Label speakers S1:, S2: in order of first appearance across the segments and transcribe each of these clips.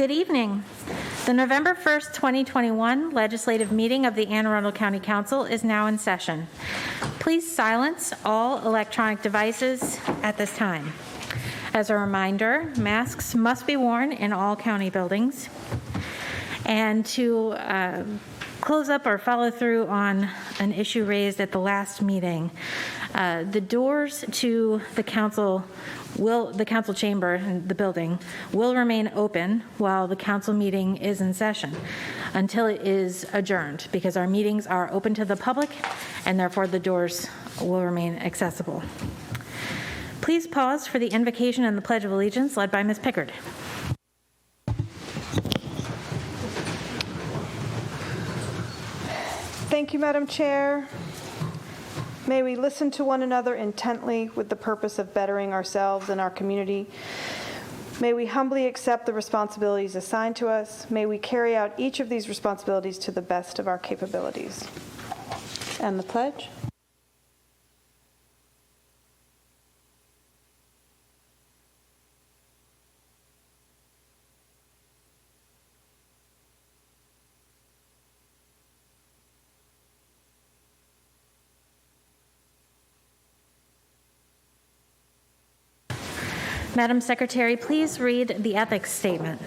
S1: Good evening. The November 1st, 2021 legislative meeting of the Anne Arundel County Council is now in session. Please silence all electronic devices at this time. As a reminder, masks must be worn in all county buildings. And to close up or follow through on an issue raised at the last meeting, the doors to the council chamber and the building will remain open while the council meeting is in session until it is adjourned, because our meetings are open to the public and therefore the doors will remain accessible. Please pause for the invocation and the Pledge of Allegiance led by Ms. Pickard.
S2: Thank you, Madam Chair. May we listen to one another intently with the purpose of bettering ourselves and our community. May we humbly accept the responsibilities assigned to us. May we carry out each of these responsibilities to the best of our capabilities. And the pledge.
S1: Madam Secretary, please read the ethics statement.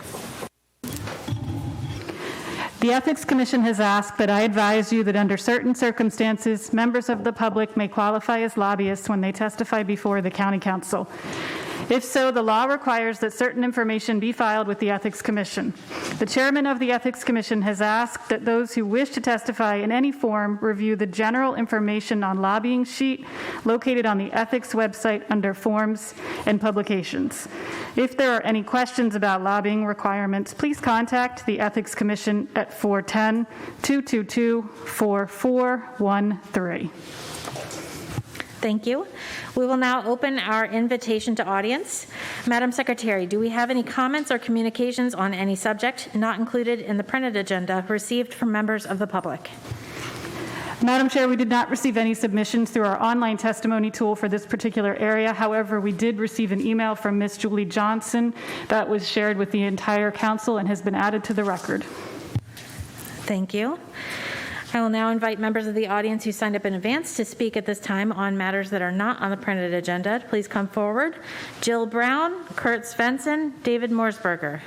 S3: The Ethics Commission has asked that I advise you that under certain circumstances, members of the public may qualify as lobbyists when they testify before the County Council. If so, the law requires that certain information be filed with the Ethics Commission. The chairman of the Ethics Commission has asked that those who wish to testify in any form review the general information on lobbying sheet located on the Ethics website under Forms and Publications. If there are any questions about lobbying requirements, please contact the Ethics Commission at 410-222-4413.
S1: Thank you. We will now open our invitation to audience. Madam Secretary, do we have any comments or communications on any subject not included in the printed agenda received from members of the public?
S3: Madam Chair, we did not receive any submissions through our online testimony tool for this particular area. However, we did receive an email from Ms. Julie Johnson that was shared with the entire council and has been added to the record.
S1: Thank you. I will now invite members of the audience who signed up in advance to speak at this time on matters that are not on the printed agenda. Please come forward. Jill Brown, Kurt Svensson, David Morsberger.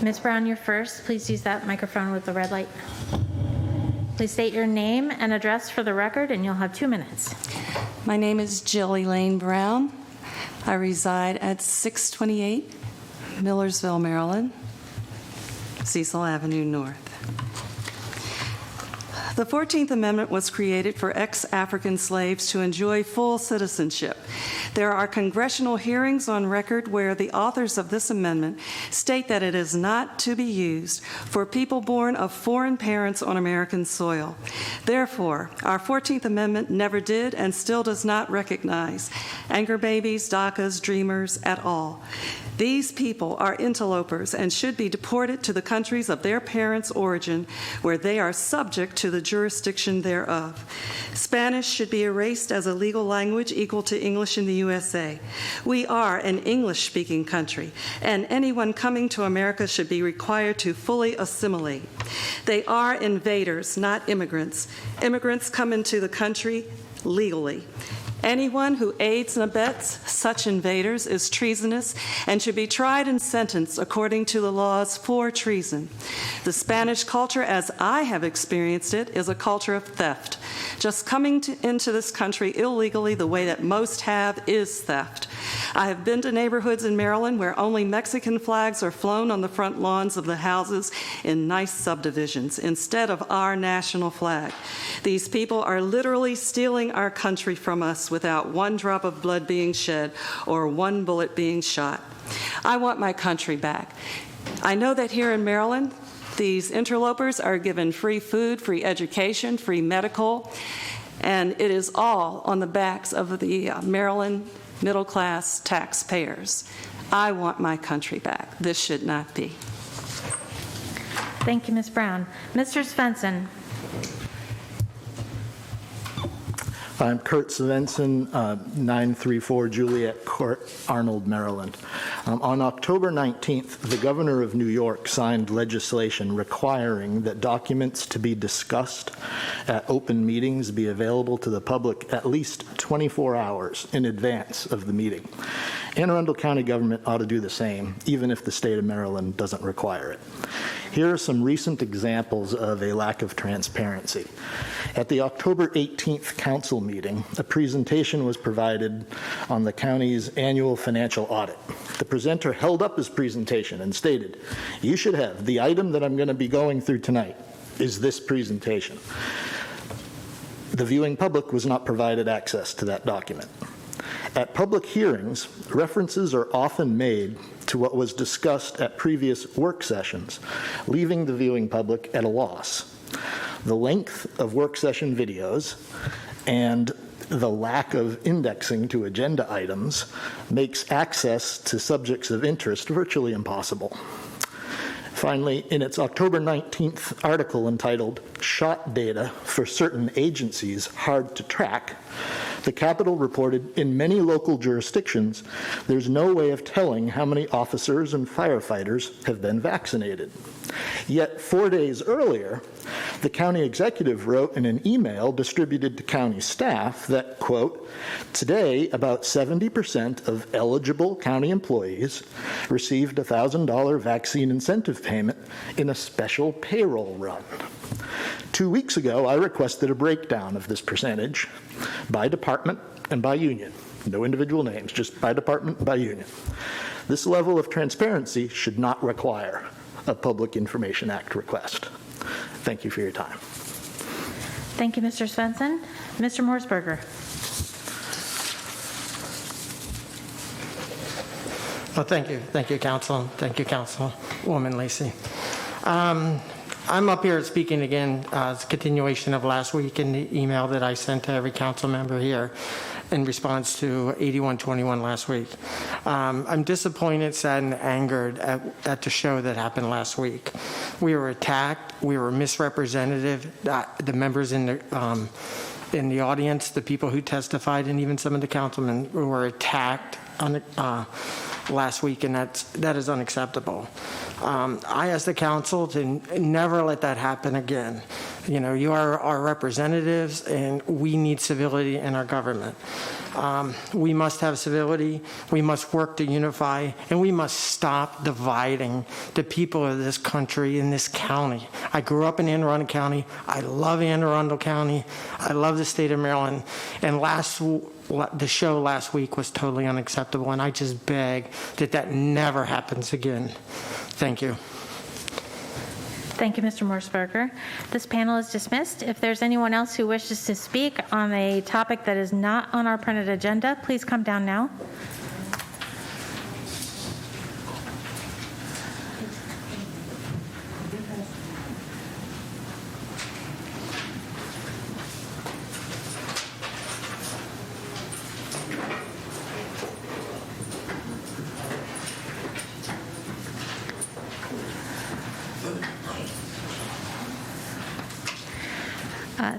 S1: Ms. Brown, you're first. Please use that microphone with the red light. Please state your name and address for the record, and you'll have 2 minutes.
S4: My name is Jill Elaine Brown. I reside at 628 Millersville, Maryland, Cecil Avenue North. The 14th Amendment was created for ex-African slaves to enjoy full citizenship. There are congressional hearings on record where the authors of this amendment state that it is not to be used for people born of foreign parents on American soil. Therefore, our 14th Amendment never did and still does not recognize anchor babies, DACAs, dreamers at all. These people are interlopers and should be deported to the countries of their parents' origin, where they are subject to the jurisdiction thereof. Spanish should be erased as a legal language equal to English in the USA. We are an English-speaking country, and anyone coming to America should be required to fully assimilate. They are invaders, not immigrants. Immigrants come into the country legally. Anyone who aids and abets such invaders is treasonous and should be tried and sentenced according to the laws for treason. The Spanish culture, as I have experienced it, is a culture of theft. Just coming into this country illegally the way that most have is theft. I have been to neighborhoods in Maryland where only Mexican flags are flown on the front lawns of the houses in nice subdivisions instead of our national flag. These people are literally stealing our country from us without one drop of blood being shed or one bullet being shot. I want my country back. I know that here in Maryland, These interlopers are given free food, free education, free medical, and it is all on the backs of the Maryland middle-class taxpayers. I want my country back. This should not be.
S1: Thank you, Ms. Brown. Mr. Svensson.
S5: I'm Kurt Svensson, 934 Juliet Court, Arnold, Maryland. On October 19th, the governor of New York signed legislation requiring that documents to be discussed at open meetings be available to the public at least 24 hours in advance of the meeting. Anne Arundel County government ought to do the same, even if the state of Maryland doesn't require it. Here are some recent examples of a lack of transparency. At the October 18th council meeting, a presentation was provided on the county's annual financial audit. The presenter held up his presentation and stated, "You should have, the item that I'm going to be going through tonight is this presentation." The viewing public was not provided access to that document. At public hearings, references are often made to what was discussed at previous work sessions, leaving the viewing public at a loss. The length of work session videos and the lack of indexing to agenda items makes access to subjects of interest virtually impossible. Finally, in its October 19th article entitled "Shot Data for Certain Agencies Hard to Track," the Capitol reported in many local jurisdictions, there's no way of telling how many officers and firefighters have been vaccinated. Yet 4 days earlier, the county executive wrote in an email distributed to county staff that, quote, "Today, about 70% of eligible county employees received a $1,000 vaccine incentive payment in a special payroll run." 2 weeks ago, I requested a breakdown of this percentage by department and by union. No individual names, just by department and by union. This level of transparency should not require a Public Information Act request. Thank you for your time.
S1: Thank you, Mr. Svensson. Mr. Morsberger.
S6: Well, thank you. Thank you, Council. Thank you, Councilwoman Lacey. I'm up here speaking again as a continuation of last week in the email that I sent to every council member here in response to 8121 last week. I'm disappointed, sad, and angered at the show that happened last week. We were attacked. We were misrepresented. The members in the audience, the people who testified, and even some of the councilmen were attacked on last week, and that is unacceptable. I ask the council to never let that happen again. You know, you are our representatives, and we need civility in our government. We must have civility. We must work to unify, and we must stop dividing the people of this country in this county. I grew up in Anne Arundel County. I love Anne Arundel County. I love the state of Maryland. And the show last week was totally unacceptable, and I just beg that never happens again. Thank you.
S1: Thank you, Mr. Morsberger. This panel is dismissed. If there's anyone else who wishes to speak on a topic that is not on our printed agenda, please come down now.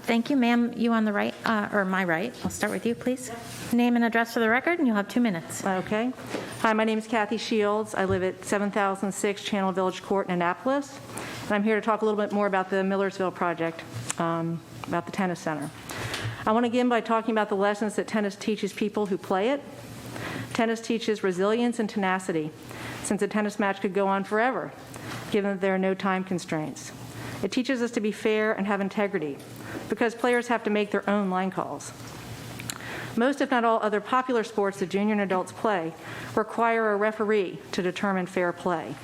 S1: Thank you, ma'am. You on the right, or my right. I'll start with you, please. Name and address for the record, and you'll have 2 minutes.
S7: Okay. Hi, my name is Kathy Shields. I live at 7006 Channel Village Court in Annapolis, and I'm here to talk a little bit more about the Millersville project, about the tennis center. I want to begin by talking about the lessons that tennis teaches people who play it. Tennis teaches resilience and tenacity, since a tennis match could go on forever, given that there are no time constraints. It teaches us to be fair and have integrity, because players have to make their own line calls. Most, if not all, other popular sports that junior and adults play require a referee to determine fair play.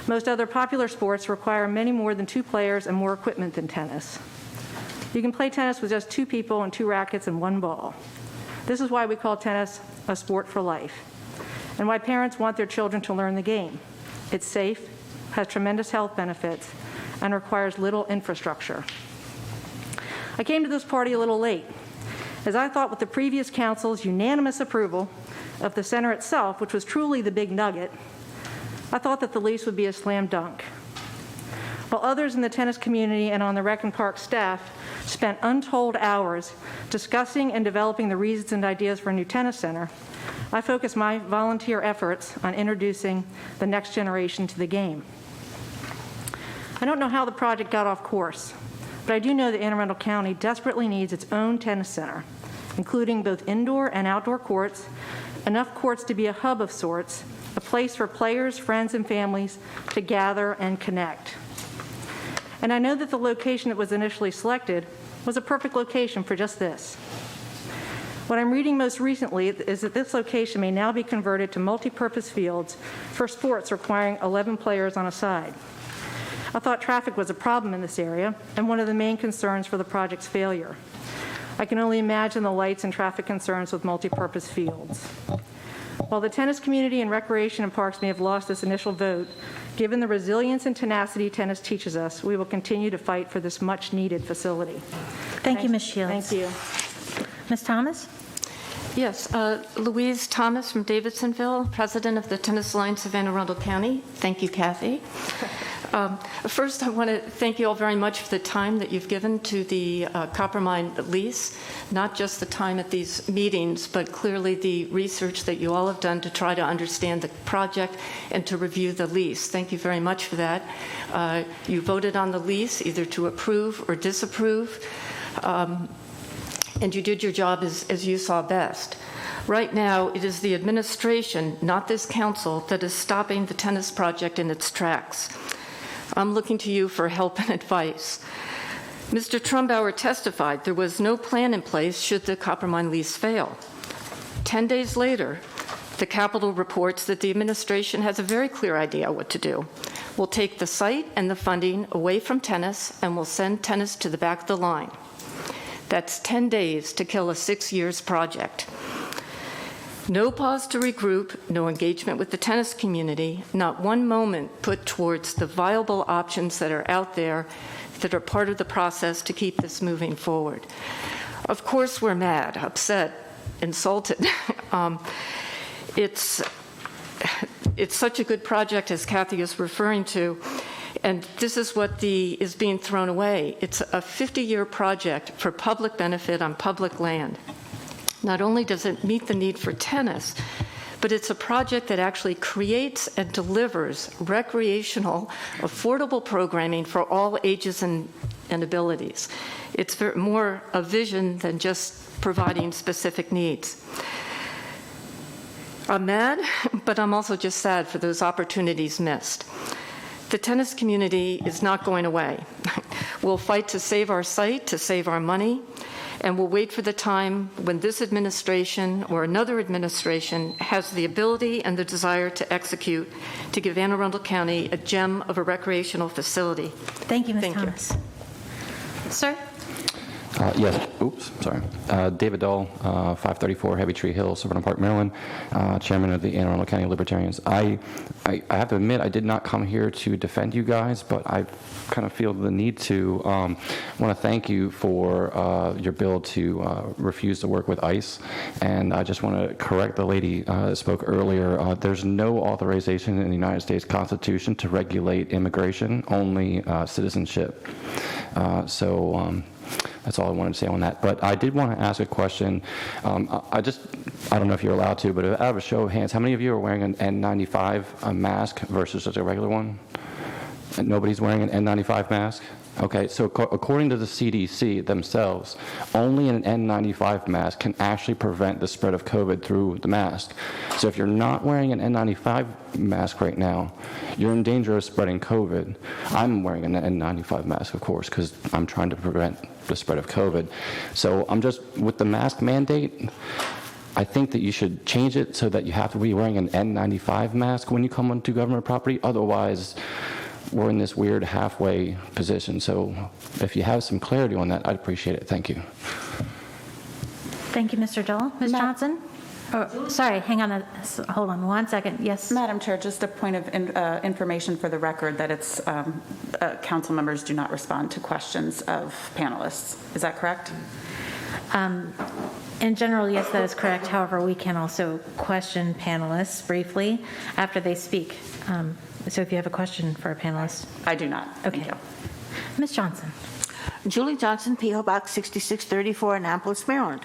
S7: Most other popular sports require many more than 2 players and more equipment than tennis. You can play tennis with just 2 people and 2 rackets and 1 ball. This is why we call tennis a sport for life, and why parents want their children to learn the game. It's safe, has tremendous health benefits, and requires little infrastructure. I came to this party a little late, as I thought with the previous council's unanimous approval of the center itself, which was truly the big nugget, I thought that the lease would be a slam dunk. While others in the tennis community and on the Rec and Park staff spent untold hours discussing and developing the reasons and ideas for a new tennis center, I focused my volunteer efforts on introducing the next generation to the game. I don't know how the project got off course, but I do know that Anne Arundel County desperately needs its own tennis center, including both indoor and outdoor courts, enough courts to be a hub of sorts, a place for players, friends, and families to gather and connect. And I know that the location that was initially selected was a perfect location for just this. What I'm reading most recently is that this location may now be converted to multi-purpose fields for sports requiring 11 players on a side. I thought traffic was a problem in this area and one of the main concerns for the project's failure. I can only imagine the lights and traffic concerns with multi-purpose fields. While the tennis community and recreation and parks may have lost this initial vote, given the resilience and tenacity tennis teaches us, we will continue to fight for this much-needed facility.
S1: Thank you, Ms. Shields.
S7: Thank you.
S1: Ms. Thomas?
S8: Yes, Louise Thomas from Davidsonville, president of the Tennis Alliance of Anne Arundel County. Thank you, Kathy. First, I want to thank you all very much for the time that you've given to the copper mine lease, not just the time at these meetings, but clearly the research that you all have done to try to understand the project and to review the lease. Thank you very much for that. You voted on the lease either to approve or disapprove, and you did your job as you saw best. Right now, it is the administration, not this council, that is stopping the tennis project in its tracks. I'm looking to you for help and advice. Mr. Trumbauer testified there was no plan in place should the copper mine lease fail. 10 days later, the Capitol reports that the administration has a very clear idea what to do. We'll take the site and the funding away from tennis, and we'll send tennis to the back of the line. That's 10 days to kill a 6 years project. No pause to regroup, no engagement with the tennis community, not one moment put towards the viable options that are out there that are part of the process to keep this moving forward. Of course, we're mad, upset, insulted. It's such a good project, as Kathy is referring to, and this is what is being thrown away. It's a 50-year project for public benefit on public land. Not only does it meet the need for tennis, but it's a project that actually creates and delivers recreational, affordable programming for all ages and abilities. It's more a vision than just providing specific needs. I'm mad, but I'm also just sad for those opportunities missed. The tennis community is not going away. We'll fight to save our site, to save our money, and we'll wait for the time when this administration or another administration has the ability and the desire to execute to give Anne Arundel County a gem of a recreational facility.
S1: Thank you, Ms. Thomas. Sir?
S9: Yes. Oops. Sorry. David Dahl, 534 Heavy Tree Hill, Savannah Park, Maryland, chairman of the Anne Arundel County Libertarians. I have to admit, I did not come here to defend you guys, but I kind of feel the need to want to thank you for your bill to refuse to work with ICE. And I just want to correct the lady that spoke earlier. There's no authorization in the United States Constitution to regulate immigration, only citizenship. That's all I wanted to say on that. But I did want to ask a question. I don't know if you're allowed to, but out of a show of hands, how many of you are wearing an N95 mask versus just a regular one? And nobody's wearing an N95 mask? Okay, so according to the CDC themselves, only an N95 mask can actually prevent the spread of COVID through the mask. So if you're not wearing an N95 mask right now, you're in danger of spreading COVID. I'm wearing an N95 mask, of course, because I'm trying to prevent the spread of COVID. So I'm just, with the mask mandate, I think that you should change it so that you have to be wearing an N95 mask when you come onto government property. Otherwise, we're in this weird halfway position. So if you have some clarity on that, I'd appreciate it. Thank you.
S1: Thank you, Mr. Dahl. Ms. Johnson? Oh, sorry, hang on, hold on one second. Yes.
S10: Madam Chair, just a point of information for the record that it's council members do not respond to questions of panelists. Is that correct?
S1: In general, yes, that is correct. However, we can also question panelists briefly after they speak. So if you have a question for a panelist.
S10: I do not.
S1: Okay.
S10: Thank you.
S1: Ms. Johnson.
S11: Julie Johnson, P.O. Box 6634, Annapolis, Maryland.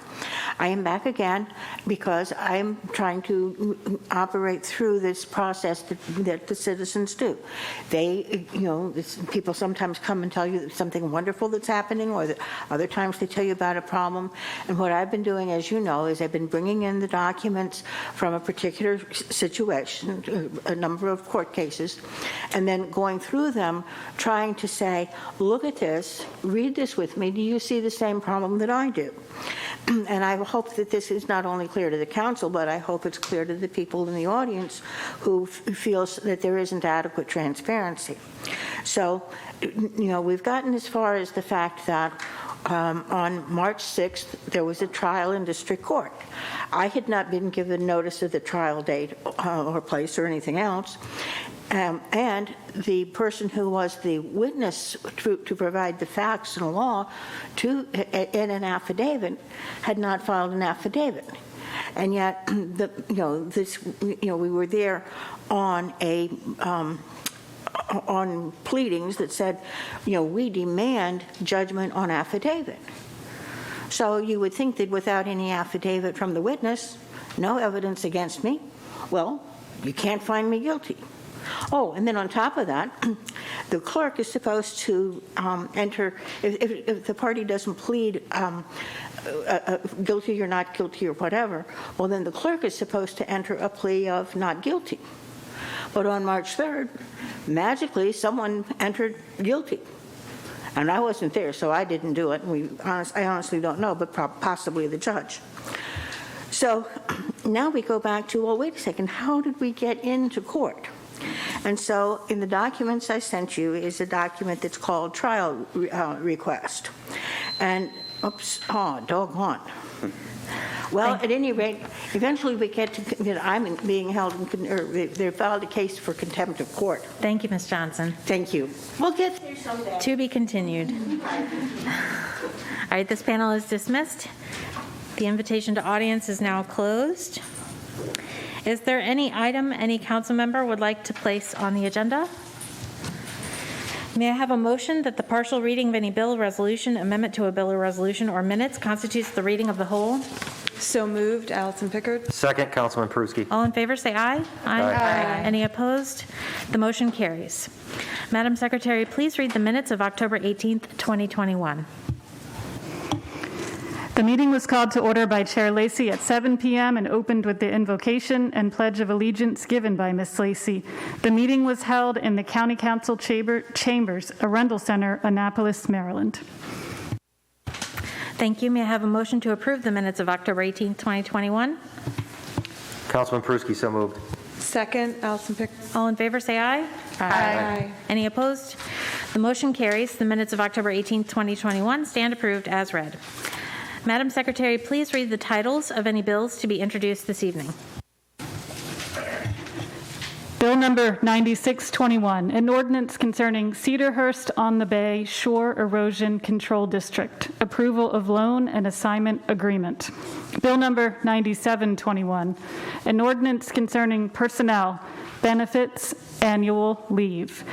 S11: I am back again because I'm trying to operate through this process that the citizens do. They, people sometimes come and tell you something wonderful that's happening, or other times they tell you about a problem. And what I've been doing, as you know, is I've been bringing in the documents from a particular situation, a number of court cases, and then going through them, trying to say, look at this, read this with me. Do you see the same problem that I do? And I hope that this is not only clear to the council, but I hope it's clear to the people in the audience who feels that there isn't adequate transparency. So, we've gotten as far as the fact that on March 6th, there was a trial in district court. I had not been given notice of the trial date or place or anything else. And the person who was the witness to provide the facts and law in an affidavit had not filed an affidavit. And yet, we were there on on pleadings that said, we demand judgment on affidavit. So you would think that without any affidavit from the witness, no evidence against me, well, you can't find me guilty. Oh, and then on top of that, the clerk is supposed to enter, if the party doesn't plead guilty or not guilty or whatever, well, then the clerk is supposed to enter a plea of not guilty. But on March 3rd, magically, someone entered guilty. And I wasn't there, so I didn't do it. I honestly don't know, but possibly the judge. So now we go back to, well, wait a second, how did we get into court? And so in the documents I sent you is a document that's called trial request. And, doggone. Well, at any rate, eventually we get to, I'm being held, they filed a case for contempt of court.
S1: Thank you, Ms. Johnson.
S11: Thank you. We'll get there someday.
S1: To be continued. All right, this panel is dismissed. The invitation to audience is now closed. Is there any item any council member would like to place on the agenda? May I have a motion that the partial reading of any bill, resolution, amendment to a bill or resolution, or minutes constitutes the reading of the whole?
S2: So moved, Allison Pickard.
S12: Second, Councilman Pruski.
S1: All in favor, say aye.
S12: Aye.
S1: Any opposed? The motion carries. Madam Secretary, please read the minutes of October 18th, 2021.
S3: The meeting was called to order by Chair Lacey at 7 p.m. and opened with the invocation and pledge of allegiance given by Ms. Lacey. The meeting was held in the County Council Chambers, Arundel Center, Annapolis, Maryland.
S1: Thank you. May I have a motion to approve the minutes of October 18th, 2021?
S12: Councilman Pruski, so moved.
S2: Second, Allison Pickard.
S1: All in favor, say aye.
S2: Aye.
S1: Any opposed? The motion carries. The minutes of October 18th, 2021 stand approved as read. Madam Secretary, please read the titles of any bills to be introduced this evening.
S3: Bill number 9621, an ordinance concerning Cedarhurst on the Bay Shore Erosion Control District, approval of loan and assignment agreement. Bill number 9721, an ordinance concerning personnel, benefits, annual leave.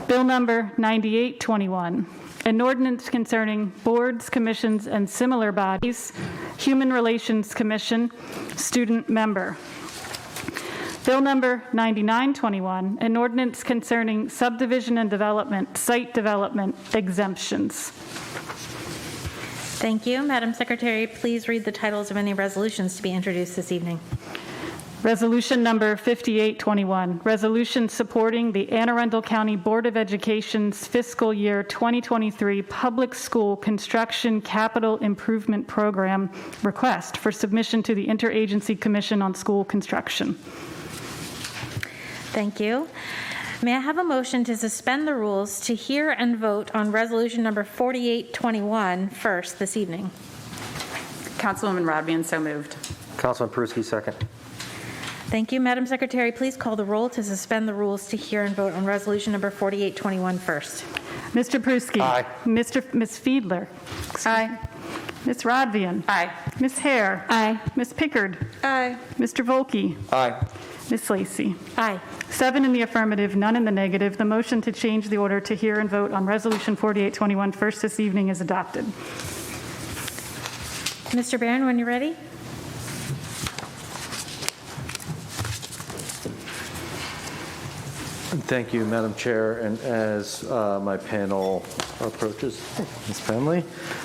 S3: Bill number 9821, an ordinance concerning boards, commissions, and similar bodies, Human Relations Commission, student member. Bill number 9921, an ordinance concerning subdivision and development, site development exemptions.
S1: Thank you. Madam Secretary, please read the titles of any resolutions to be introduced this evening.
S3: Resolution number 5821, resolution supporting the Anne Arundel County Board of Education's fiscal year 2023 public school construction capital improvement program request for submission to the Interagency Commission on School Construction.
S1: Thank you. May I have a motion to suspend the rules to hear and vote on resolution number 4821 first this evening?
S10: Councilwoman Rodman, so moved.
S12: Councilman Pruski, second.
S1: Thank you. Madam Secretary, please call the roll to suspend the rules to hear and vote on resolution number 4821 first.
S3: Mr. Pruski.
S12: Aye.
S3: Ms. Fiedler.
S1: Aye.
S3: Ms. Rodvian.
S10: Aye.
S3: Ms. Hare.
S1: Aye.
S3: Ms. Pickard.
S10: Aye.
S3: Mr. Volkey.
S12: Aye.
S3: Ms. Lacy.
S1: Aye.
S3: 7 in the affirmative, none in the negative. The motion to change the order to hear and vote on Resolution 4821 first this evening is adopted.
S1: Mr. Barron, when you're ready.
S13: Thank you, Madam Chair. And as my panel approaches, Ms. Penley,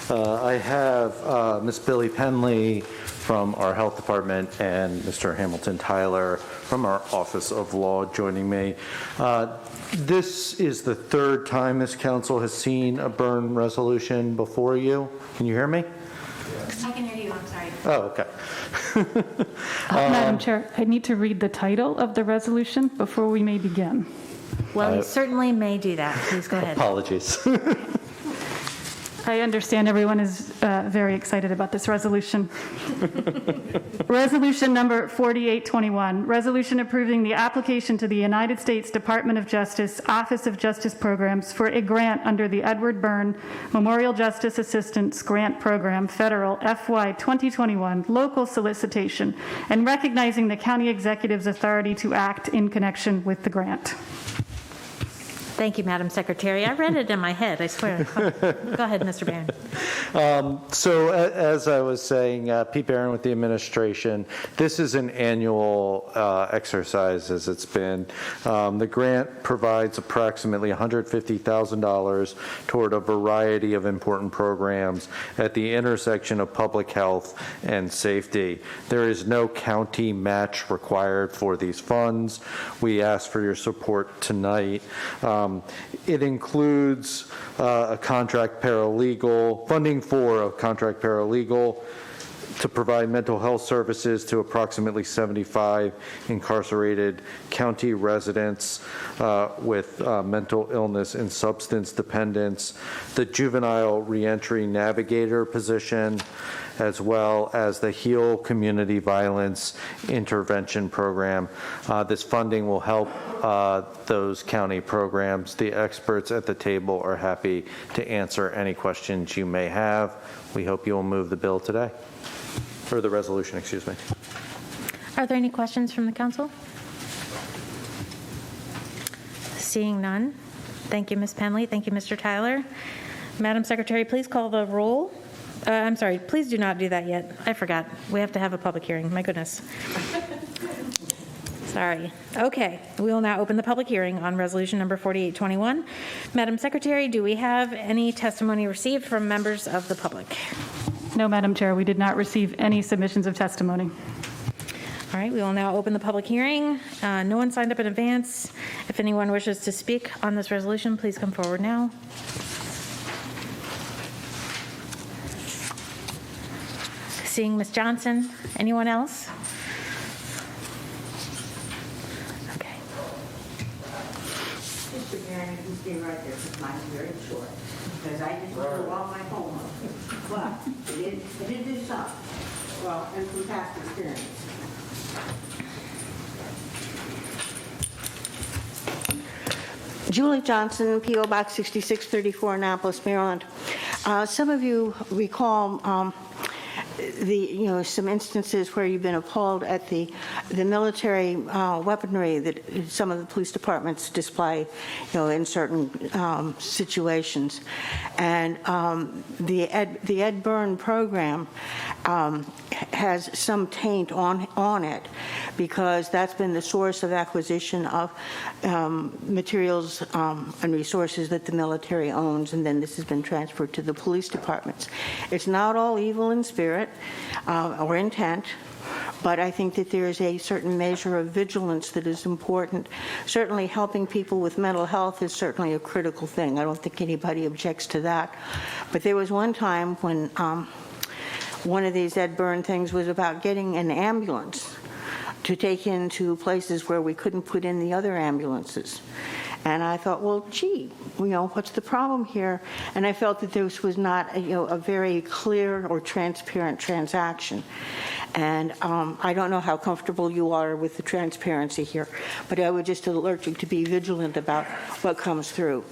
S13: I have Ms. Billy Penley from our Health Department and Mr. Hamilton Tyler from our Office of Law joining me. This is the third time this council has seen a burn resolution before you. Can you hear me?
S1: I can hear you. I'm sorry.
S13: Oh, okay.
S3: Madam Chair, I need to read the title of the resolution before we may begin.
S1: Well, you certainly may do that. Please go ahead.
S13: Apologies.
S3: I understand everyone is very excited about this resolution. Resolution number 4821, resolution approving the application to the United States Department of Justice, Office of Justice Programs for a grant under the Edward Byrne Memorial Justice Assistance Grant Program, Federal FY 2021 local solicitation, and recognizing the county executive's authority to act in connection with the grant.
S1: Thank you, Madam Secretary. I read it in my head, I swear. Go ahead, Mr. Barron.
S13: So as I was saying, Pete Barron with the administration, this is an annual exercise as it's been. The grant provides approximately $150,000 toward a variety of important programs at the intersection of public health and safety. There is no county match required for these funds. We ask for your support tonight. It includes a contract paralegal, funding for a contract paralegal to provide mental health services to approximately 75 incarcerated county residents with mental illness and substance dependence, the juvenile reentry navigator position, as well as the HEAL Community Violence Intervention Program. This funding will help those county programs. The experts at the table are happy to answer any questions you may have. We hope you will move the bill today, or the resolution, excuse me.
S1: Are there any questions from the council? Seeing none. Thank you, Ms. Penley. Thank you, Mr. Tyler. Madam Secretary, please call the roll. I'm sorry, please do not do that yet. I forgot. We have to have a public hearing. My goodness. Sorry. Okay, we will now open the public hearing on resolution number 4821. Madam Secretary, do we have any testimony received from members of the public?
S3: No, Madam Chair, we did not receive any submissions of testimony.
S1: All right, we will now open the public hearing. No one signed up in advance. If anyone wishes to speak on this resolution, please come forward now. Seeing Ms. Johnson. Anyone else? Okay.
S11: Mr. Barron, you stay right there because mine's very short. Because I didn't do all my homework. But I did do some. Well, and from past experience. Julie Johnson, P.O. Box 6634, Annapolis, Maryland. Some of you recall some instances where you've been appalled at the military weaponry that some of the police departments display, in certain situations. And the Ed Byrne program has some taint on it because that's been the source of acquisition of materials and resources that the military owns, and then this has been transferred to the police departments. It's not all evil in spirit or intent, but I think that there is a certain measure of vigilance that is important. Certainly helping people with mental health is certainly a critical thing. I don't think anybody objects to that. But there was one time when one of these Ed Byrne things was about getting an ambulance to take into places where we couldn't put in the other ambulances. And I thought, well, gee, what's the problem here? And I felt that this was not a very clear or transparent transaction. And I don't know how comfortable you are with the transparency here, but I would just alert you to be vigilant about what comes through.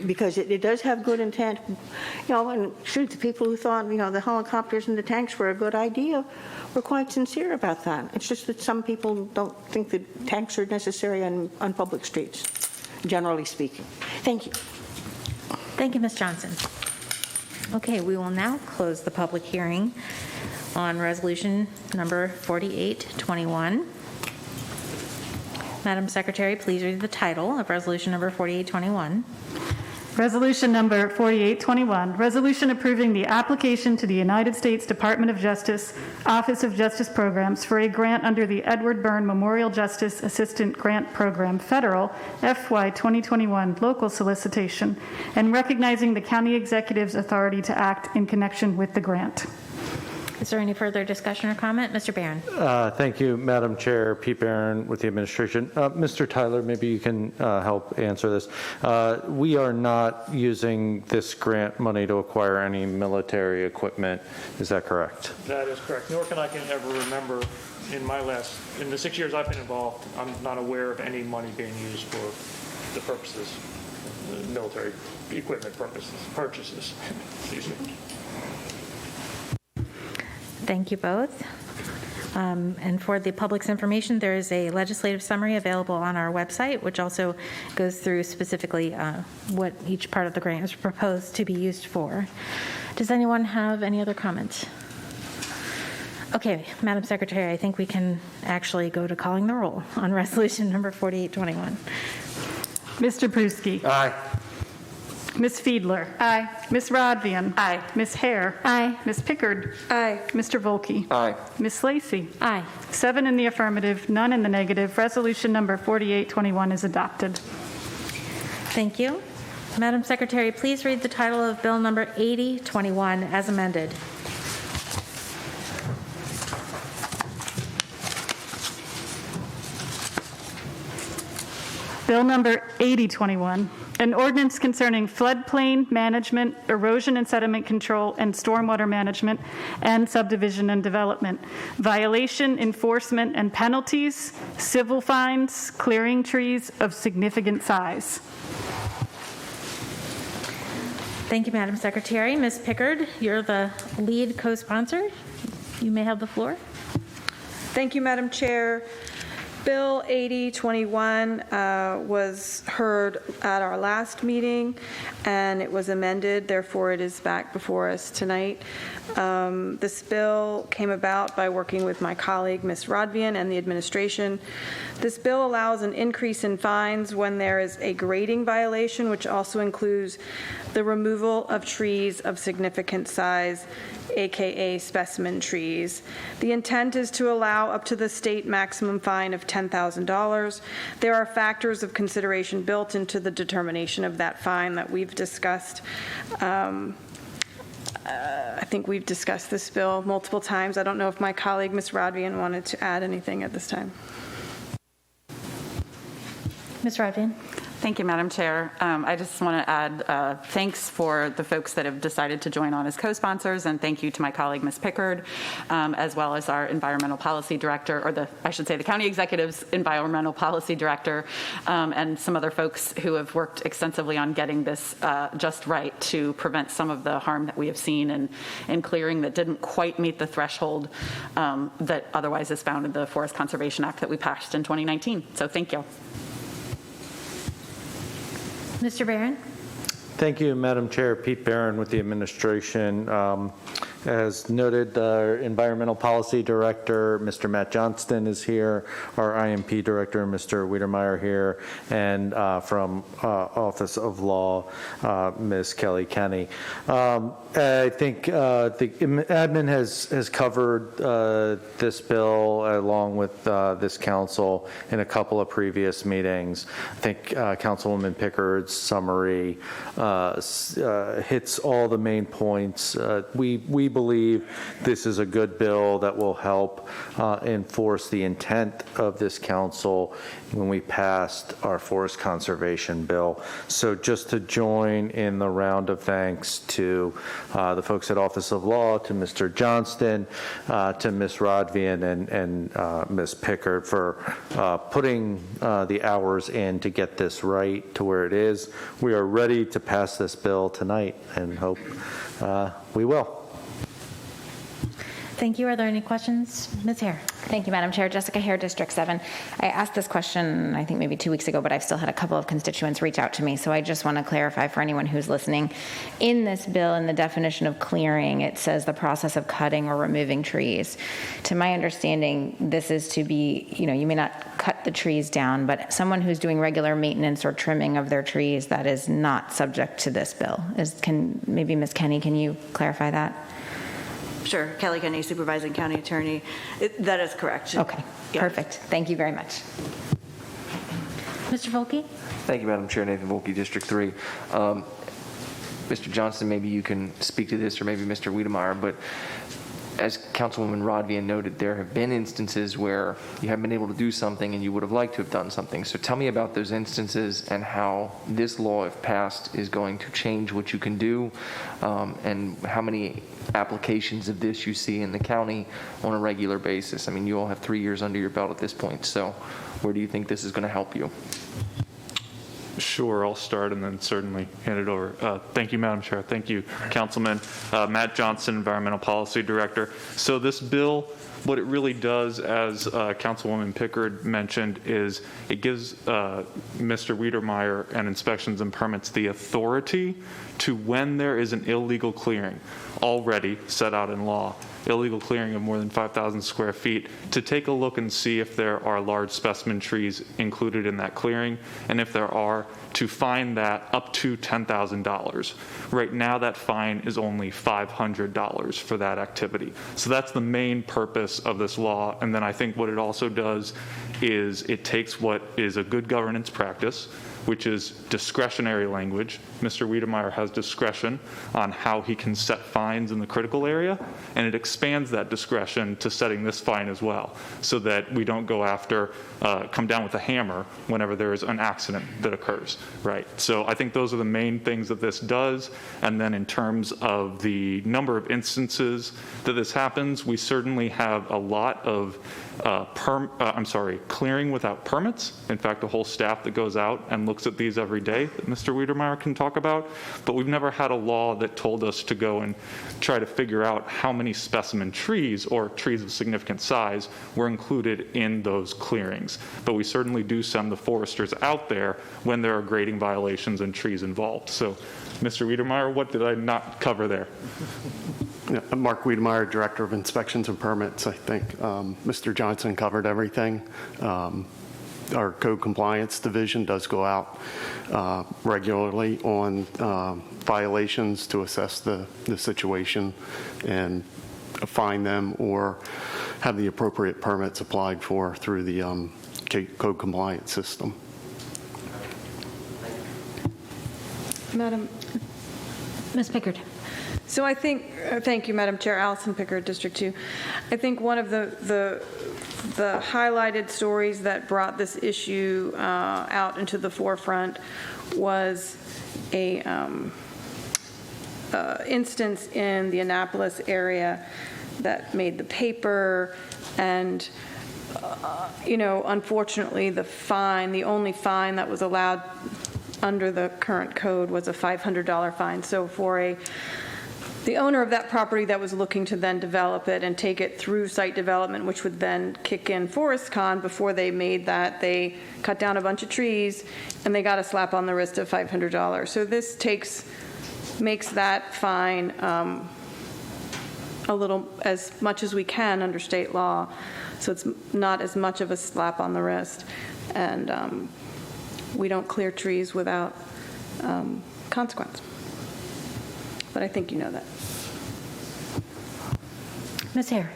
S11: Because it does have good intent. And shoot, the people who thought, the helicopters and the tanks were a good idea were quite sincere about that. It's just that some people don't think that tanks are necessary on public streets, generally speaking. Thank you.
S1: Thank you, Ms. Johnson. Okay, we will now close the public hearing on resolution number 4821. Madam Secretary, please read the title of resolution number 4821.
S3: Resolution number 4821, resolution approving the application to the United States Department of Justice, Office of Justice Programs for a grant under the Edward Byrne Memorial Justice Assistant Grant Program, Federal, FY 2021 local solicitation, and recognizing the county executive's authority to act in connection with the grant.
S1: Is there any further discussion or comment? Mr. Barron.
S13: Thank you, Madam Chair. Pete Barron with the administration. Mr. Tyler, maybe you can help answer this. We are not using this grant money to acquire any military equipment. Is that correct?
S14: That is correct. Nor can I ever remember in the 6 years I've been involved, I'm not aware of any money being used for the purposes, the military equipment purchases. Excuse me.
S1: Thank you both. And for the public's information, there is a legislative summary available on our website, which also goes through specifically what each part of the grant is proposed to be used for. Does anyone have any other comments? Okay, Madam Secretary, I think we can actually go to calling the roll on resolution number 4821.
S3: Mr. Pruski.
S12: Aye.
S3: Ms. Fiedler. Aye. Ms. Rodvian.
S10: Aye.
S3: Ms. Hare.
S1: Aye.
S3: Ms. Pickard.
S10: Aye.
S3: Mr. Volkey.
S12: Aye.
S3: Ms. Lacey.
S1: Aye.
S3: 7 in the affirmative, none in the negative. Resolution number 4821 is adopted.
S1: Thank you. Madam Secretary, please read the title of Bill number 8021 as amended.
S3: Bill number 8021, an ordinance concerning floodplain management, erosion and sediment control, and stormwater management, and subdivision and development, violation, enforcement, and penalties, civil fines, clearing trees of significant size.
S1: Thank you, Madam Secretary. Ms. Pickard, you're the lead co-sponsor. You may have the floor.
S2: Thank you, Madam Chair. Bill 8021 was heard at our last meeting, and it was amended. Therefore, it is back before us tonight. This bill came about by working with my colleague, Ms. Rodvian, and the administration. This bill allows an increase in fines when there is a grading violation, which also includes the removal of trees of significant size, AKA specimen trees. The intent is to allow up to the state maximum fine of $10,000. There are factors of consideration built into the determination of that fine that we've discussed. I think we've discussed this bill multiple times. I don't know if my colleague, Ms. Rodvian, wanted to add anything at this time.
S1: Ms. Rodvian.
S10: Thank you, Madam Chair. I just want to add thanks for the folks that have decided to join on as co-sponsors, and thank you to my colleague, Ms. Pickard, as well as our environmental policy director, or the county executive's environmental policy director, and some other folks who have worked extensively on getting this just right to prevent some of the harm that we have seen in clearing that didn't quite meet the threshold that otherwise is found in the Forest Conservation Act that we passed in 2019. So thank you.
S1: Mr. Barron.
S13: Thank you, Madam Chair. Pete Barron with the administration. As noted, our Environmental Policy Director, Mr. Matt Johnston, is here. Our IMP Director, Mr. Wiedermeyer, here. And from Office of Law, Ms. Kelly Kenny. I think the admin has covered this bill along with this council in a couple of previous meetings. I think Councilwoman Pickard's summary hits all the main points. We believe this is a good bill that will help enforce the intent of this council when we passed our forest conservation bill. So just to join in the round of thanks to the folks at Office of Law, to Mr. Johnston, to Ms. Rodvian and Ms. Pickard for putting the hours in to get this right to where it is. We are ready to pass this bill tonight and hope we will.
S1: Thank you. Are there any questions? Ms. Hare.
S15: Thank you, Madam Chair. Jessica Hare, District 7. I asked this question, I think maybe 2 weeks ago, but I've still had a couple of constituents reach out to me, so I just want to clarify for anyone who's listening. In this bill, in the definition of clearing, it says the process of cutting or removing trees. To my understanding, this is to be, you may not cut the trees down, but someone who's doing regular maintenance or trimming of their trees, that is not subject to this bill. Maybe Ms. Kenny, can you clarify that?
S16: Sure. Kelly Kenny, Supervising County Attorney. That is correct.
S15: Okay, yeah. Perfect. Thank you very much.
S1: Mr. Volke?
S17: Thank you, Madam Chair. Nathan Volke, District 3. Mr. Johnston, maybe you can speak to this, or maybe Mr. Wiedemeyer, but as Councilwoman Rodvian noted, there have been instances where you haven't been able to do something and you would have liked to have done something. So tell me about those instances and how this law, if passed, is going to change what you can do, and how many applications of this you see in the county on a regular basis. I mean, you all have 3 years under your belt at this point, so where do you think this is going to help you?
S14: Sure, I'll start and then certainly hand it over. Thank you, Madam Chair. Thank you, Councilman. Matt Johnson, Environmental Policy Director. So this bill, what it really does, as Councilwoman Pickard mentioned, is it gives Mr. Wiedemeyer and Inspections and Permits the authority to, when there is an illegal clearing already set out in law, illegal clearing of more than 5,000 square feet, to take a look and see if there are large specimen trees included in that clearing, and if there are, to fine that up to $10,000. Right now, that fine is only $500 for that activity. So that's the main purpose of this law. And then I think what it also does is it takes what is a good governance practice, which is discretionary language. Mr. Wiedemeyer has discretion on how he can set fines in the critical area, and it expands that discretion to setting this fine as well, so that we don't go after, come down with a hammer whenever there is an accident that occurs, right? So I think those are the main things that this does. And then in terms of the number of instances that this happens, we certainly have a lot of clearing without permits. In fact, a whole staff that goes out and looks at these every day that Mr. Wiedemeyer can talk about. But we've never had a law that told us to go and try to figure out how many specimen trees or trees of significant size were included in those clearings. But we certainly do send the foresters out there when there are grading violations and trees involved. So, Mr. Wiedemeyer, what did I not cover there?
S18: Yeah, Mark Wiedemeyer, Director of Inspections and Permits. I think Mr. Johnson covered everything. Our Code Compliance Division does go out regularly on violations to assess the situation and fine them or have the appropriate permits applied for through the Code Compliance system.
S1: Ms. Pickard.
S2: So I think, thank you, Madam Chair, Allison Pickard, District 2. I think one of the highlighted stories that brought this issue out into the forefront was a instance in the Annapolis area that made the paper, and unfortunately the only fine that was allowed under the current code was a $500 fine. So for the owner of that property that was looking to then develop it and take it through site development, which would then kick in Forest Con, before they made that, they cut down a bunch of trees and they got a slap on the wrist of $500. So this makes that fine a little, as much as we can under state law, so it's not as much of a slap on the wrist. And we don't clear trees without consequence. But I think you know that.
S15: Ms. Hare.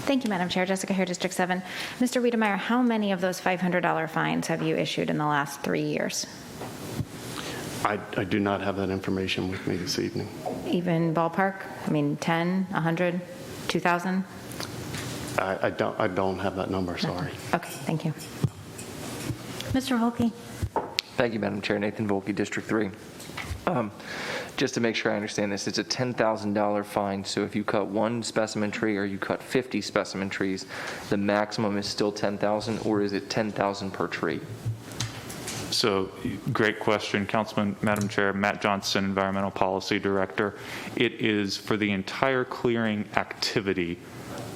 S15: Thank you, Madam Chair. Jessica Hare, District 7. Mr. Wiedemeyer, how many of those $500 fines have you issued in the last 3 years?
S18: I do not have that information with me this evening.
S15: Even ballpark? I mean, 10, 100, 2,000?
S18: I don't have that number, sorry.
S15: Okay, thank you.
S1: Mr. Volkey?
S17: Thank you, Madam Chair. Nathan Volkey, District 3. Just to make sure I understand this, it's a $10,000 fine, so if you cut one specimen tree or you cut 50 specimen trees, the maximum is still $10,000, or is it $10,000 per tree?
S19: So, great question, Councilman. Madam Chair, Matt Johnson, Environmental Policy Director. It is for the entire clearing activity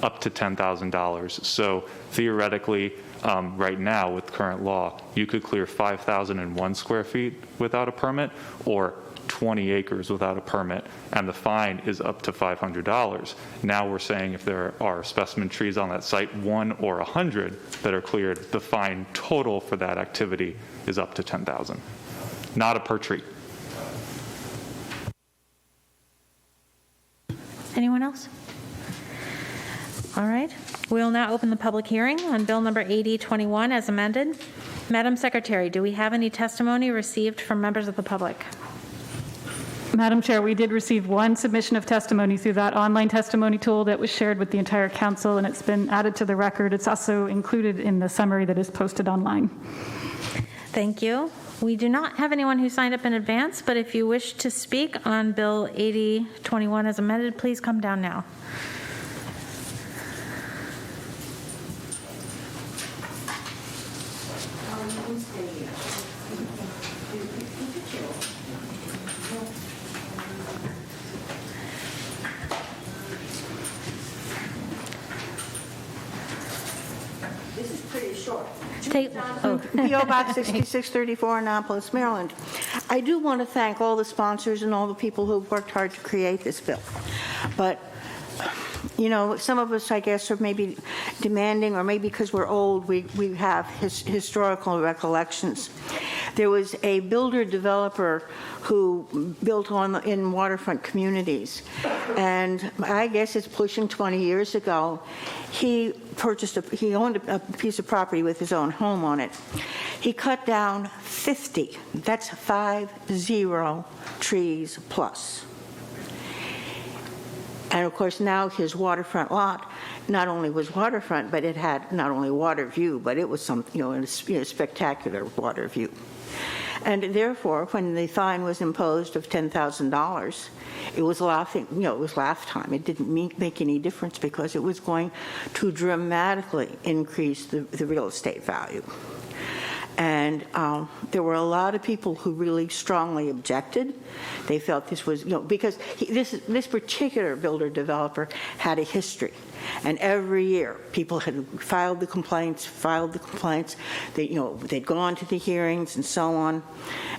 S19: up to $10,000. So theoretically, right now with current law, you could clear 5,001 square feet without a permit, or 20 acres without a permit, and the fine is up to $500. Now we're saying if there are specimen trees on that site, 1 or 100 that are cleared, the fine total for that activity is up to $10,000, not a per tree.
S1: Anyone else? All right. We'll now open the public hearing on Bill number 8021 as amended. Madam Secretary, do we have any testimony received from members of the public?
S3: Madam Chair, we did receive one submission of testimony through that online testimony tool that was shared with the entire council, and it's been added to the record. It's also included in the summary that is posted online.
S1: Thank you. We do not have anyone who signed up in advance, but if you wish to speak on Bill 8021 as amended, please come down now.
S11: This is pretty short.
S1: Oh.
S11: P.O. Box 6634, Annapolis, Maryland. I do want to thank all the sponsors and all the people who've worked hard to create this bill. But, you know, some of us, I guess, are maybe demanding, or maybe because we're old, we have historical recollections. There was a builder-developer who built in waterfront communities, and I guess it's pushing 20 years ago. He owned a piece of property with his own home on it. He cut down 50, that's 50 trees plus. And of course, now his waterfront lot not only was waterfront, but it had not only water view, but it was some, a spectacular water view. And therefore, when the fine was imposed of $10,000, it was it was laugh time. It didn't make any difference because it was going to dramatically increase the real estate value. And there were a lot of people who really strongly objected. They felt this was, because this particular builder-developer had a history. And every year, people had filed the complaints. They'd gone to the hearings and so on.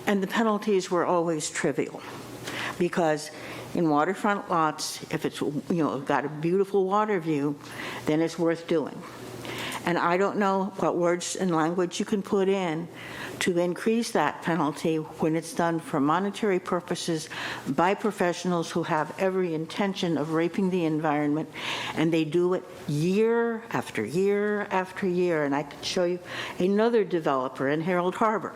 S11: And the penalties were always trivial. Because in waterfront lots, if it's, got a beautiful water view, then it's worth doing. And I don't know what words and language you can put in to increase that penalty when it's done for monetary purposes by professionals who have every intention of raping the environment, and they do it year after year after year. And I could show you another developer in Harold Harbor,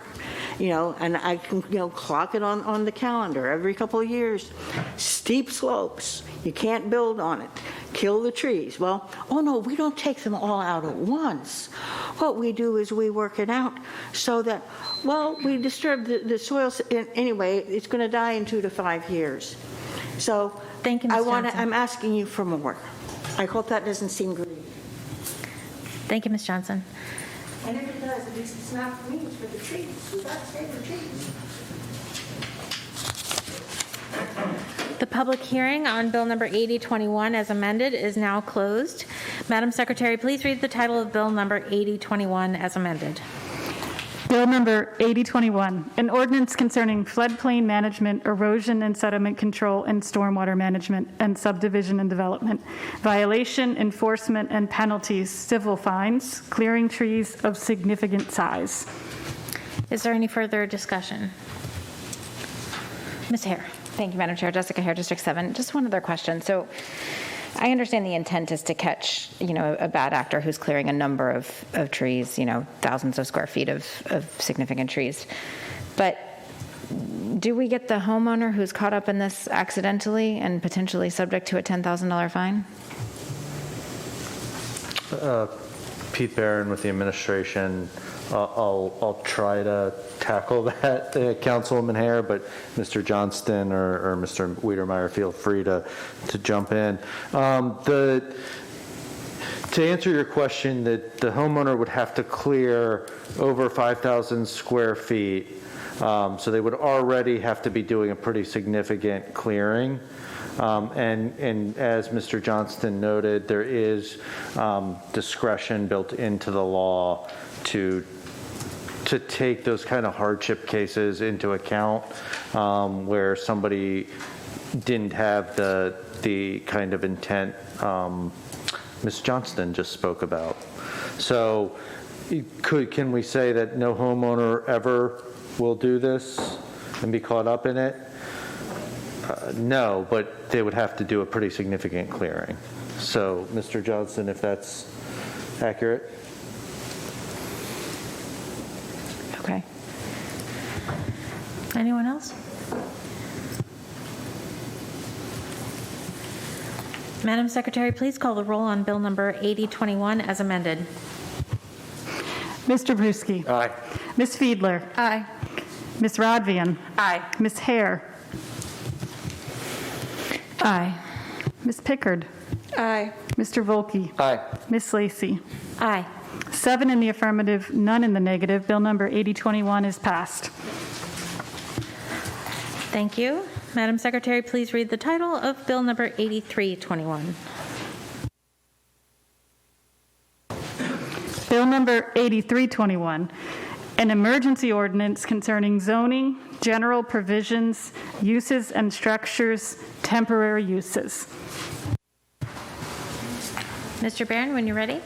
S11: and I can, clock it on the calendar every couple of years. Steep slopes, you can't build on it. Kill the trees. Well, oh no, we don't take them all out at once. What we do is we work it out so that, we disturb the soils. Anyway, it's going to die in 2 to 5 years. So
S1: thank you, Ms. Johnson.
S11: I'm asking you for more. I hope that doesn't seem greedy.
S1: Thank you, Ms. Johnson.
S11: And if it does, at least it's not for me, it's for the trees. We've got to save the trees.
S1: The public hearing on Bill number 8021 as amended is now closed. Madam Secretary, please read the title of Bill number 8021 as amended.
S3: Bill number 8021, an ordinance concerning floodplain management, erosion and sediment control, and stormwater management, and subdivision and development, violation, enforcement, and penalties, civil fines, clearing trees of significant size.
S1: Is there any further discussion? Ms. Hare.
S15: Thank you, Madam Chair. Jessica Hare, District 7. Just one other question. So I understand the intent is to catch, a bad actor who's clearing a number of trees, thousands of square feet of significant trees. But do we get the homeowner who's caught up in this accidentally and potentially subject to a $10,000 fine?
S13: Pete Barron with the administration. I'll try to tackle that, Councilwoman Hare, but Mr. Johnston or Mr. Wiedemeyer, feel free to jump in. To answer your question, that the homeowner would have to clear over 5,000 square feet, so they would already have to be doing a pretty significant clearing. And as Mr. Johnston noted, there is discretion built into the law to take those kind of hardship cases into account, where somebody didn't have the kind of intent Ms. Johnston just spoke about. So can we say that no homeowner ever will do this and be caught up in it? No, but they would have to do a pretty significant clearing. So, Mr. Johnston, if that's accurate?
S1: Okay. Anyone else? Madam Secretary, please call the roll on Bill number 8021 as amended.
S3: Mr. Pruski.
S12: Aye.
S3: Ms. Fiedler.
S1: Aye.
S3: Ms. Rodvian.
S1: Aye.
S3: Ms. Hare.
S15: Aye.
S3: Ms. Pickard.
S11: Aye.
S3: Mr. Volkey.
S12: Aye.
S3: Ms. Lacy.
S1: Aye.
S3: 7 in the affirmative, none in the negative. Bill number 8021 is passed.
S1: Thank you. Madam Secretary, please read the title of Bill number 8321.
S3: Bill number 8321, an emergency ordinance concerning zoning, general provisions, uses and structures, temporary uses.
S1: Mr. Barron, when you're ready.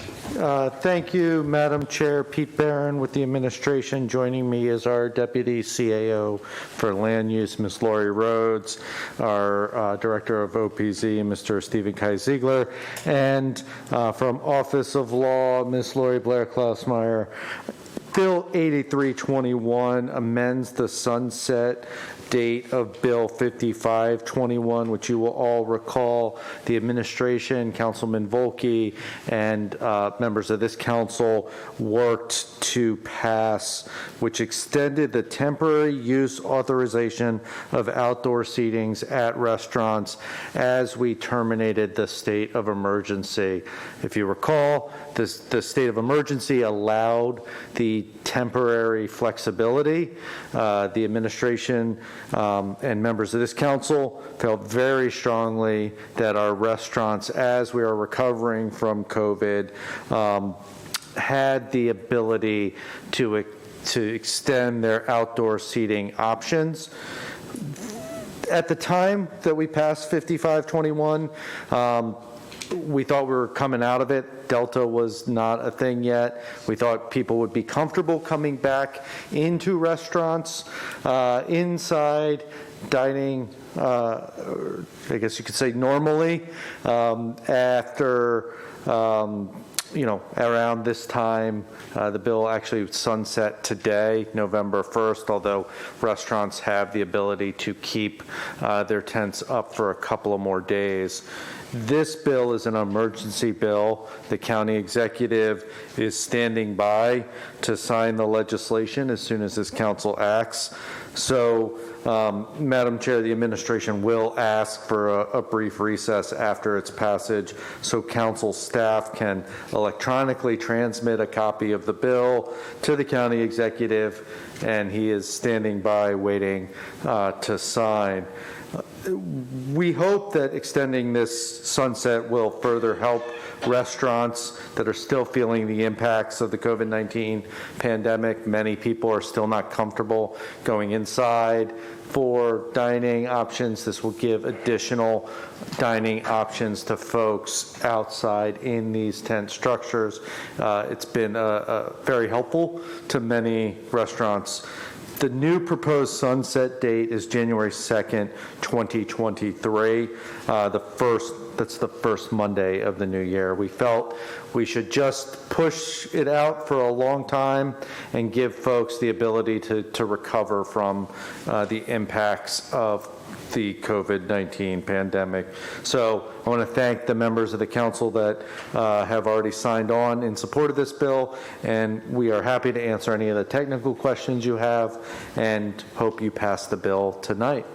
S13: Thank you, Madam Chair. Pete Barron with the administration. Joining me is our Deputy CAO for Land Use, Ms. Lori Rhodes, our Director of OPZ, Mr. Stephen Kai-Ziegler, and from Office of Law, Ms. Lori Blair-Klausmeyer. Bill 8321 amends the sunset date of Bill 5521, which you will all recall the administration, Councilman Volkey, and members of this council worked to pass, which extended the temporary use authorization of outdoor seatings at restaurants as we terminated the state of emergency. If you recall, the state of emergency allowed the temporary flexibility. The administration and members of this council felt very strongly that our restaurants, as we are recovering from COVID, had the ability to extend their outdoor seating options. At the time that we passed 5521, we thought we were coming out of it. Delta was not a thing yet. We thought people would be comfortable coming back into restaurants, inside dining, I guess you could say normally, after, around this time. The bill actually sunset today, November 1st, although restaurants have the ability to keep their tents up for a couple of more days. This bill is an emergency bill. The county executive is standing by to sign the legislation as soon as this council acts. So, Madam Chair, the administration will ask for a brief recess after its passage so council staff can electronically transmit a copy of the bill to the county executive, and he is standing by waiting to sign. We hope that extending this sunset will further help restaurants that are still feeling the impacts of the COVID-19 pandemic. Many people are still not comfortable going inside for dining options. This will give additional dining options to folks outside in these tent structures. It's been very helpful to many restaurants The new proposed sunset date is January 2nd, 2023. That's the first Monday of the new year. We felt we should just push it out for a long time and give folks the ability to recover from the impacts of the COVID-19 pandemic. So I want to thank the members of the council that have already signed on in support of this bill, and we are happy to answer any of the technical questions you have and hope you pass the bill tonight.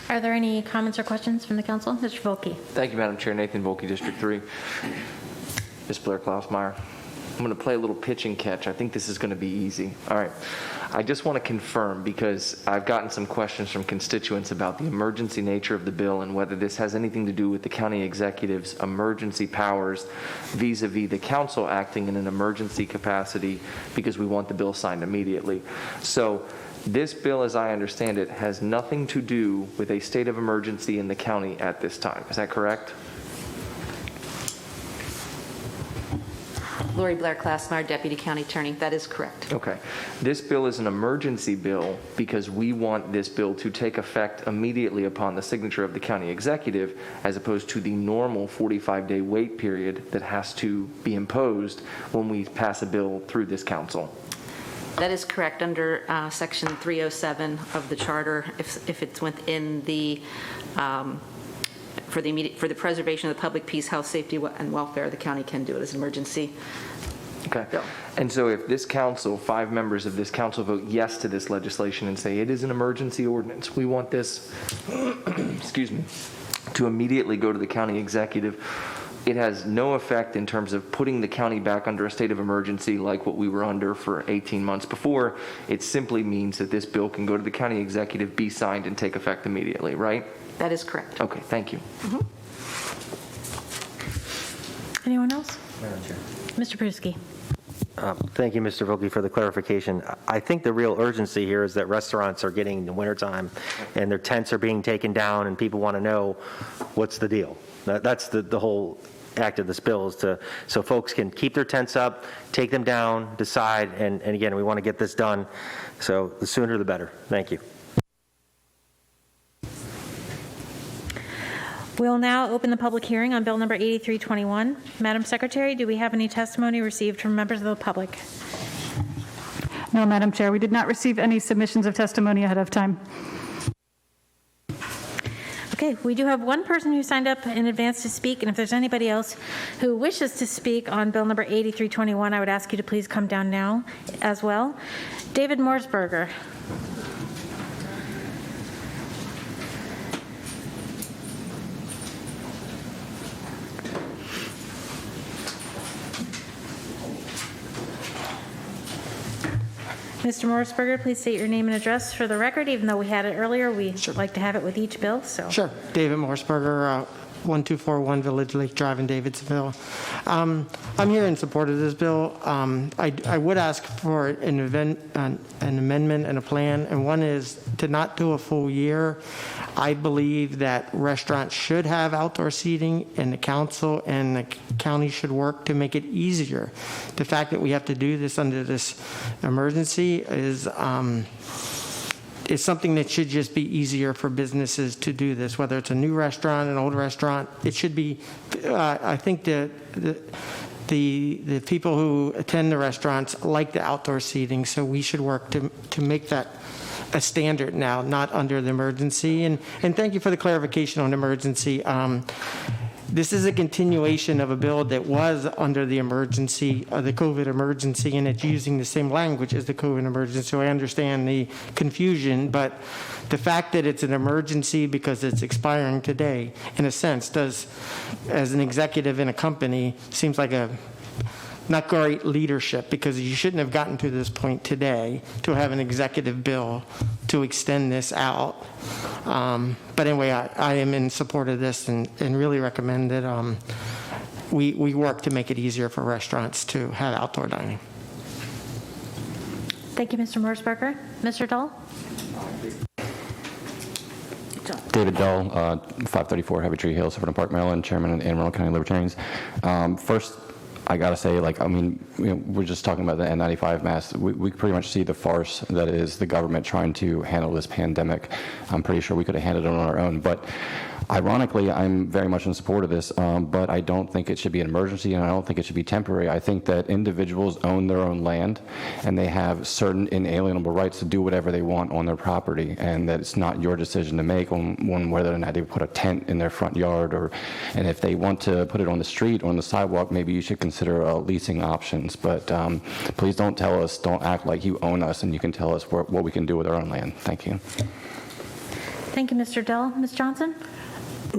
S1: Are there any comments or questions from the council? Mr. Volke.
S17: Thank you, Madam Chair. Nathan Volke, District 3. Ms. Blair Klausmeyer, I'm going to play a little pitch and catch. I think this is going to be easy. All right. I just want to confirm, because I've gotten some questions from constituents about the emergency nature of the bill and whether this has anything to do with the county executive's emergency powers vis-a-vis the council acting in an emergency capacity, because we want the bill signed immediately. So this bill, as I understand it, has nothing to do with a state of emergency in the county at this time. Is that correct?
S20: Lori Blair Klausmeyer, Deputy County Attorney. That is correct.
S17: Okay. This bill is an emergency bill because we want this bill to take effect immediately upon the signature of the county executive, as opposed to the normal 45-day wait period that has to be imposed when we pass a bill through this council.
S20: That is correct. Under Section 307 of the Charter, if it's within the for the preservation of the public peace, health, safety, and welfare, the county can do it as an emergency.
S17: Okay. And so if this council, 5 members of this council, vote yes to this legislation and say it is an emergency ordinance, we want this, excuse me, to immediately go to the county executive, it has no effect in terms of putting the county back under a state of emergency like what we were under for 18 months before. It simply means that this bill can go to the county executive, be signed, and take effect immediately, right?
S20: That is correct.
S17: Okay, thank you.
S20: Mm-hmm.
S1: Anyone else?
S12: Madam Chair.
S1: Mr. Pruski.
S12: Thank you, Mr. Volke, for the clarification. I think the real urgency here is that restaurants are getting the wintertime and their tents are being taken down and people want to know what's the deal. That's the whole act of this bill, is so folks can keep their tents up, take them down, decide, and again, we want to get this done. So the sooner the better. Thank you.
S1: We'll now open the public hearing on Bill number 8321. Madam Secretary, do we have any testimony received from members of the public?
S3: No, Madam Chair, we did not receive any submissions of testimony ahead of time.
S1: Okay, we do have one person who signed up in advance to speak, and if there's anybody else who wishes to speak on Bill number 8321, I would ask you to please come down now as well. David Morsberger. Mr. Morsberger, please state your name and address for the record. Even though we had it earlier, we'd like to have it with each bill. So.
S6: Sure. David Morsberger, 1241 Village Lake Drive in Davidsonville. I'm here in support of this bill. I would ask for an amendment and a plan, and one is to not do a full year. I believe that restaurants should have outdoor seating, and the council and the county should work to make it easier. The fact that we have to do this under this emergency is something that should just be easier for businesses to do this, whether it's a new restaurant, an old restaurant. It should be, I think the people who attend the restaurants like the outdoor seating, so we should work to make that a standard now, not under the emergency. And thank you for the clarification on emergency. This is a continuation of a bill that was under the emergency, the COVID emergency, and it's using the same language as the COVID emergency. So I understand the confusion, but the fact that it's an emergency because it's expiring today, in a sense, does, as an executive in a company, seems like a not great leadership, because you shouldn't have gotten to this point today to have an executive bill to extend this out. But anyway, I am in support of this and really recommend that we work to make it easier for restaurants to have outdoor dining.
S1: Thank you, Mr. Morsberger. Mr. Dahl?
S9: David Dull, 534 Heavy Tree Hill, Silverton Park, Maryland, Chairman of the Anne Arundel County Libertarians. First, I gotta say, like, I mean, we're just talking about the N95 mask. We pretty much see the farce that is the government trying to handle this pandemic. I'm pretty sure we could have handled it on our own, but ironically, I'm very much in support of this, but I don't think it should be an emergency, and I don't think it should be temporary. I think that individuals own their own land, and they have certain inalienable rights to do whatever they want on their property, and that it's not your decision to make on whether or not they put a tent in their front yard, and if they want to put it on the street or on the sidewalk, maybe you should consider leasing options. But please don't act like you own us and you can tell us what we can do with our own land. Thank you.
S1: Thank you, Mr. Dill. Ms. Johnson?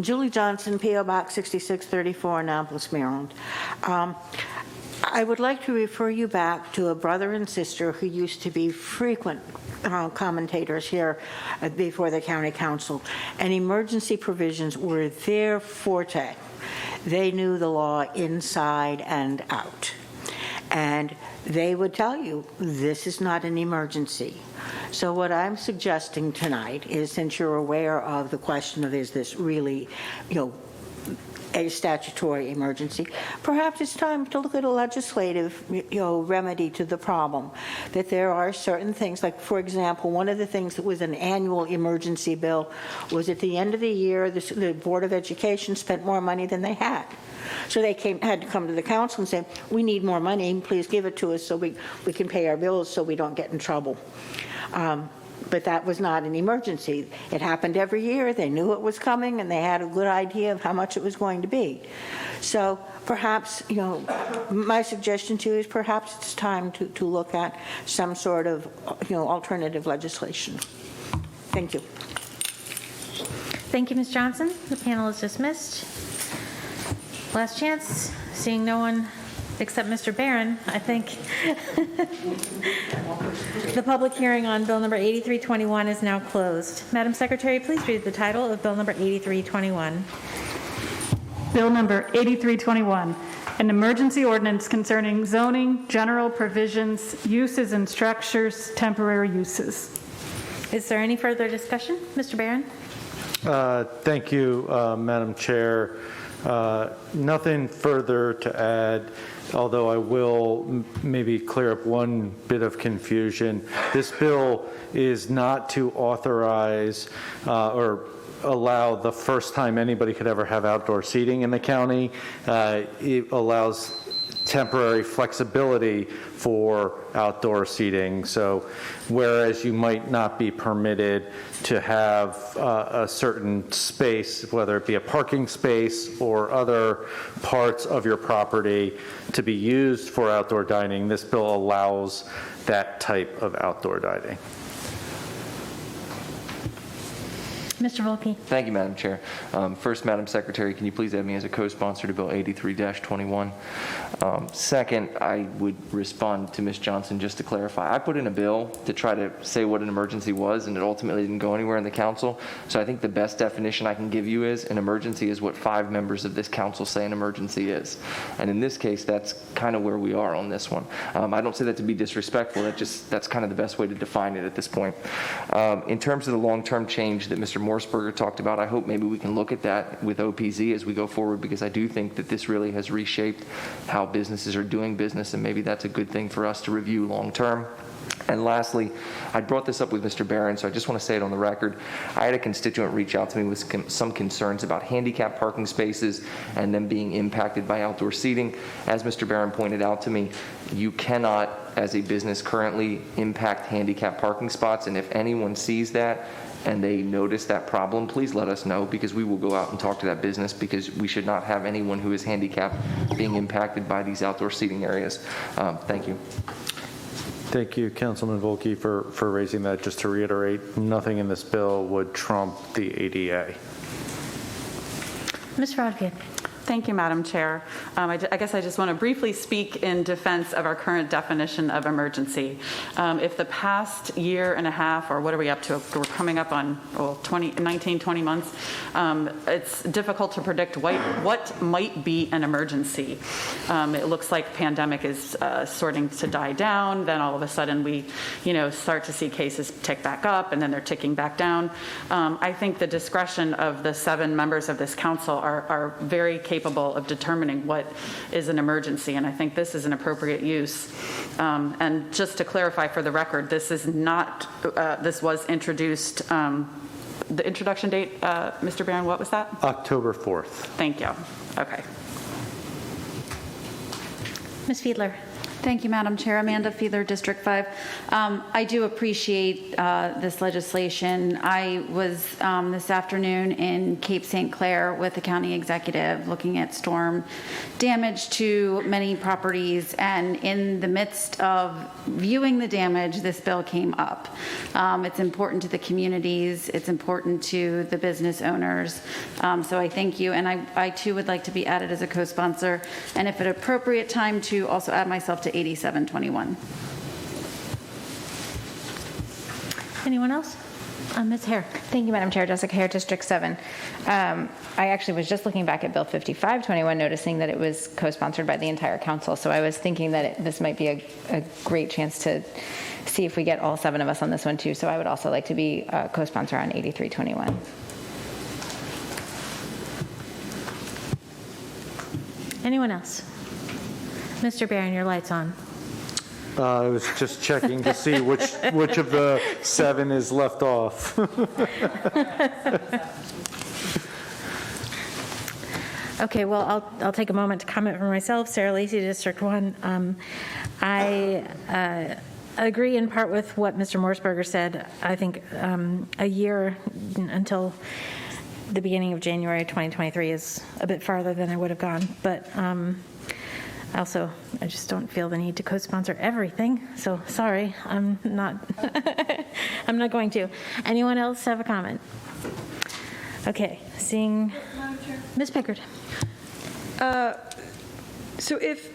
S11: Julie Johnson, P.O. Box 6634, Annapolis, Maryland. I would like to refer you back to a brother and sister who used to be frequent commentators here before the county council, and emergency provisions were their forte. They knew the law inside and out. And they would tell you, this is not an emergency. So what I'm suggesting tonight is, since you're aware of the question of, is this really, a statutory emergency, perhaps it's time to look at a legislative, remedy to the problem. That there are certain things, like, for example, one of the things that was an annual emergency bill was at the end of the year, the Board of Education spent more money than they had. So they had to come to the council and say, we need more money, please give it to us so we can pay our bills so we don't get in trouble. But that was not an emergency. It happened every year. They knew it was coming, and they had a good idea of how much it was going to be. So perhaps, my suggestion to you is perhaps it's time to look at some sort of, alternative legislation. Thank you.
S1: Thank you, Ms. Johnson. The panel is dismissed. Last chance. Seeing no one except Mr. Barron, I think the public hearing on Bill number 8321 is now closed. Madam Secretary, please read the title of Bill number 8321.
S3: Bill number 8321, an emergency ordinance concerning zoning, general provisions, uses and structures, temporary uses.
S1: Is there any further discussion? Mr. Barron?
S13: Thank you, Madam Chair. Nothing further to add, although I will maybe clear up one bit of confusion. This bill is not to authorize or allow the first time anybody could ever have outdoor seating in the county. It allows temporary flexibility for outdoor seating. So whereas you might not be permitted to have a certain space, whether it be a parking space or other parts of your property to be used for outdoor dining, this bill allows that type of outdoor dining.
S1: Mr. Volpe.
S17: Thank you, Madam Chair. First, Madam Secretary, can you please add me as a co-sponsor to Bill 83-21? Second, I would respond to Ms. Johnson just to clarify. I put in a bill to try to say what an emergency was, and it ultimately didn't go anywhere in the council. So I think the best definition I can give you is an emergency is what 5 members of this council say an emergency is. And in this case, that's kind of where we are on this one. I don't say that to be disrespectful. That's kind of the best way to define it at this point. In terms of the long-term change that Mr. Morseberger talked about, I hope maybe we can look at that with OPZ as we go forward, because I do think that this really has reshaped how businesses are doing business, and maybe that's a good thing for us to review long term. And lastly, I brought this up with Mr. Barron, so I just want to say it on the record. I had a constituent reach out to me with some concerns about handicap parking spaces and them being impacted by outdoor seating. As Mr. Barron pointed out to me, you cannot, as a business currently, impact handicap parking spots, and if anyone sees that and they notice that problem, please let us know, because we will go out and talk to that business, because we should not have anyone who is handicapped being impacted by these outdoor seating areas. Thank you.
S13: Thank you, Councilman Volke, for raising that. Just to reiterate, nothing in this bill would trump the ADA.
S1: Ms. Rodgers.
S10: Thank you, Madam Chair. I guess I just want to briefly speak in defense of our current definition of emergency. If the past year and a half, or what are we up to? We're coming up on 19, 20 months. It's difficult to predict what might be an emergency. It looks like pandemic is starting to die down. Then all of a sudden we, start to see cases tick back up, and then they're ticking back down. I think the discretion of the 7 members of this council are very capable capable of determining what is an emergency, and I think this is an appropriate use. And just to clarify for the record, this is not, this was introduced, the introduction date, Mr. Barron, what was that?
S13: October 4th.
S10: Thank you. Okay.
S1: Ms. Fiedler.
S21: Thank you, Madam Chair. Amanda Fiedler, District 5. I do appreciate this legislation. I was this afternoon in Cape St. Clair with the county executive looking at storm damage to many properties, and in the midst of viewing the damage, this bill came up. It's important to the communities. It's important to the business owners. So I thank you, and I too would like to be added as a co-sponsor, and if at appropriate time to also add myself to 8721.
S1: Anyone else? Ms. Hare.
S15: Thank you, Madam Chair. Jessica Hare, District 7. I actually was just looking back at Bill 5521, noticing that it was co-sponsored by the entire council. So I was thinking that this might be a great chance to see if we get all 7 of us on this one too. So I would also like to be a co-sponsor on 8321.
S1: Anyone else? Mr. Barron, your light's on.
S13: I was just checking to see which of the 7 is left off.
S1: Okay, well, I'll take a moment to comment for myself. Sarah Lacey, District 1. I agree in part with what Mr. Morseberger said. I think a year until the beginning of January 2023 is a bit farther than I would have gone, but also, I just don't feel the need to co-sponsor everything. So sorry, I'm not going to. Anyone else have a comment? Okay, seeing Ms. Pickard.
S2: So if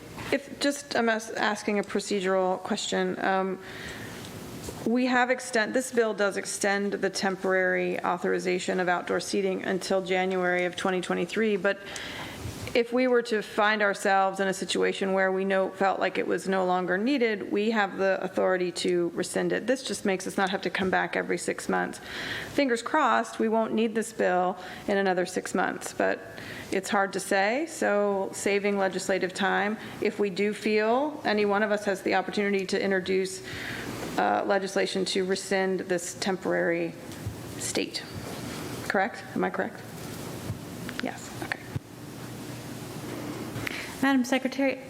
S2: just, I'm asking a procedural question. We have this bill does extend the temporary authorization of outdoor seating until January of 2023, but if we were to find ourselves in a situation where we felt like it was no longer needed, we have the authority to rescind it. This just makes us not have to come back every 6 months. Fingers crossed, we won't need this bill in another 6 months, but it's hard to say, so saving legislative time. If we do feel any one of us has the opportunity to introduce legislation to rescind this temporary state. Correct? Am I correct? Yes. Okay.
S1: Madam Secretary,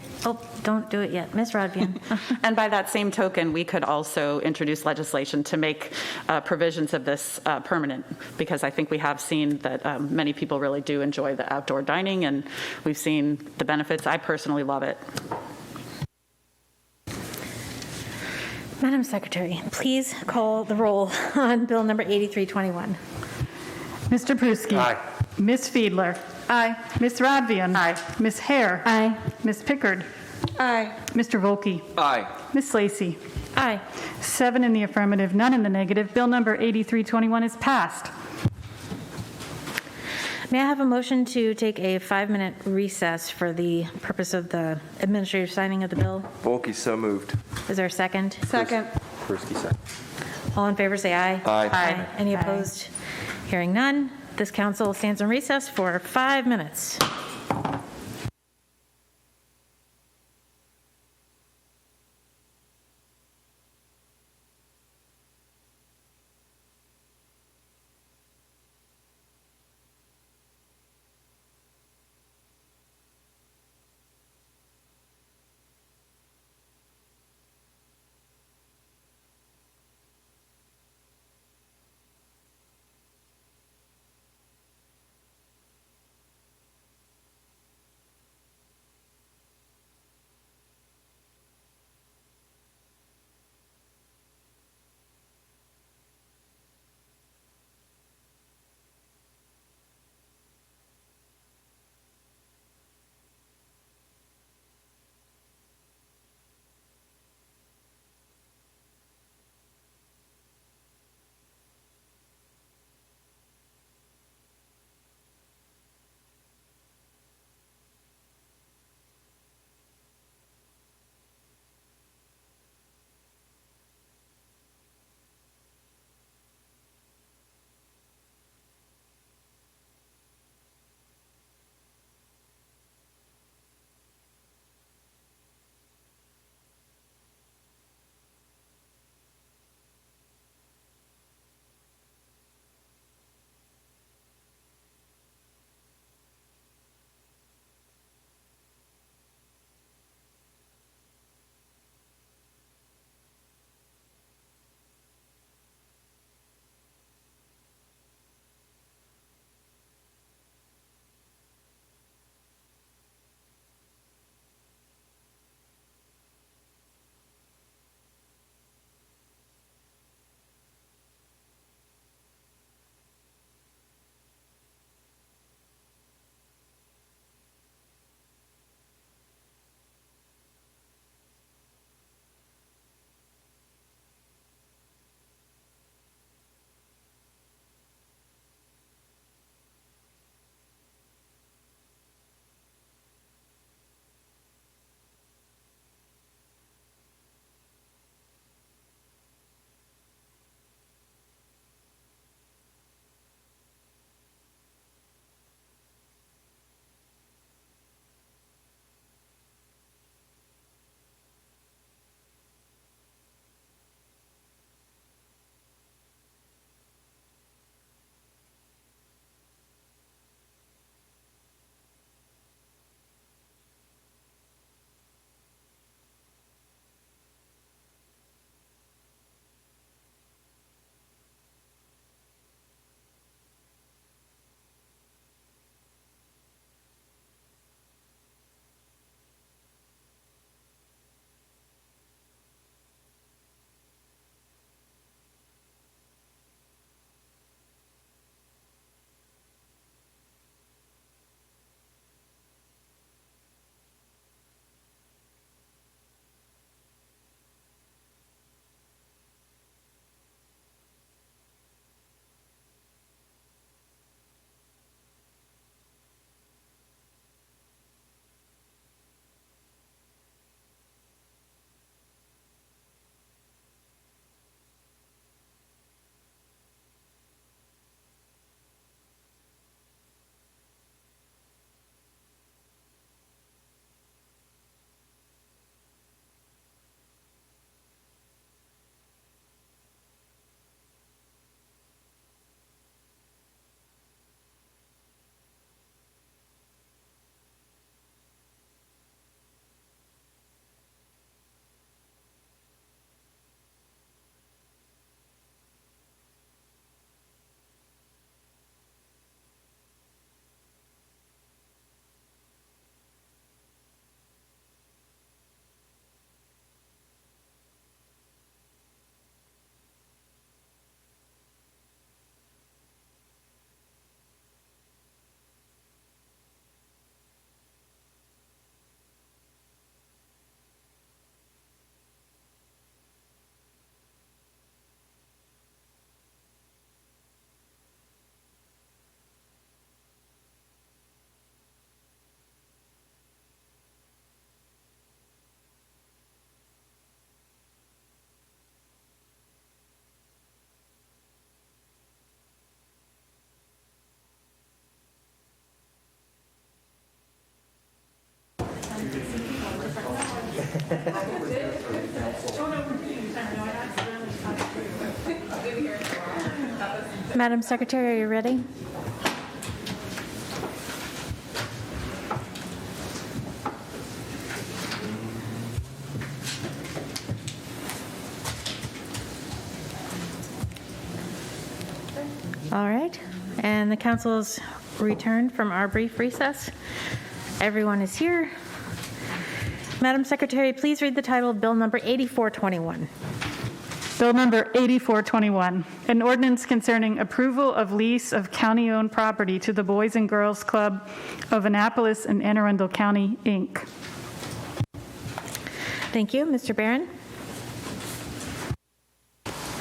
S1: don't do it yet. Ms. Rodvian.
S10: And by that same token, we could also introduce legislation to make provisions of this permanent, because I think we have seen that many people really do enjoy the outdoor dining, and we've seen the benefits. I personally love it.
S1: Madam Secretary, please call the roll on Bill number 8321.
S3: Mr. Pruski.
S13: Aye.
S3: Ms. Fiedler.
S21: Aye.
S3: Ms. Rodvian.
S10: Aye.
S3: Ms. Hare.
S1: Aye.
S3: Ms. Pickard.
S2: Aye.
S3: Mr. Volke.
S17: Aye.
S3: Ms. Lacey.
S1: Aye.
S3: 7 in the affirmative, none in the negative. Bill number 8321 is passed.
S1: May I have a motion to take a 5-minute recess for the purpose of the administrative signing of the bill?
S17: Volke, so moved.
S1: Is there a second?
S2: Second.
S12: Persky, second.
S1: All in favor, say aye.
S17: Aye.
S1: Any opposed? Hearing none, this council stands in recess for 5 minutes. Madam Secretary, are you ready? All right, and the council's returned from our brief recess. Everyone is here. Madam Secretary, please read the title of Bill number 8421.
S3: Bill number 8421, an ordinance concerning approval of lease of county-owned property to the Boys and Girls Club of Annapolis and Anne Arundel County, Inc.
S1: Thank you. Mr. Barron?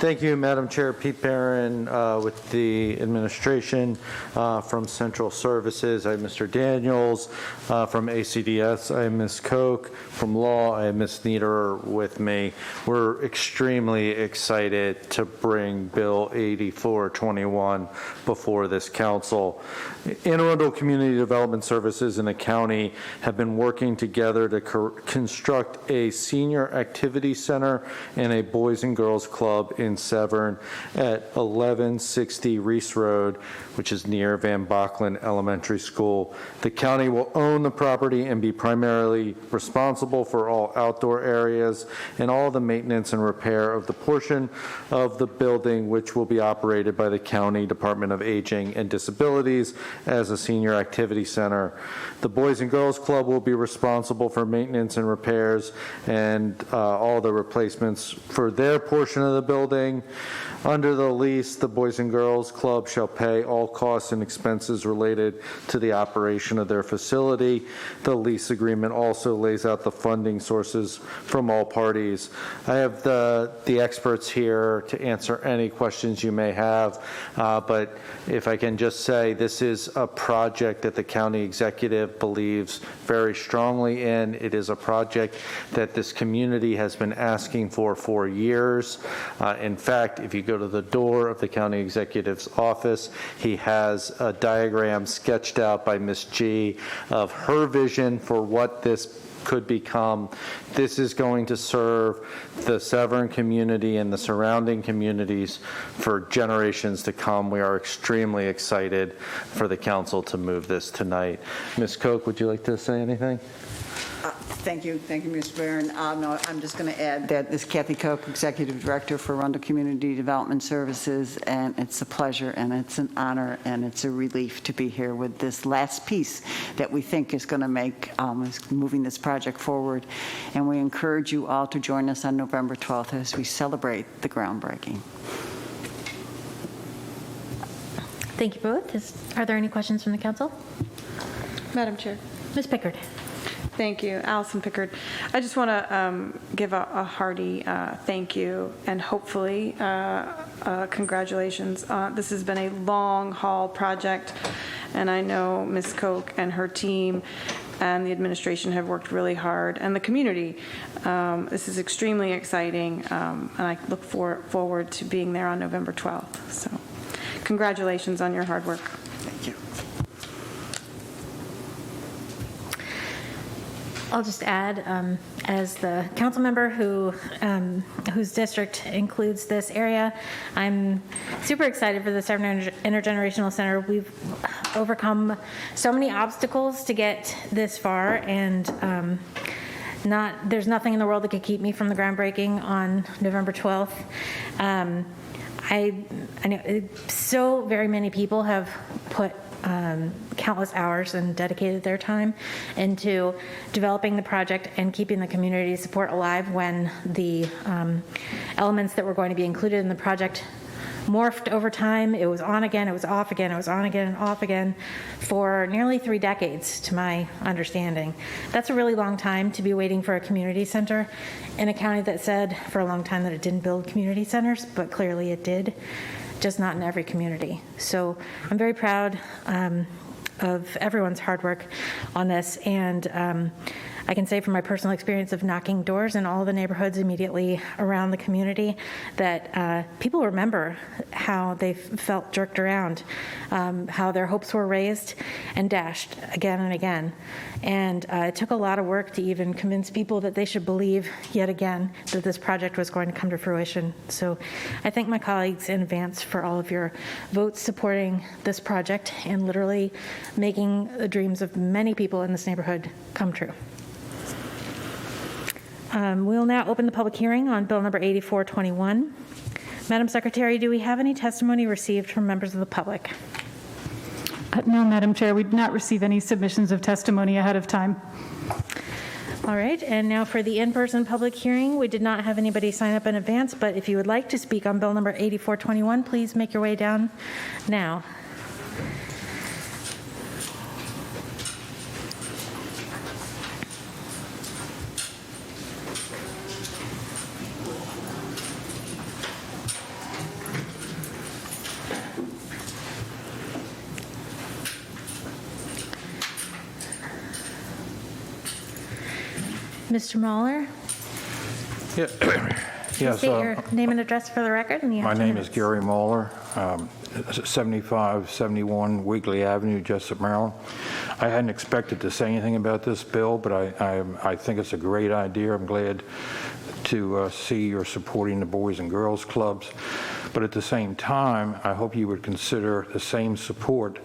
S13: Thank you, Madam Chair. Pete Barron with the administration. From Central Services, I have Mr. Daniels. From ACDS, I have Ms. Koch. From Law, I have Ms. Nieder with me. We're extremely excited to bring Bill 8421 before this council. Anne Arundel Community Development Services and the county have been working together to construct a senior activity center and a Boys and Girls Club in Severn at 1160 Reese Road, which is near Van Bachlen Elementary School. The county will own the property and be primarily responsible for all outdoor areas and all the maintenance and repair of the portion of the building which will be operated by the County Department of Aging and Disabilities as a senior activity center. The Boys and Girls Club will be responsible for maintenance and repairs and all the replacements for their portion of the building. Under the lease, the Boys and Girls Club shall pay all costs and expenses related to the operation of their facility. The lease agreement also lays out the funding sources from all parties. I have the experts here to answer any questions you may have, but if I can just say, this is a project that the county executive believes very strongly in. It is a project that this community has been asking for years. In fact, if you go to the door of the county executive's office, he has a diagram sketched out by Ms. G of her vision for what this could become. This is going to serve the Severn community and the surrounding communities for generations to come. We are extremely excited for the council to move this tonight. Ms. Koch, would you like to say anything?
S4: Thank you, Mr. Barron. No, I'm just going to add that this is Kathy Koch, Executive Director for Arundel Community Development Services, and it's a pleasure and it's an honor and it's a relief to be here with this last piece that we think is going to make moving this project forward. And we encourage you all to join us on November 12th as we celebrate the groundbreaking.
S1: Thank you both. Are there any questions from the council?
S2: Madam Chair.
S1: Ms. Pickard.
S2: Thank you, Allison Pickard. I just want to give a hearty thank you and hopefully congratulations. This has been a long haul project, and I know Ms. Koch and her team and the administration have worked really hard, and the community. This is extremely exciting, and I look forward to being there on November 12th. So congratulations on your hard work.
S4: Thank you.
S1: I'll just add, as the council member whose district includes this area, I'm super excited for the Severn Intergenerational Center. We've overcome so many obstacles to get this far, and there's nothing in the world that could keep me from the groundbreaking on November 12th. I know so very many people have put countless hours and dedicated their time into developing the project and keeping the community support alive when the elements that were going to be included in the project morphed over time. It was on again, it was off again, it was on again and off again for nearly 3 decades, to my understanding. That's a really long time to be waiting for a community center in a county that said for a long time that it didn't build community centers, but clearly it did. Just not in every community. So I'm very proud of everyone's hard work on this, and I can say from my personal experience of knocking doors in all the neighborhoods immediately around the community that people remember how they felt jerked around, how their hopes were raised and dashed again and again. And it took a lot of work to even convince people that they should believe yet again that this project was going to come to fruition. So I thank my colleagues in advance for all of your votes supporting this project and literally making the dreams of many people in this neighborhood come true. We'll now open the public hearing on Bill number 8421. Madam Secretary, do we have any testimony received from members of the public?
S3: No, Madam Chair, we did not receive any submissions of testimony ahead of time.
S1: All right, and now for the in-person public hearing, we did not have anybody sign up in advance, but if you would like to speak on Bill number 8421, please make your way down now. Mr. Mahler?
S5: Yes.
S1: State your name and address for the record. And you
S5: My
S1: have 2
S5: name
S1: minutes.
S5: is Gary Mahler, 7571 Weekley Avenue, Jessup, Maryland. I hadn't expected to say anything about this bill, but I think it's a great idea. I'm glad to see you're supporting the Boys and Girls Clubs. But at the same time, I hope you would consider the same support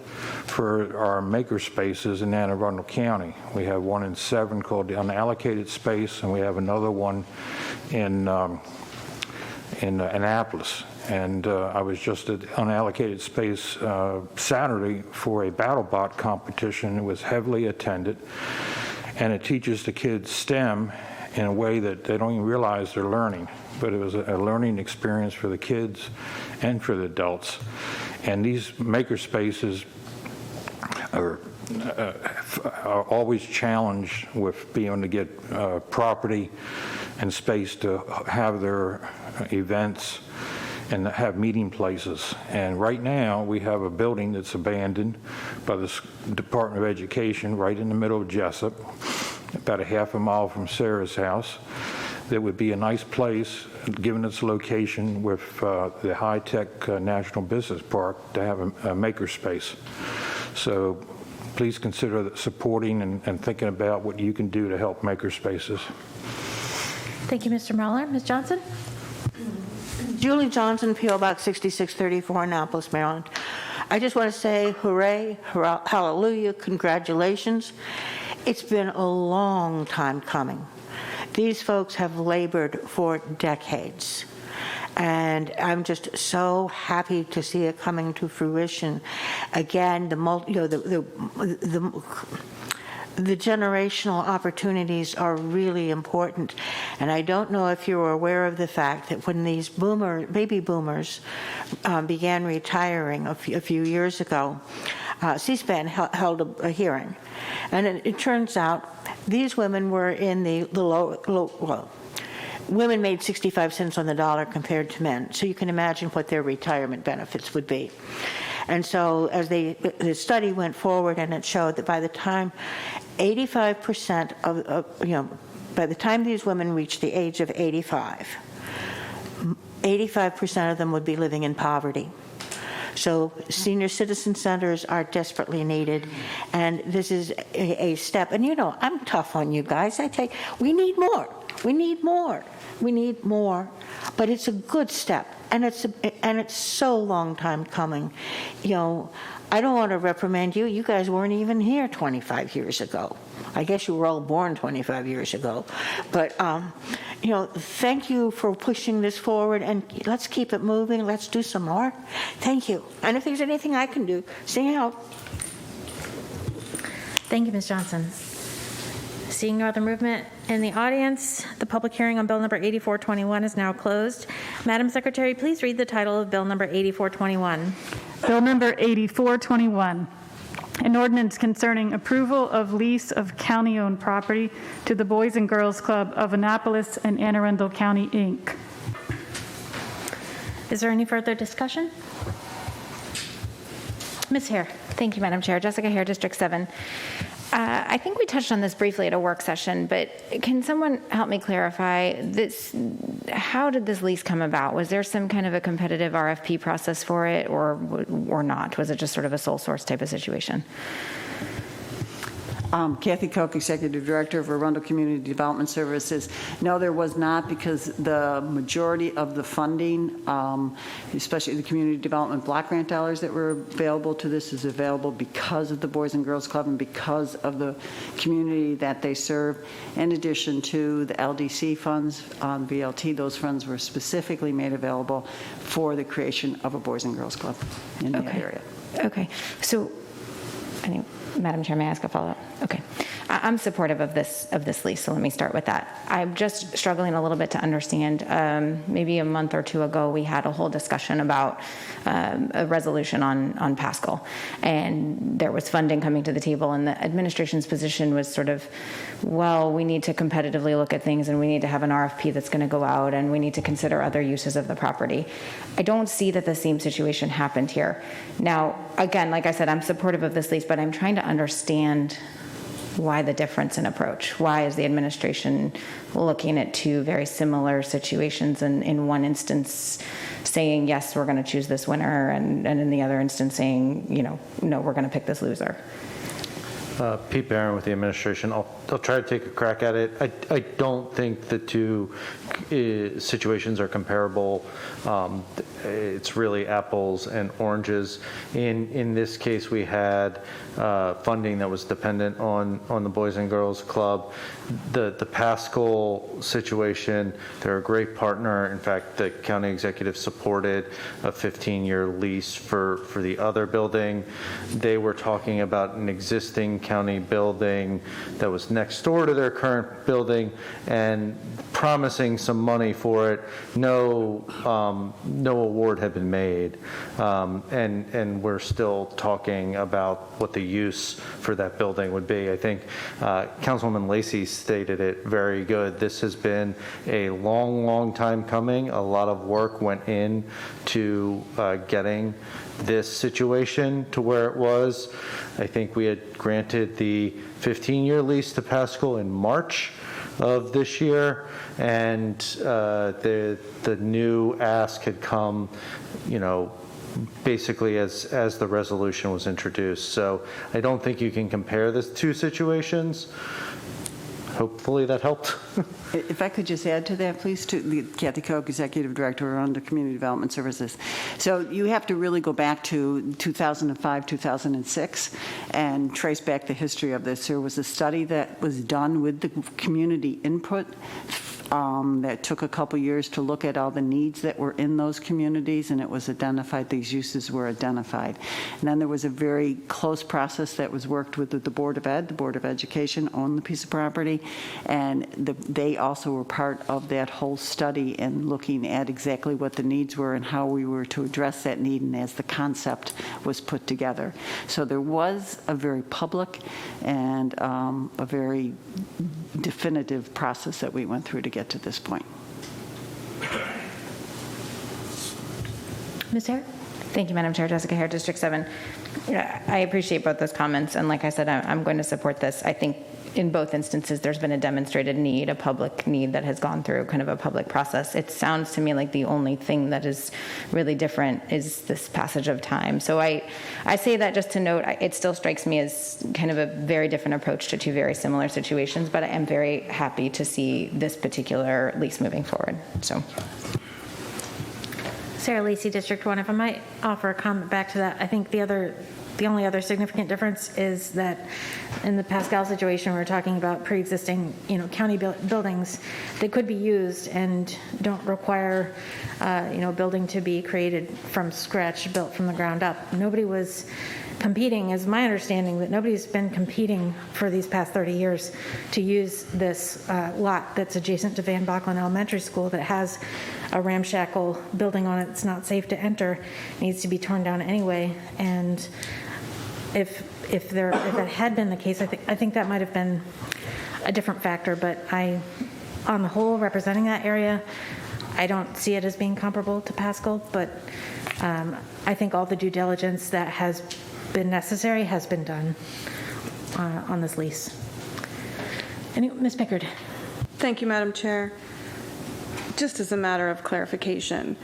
S5: for our maker spaces in Anne Arundel County. We have one in 7 called the Unallocated Space, and we have another one in Annapolis. And I was just at Unallocated Space Saturday for a BattleBot competition. It was heavily attended, and it teaches the kids STEM in a way that they don't even realize they're learning. But it was a learning experience for the kids and for the adults. And these maker spaces are always challenged with being able to get property and space to have their events and have meeting places. And right now, we have a building that's abandoned by the Department of Education right in the middle of Jessup, about a half a mile from Sarah's house. That would be a nice place, given its location with the high-tech National Business Park, to have a maker space. So please consider supporting and thinking about what you can do to help maker spaces.
S1: Thank you, Mr. Mahler. Ms. Johnson?
S11: Julie Johnson, P.O. Box 6634, Annapolis, Maryland. I just want to say hooray, hallelujah, congratulations. It's been a long time coming. These folks have labored for decades, and I'm just so happy to see it coming to fruition. Again, the generational opportunities are really important, and I don't know if you're aware of the fact that when these baby boomers began retiring a few years ago, C-SPAN held a hearing, and it turns out these women were in the low, women made 65 cents on the dollar compared to men, so you can imagine what their retirement benefits would be. And so as the study went forward, and it showed that by the time 85% by the time these women reached the age of 85% of them would be living in poverty. So senior citizen centers are desperately needed, and this is a step. And I'm tough on you guys. We need more. We need more. We need more. But it's a good step, and it's so long time coming. I don't want to reprimand you. You guys weren't even here 25 years ago. I guess you were all born 25 years ago. But, thank you for pushing this forward, and let's keep it moving. Let's do some more. Thank you. And if there's anything I can do, sing out.
S1: Thank you, Ms. Johnson. Seeing no other movement in the audience, the public hearing on Bill number 8421 is now closed. Madam Secretary, please read the title of Bill number 8421.
S3: Bill number 8421, an ordinance concerning approval of lease of county-owned property to the Boys and Girls Club of Annapolis and Anne Arundel County, Inc.
S1: Is there any further discussion? Ms. Hare.
S15: Thank you, Madam Chair. Jessica Hare, District 7. I think we touched on this briefly at a work session, but can someone help me clarify this? How did this lease come about? Was there some kind of a competitive RFP process for it, or not? Was it just sort of a sole source type of situation?
S4: Kathy Koch, Executive Director of Arundel Community Development Services. No, there was not, because the majority of the funding, especially the community development block grant dollars that were available to this, is available because of the Boys and Girls Club and because of the community that they serve. In addition to the LDC funds, VLT, those funds were specifically made available for the creation of a Boys and Girls Club in that area.
S15: Okay. So, anyway. Madam Chair, may I ask a follow-up? Okay. I'm supportive of this lease, so let me start with that. I'm just struggling a little bit to understand. Maybe a month or two ago, we had a whole discussion about a resolution on Pascal, and there was funding coming to the table, and the administration's position was sort of, well, we need to competitively look at things, and we need to have an RFP that's going to go out, and we need to consider other uses of the property. I don't see that the same situation happened here. Now, again, like I said, I'm supportive of this lease, but I'm trying to understand why the difference in approach. Why is the administration looking at two very similar situations, and in one instance saying, yes, we're going to choose this winner, and in the other instance saying, no, we're going to pick this loser?
S13: Pete Barron with the administration. I'll try to take a crack at it. I don't think the two situations are comparable. It's really apples and oranges. In this case, we had funding that was dependent on the Boys and Girls Club. The Pascal situation, they're a great partner. In fact, the county executive supported a 15-year lease for the other building. They were talking about an existing county building that was next door to their current building and promising some money for it. No award had been made, and we're still talking about what the use for that building would be. I think Councilwoman Lacey stated it very good. This has been a long time coming. A lot of work went in to getting this situation to where it was. I think we had granted the 15-year lease to Pascal in March of this year, and the new ask had come, basically as the resolution was introduced. So I don't think you can compare the two situations. Hopefully that helped.
S4: If I could just add to that, please, to Kathy Koch, Executive Director under Community Development Services. So you have to really go back to 2005, 2006, and trace back the history of this. There was a study that was done with the community input that took a couple years to look at all the needs that were in those communities, and it was identified, these uses were identified. And then there was a very close process that was worked with the Board of Ed. The Board of Education owned the piece of property, and they also were part of that whole study and looking at exactly what the needs were and how we were to address that need, and as the concept was put together. So there was a very public and a very definitive process that we went through to get to this point.
S15: Ms. Hare? Thank you, Madam Chair. Jessica Hare, District 7. I appreciate both those comments, and like I said, I'm going to support this. I think in both instances, there's been a demonstrated need, a public need that has gone through kind of a public process. It sounds to me like the only thing that is really different is this passage of time. So I say that just to note, it still strikes me as kind of a very different approach to two very similar situations, but I am very happy to see this particular lease moving forward. So.
S1: Sarah Lacey, District 1, if I might offer a comment back to that, I think the only other significant difference is that in the Pascal situation, we're talking about pre-existing, county buildings that could be used and don't require, a building to be created from scratch, built from the ground up. Nobody was competing, is my understanding, that nobody's been competing for these past 30 years to use this lot that's adjacent to Van Bachlen Elementary School that has a ramshackle building on it. It's not safe to enter, needs to be torn down anyway. And if it had been the case, I think that might have been a different factor. But on the whole, representing that area, I don't see it as being comparable to Pascal. But I think all the due diligence that has been necessary has been done. on this lease. Ms. Pickard.
S2: Thank you, Madam Chair. Just as a matter of clarification,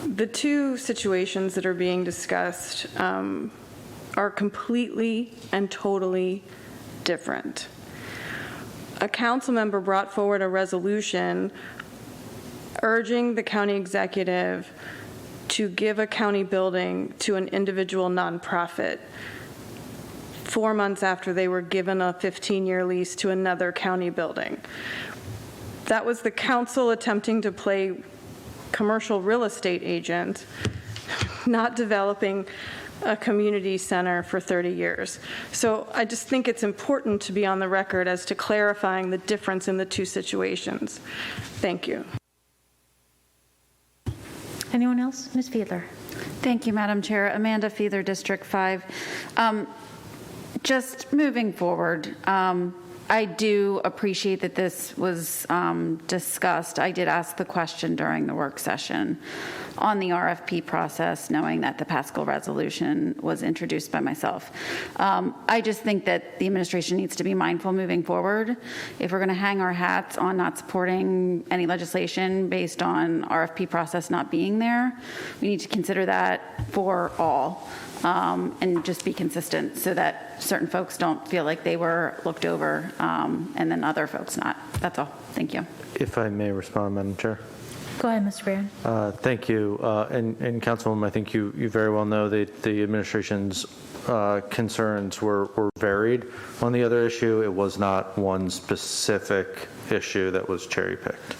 S2: the two situations that are being discussed are completely and totally different. A council member brought forward a resolution urging the county executive to give a county building to an individual nonprofit 4 months after they were given a 15-year lease to another county building. That was the council attempting to play commercial real estate agent, not developing a community center for 30 years. So I just think it's important to be on the record as to clarifying the difference in the two situations. Thank you.
S1: Anyone else? Ms. Fiedler.
S21: Thank you, Madam Chair. Amanda Fiedler, District 5. Just moving forward, I do appreciate that this was discussed. I did ask the question during the work session on the RFP process, knowing that the Pascal resolution was introduced by myself. I just think that the administration needs to be mindful moving forward. If we're going to hang our hats on not supporting any legislation based on RFP process not being there, we need to consider that for all. And just be consistent so that certain folks don't feel like they were looked over and then other folks not. That's all. Thank you.
S13: If I may respond, Madam Chair.
S1: Go ahead, Mr. Barron.
S13: Thank you. And Councilwoman, I think you very well know that the administration's concerns were varied on the other issue. It was not one specific issue that was cherry-picked.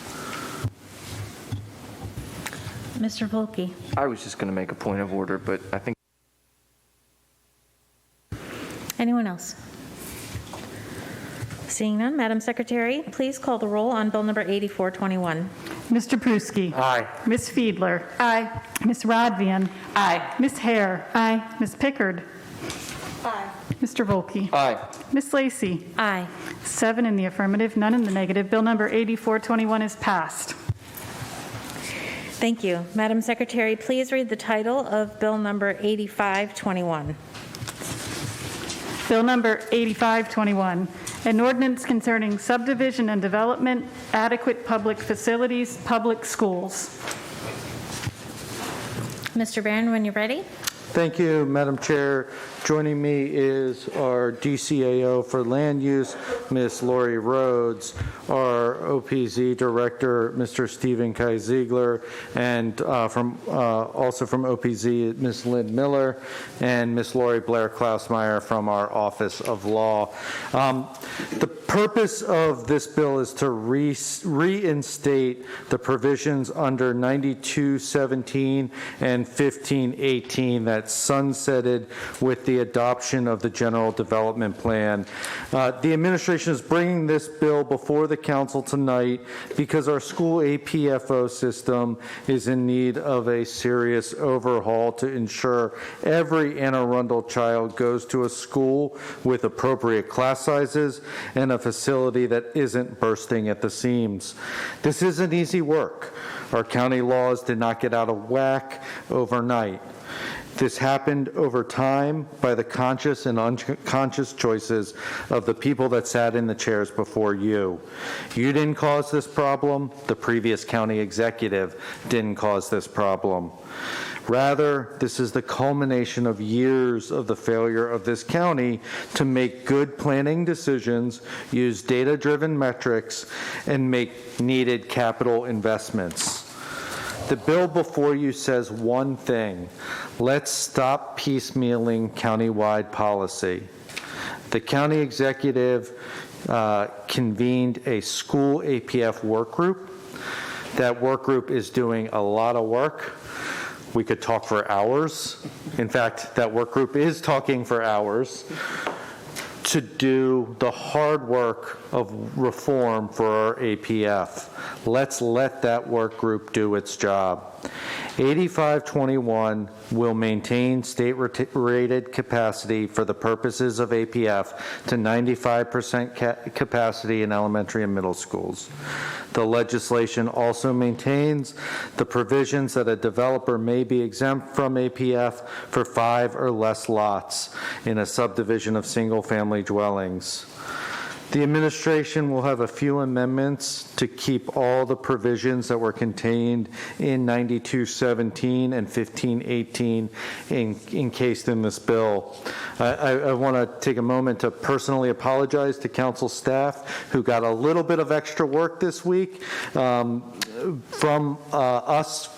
S1: Mr. Volke.
S17: I was just going to make a point of order, but I think.
S1: Anyone else? Seeing none, Madam Secretary, please call the roll on Bill number 8421.
S3: Mr. Pruski.
S12: Aye.
S3: Ms. Fiedler. Aye. Ms. Rodvian. Aye. Ms. Hare. Aye. Ms. Pickard.
S2: Aye.
S3: Mr. Volke.
S17: Aye.
S3: Ms. Lacey.
S1: Aye.
S3: 7 in the affirmative, none in the negative. Bill number 8421 is passed.
S1: Thank you. Madam Secretary, please read the title of Bill number 8521.
S3: Bill number 8521, an ordinance concerning subdivision and development, adequate public facilities, public schools.
S1: Mr. Barron, when you're ready.
S13: Thank you, Madam Chair. Joining me is our DCAO for land use, Ms. Lori Rhodes, our OPZ Director, Mr. Stephen Kai Ziegler, and also from OPZ, Ms. Lynn Miller, and Ms. Lori Blair Klausmeyer from our Office of Law. The purpose of this bill is to reinstate the provisions under 9217 and 1518 that sunsetted with the adoption of the General Development Plan. The administration is bringing this bill before the council tonight because our school APFO system is in need of a serious overhaul to ensure every Anne Arundel child goes to a school with appropriate class sizes and a facility that isn't bursting at the seams. This isn't easy work. Our county laws did not get out of whack overnight. This happened over time by the conscious and unconscious choices of the people that sat in the chairs before you. You didn't cause this problem. The previous county executive didn't cause this problem. Rather, this is the culmination of years of the failure of this county to make good planning decisions, use data-driven metrics, and make needed capital investments. The bill before you says one thing: let's stop piecemealing countywide policy. The county executive convened a school APF work group. That work group is doing a lot of work. We could talk for hours. In fact, that work group is talking for hours to do the hard work of reform for our APF. Let's let that work group do its job. 8521 will maintain state-rated capacity for the purposes of APF to 95% capacity in elementary and middle schools. The legislation also maintains the provisions that a developer may be exempt from APF for 5 or less lots in a subdivision of single-family dwellings. The administration will have a few amendments to keep all the provisions that were contained in 9217 and 1518 encased in this bill. I want to take a moment to personally apologize to council staff who got a little bit of extra work this week from us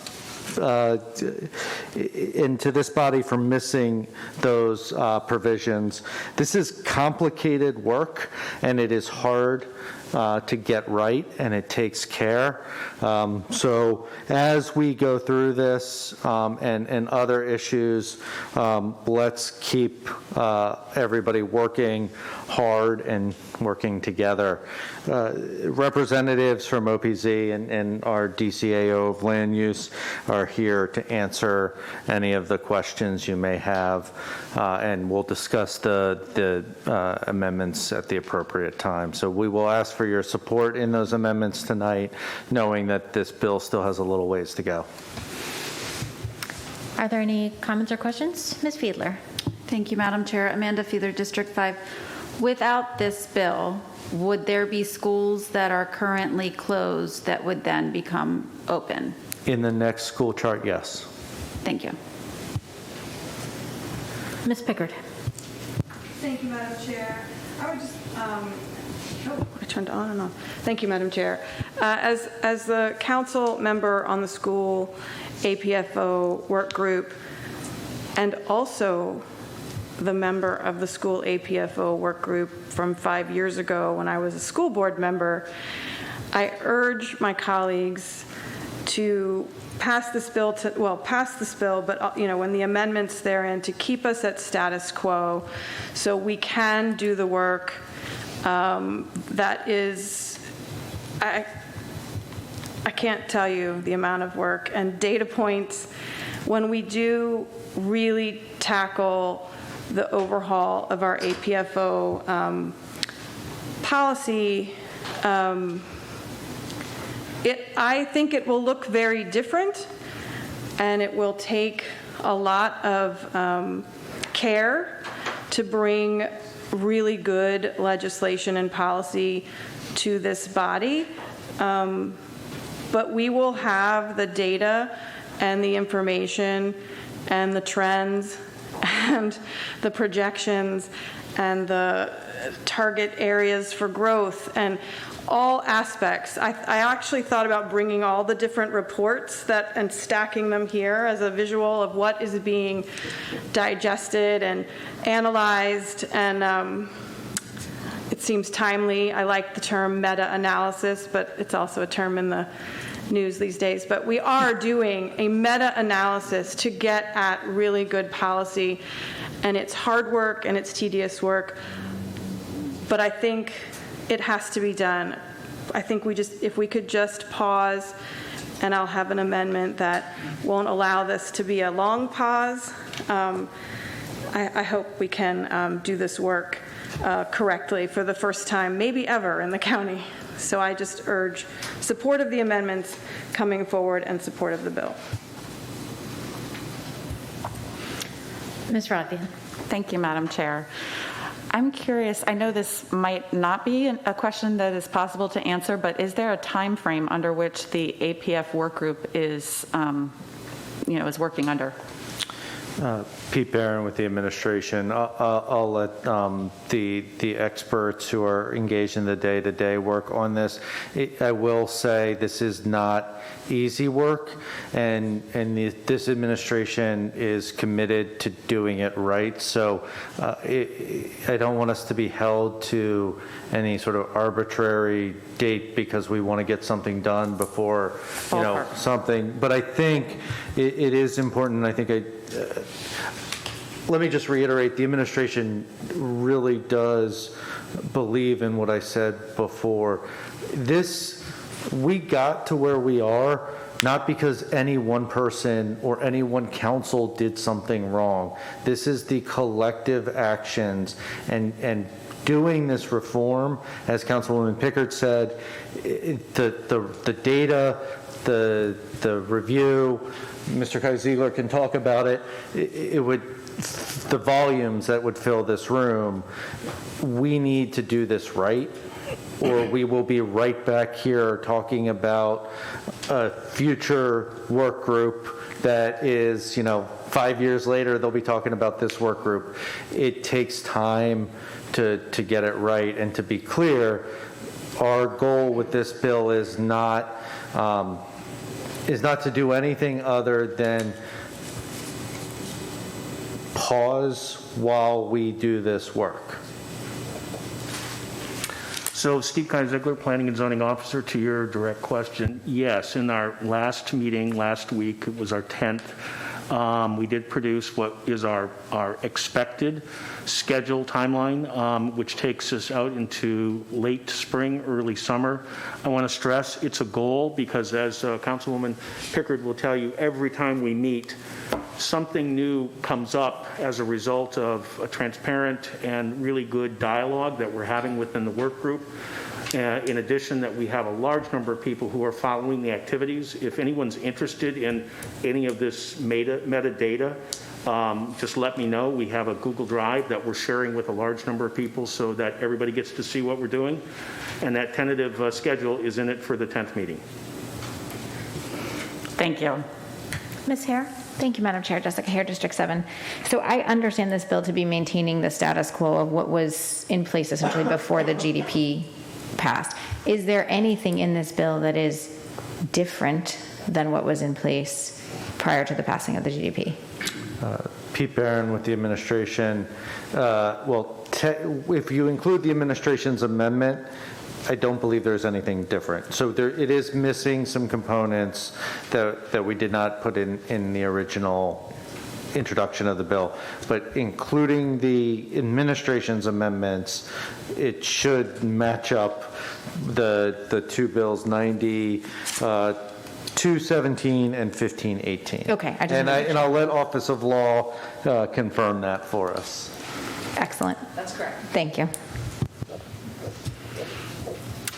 S13: into this body for missing those provisions. This is complicated work, and it is hard to get right, and it takes care. So as we go through this and other issues, let's keep everybody working hard and working together. Representatives from OPZ and our DCAO of land use are here to answer any of the questions you may have, and we'll discuss the amendments at the appropriate time. So we will ask for your support in those amendments tonight, knowing that this bill still has a little ways to go.
S1: Are there any comments or questions? Ms. Fiedler.
S21: Thank you, Madam Chair. Amanda Fiedler, District 5. Without this bill, would there be schools that are currently closed that would then become open?
S13: In the next school chart, yes.
S21: Thank you.
S1: Ms. Pickard.
S2: Thank you, Madam Chair. I would just, I turned on and off. Thank you, Madam Chair. As the council member on the school APFO work group, and also the member of the school APFO work group from 5 years ago when I was a school board member, I urge my colleagues to pass this bill but when the amendments therein, to keep us at status quo so we can do the work that is, I can't tell you the amount of work and data points when we do really tackle the overhaul of our APFO policy. I think it will look very different, and it will take a lot of care to bring really good legislation and policy to this body. But we will have the data and the information and the trends and the projections and the target areas for growth and all aspects. I actually thought about bringing all the different reports and stacking them here as a visual of what is being digested and analyzed, and it seems timely. I like the term meta-analysis, but it's also a term in the news these days. But we are doing a meta-analysis to get at really good policy, and it's hard work and it's tedious work, but I think it has to be done. I think if we could just pause, and I'll have an amendment that won't allow this to be a long pause. I hope we can do this work correctly for the first time, maybe ever, in the county. So I just urge support of the amendments coming forward and support of the bill.
S1: Ms. Rodvian.
S10: Thank you, Madam Chair. I'm curious, I know this might not be a question that is possible to answer, but is there a time frame under which the APF work group is working under?
S13: Pete Barron with the administration. I'll let the experts who are engaged in the day-to-day work on this. I will say this is not easy work, and this administration is committed to doing it right. So I don't want us to be held to any sort of arbitrary date because we want to get something done before something. But I think it is important. I think let me just reiterate, the administration really does believe in what I said before. We got to where we are not because any one person or any one council did something wrong. This is the collective actions, and doing this reform, as Councilwoman Pickard said, the data, the review, Mr. Kai-Ziegler can talk about it, it would, the volumes that would fill this room, we need to do this right, or we will be right back here talking about a future work group that is, 5 years later, they'll be talking about this work group. It takes time to get it right. And to be clear, our goal with this bill is not to do anything other than pause while we do this work.
S7: So Steve Kai-Ziegler, Planning and Zoning Officer, to your direct question, yes, in our last meeting last week, it was our 10th, we did produce what is our expected schedule timeline, which takes us out into late spring, early summer. I want to stress it's a goal because, as Councilwoman Pickard will tell you, every time we meet, something new comes up as a result of a transparent and really good dialogue that we're having within the work group. In addition, that we have a large number of people who are following the activities. If anyone's interested in any of this metadata, just let me know. We have a Google Drive that we're sharing with a large number of people so that everybody gets to see what we're doing. And that tentative schedule is in it for the 10th meeting.
S10: Thank you.
S15: Ms. Hare? Thank you, Madam Chair. Jessica Hare, District 7. So I understand this bill to be maintaining the status quo of what was in place essentially before the GDP passed. Is there anything in this bill that is different than what was in place prior to the passing of the GDP?
S13: Pete Barron with the administration. If you include the administration's amendment, I don't believe there's anything different. So it is missing some components that we did not put in the original introduction of the bill, but including the administration's amendments, it should match up the two bills, 217 and 1518.
S15: Okay.
S13: And I'll let Office of Law confirm that for us.
S15: Excellent.
S16: That's correct.
S15: Thank you.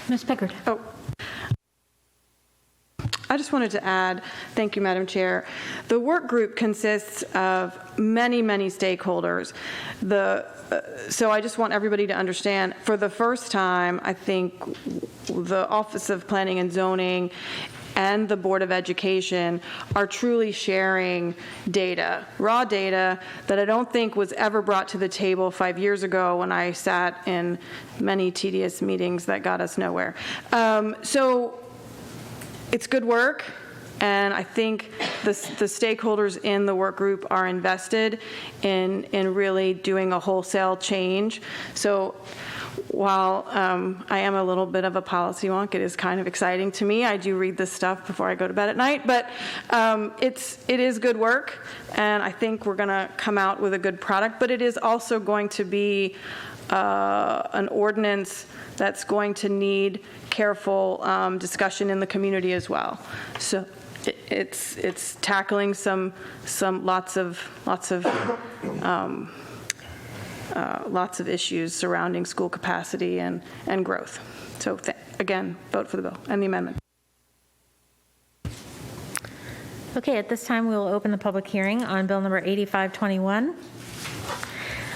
S15: Ms. Pickard.
S2: I just wanted to add, thank you, Madam Chair. The work group consists of many, many stakeholders. So I just want everybody to understand, for the first time, I think the Office of Planning and Zoning and the Board of Education are truly sharing data, raw data that I don't think was ever brought to the table 5 years ago when I sat in many tedious meetings that got us nowhere. So it's good work, and I think the stakeholders in the work group are invested in really doing a wholesale change. So while I am a little bit of a policy wonk, it is kind of exciting to me. I do read this stuff before I go to bed at night, but it is good work, and I think we're going to come out with a good product. But it is also going to be an ordinance that's going to need careful discussion in the community as well. So it's tackling some lots of issues surrounding school capacity and growth. So again, vote for the bill and the amendment.
S1: Okay, at this time, we will open the public hearing on Bill number 8521.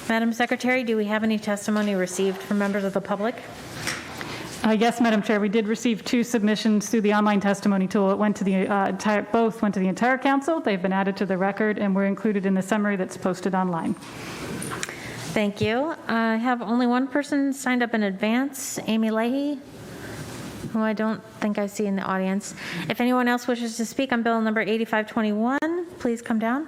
S1: Madam Secretary, do we have any testimony received from members of the public?
S3: Yes, Madam Chair, we did receive 2 submissions through the online testimony tool. It went to the both went to the entire council. They've been added to the record and were included in the summary that's posted online.
S1: Thank you. I have only one person signed up in advance, Amy Leahy, who I don't think I see in the audience. If anyone else wishes to speak on Bill number 8521, please come down.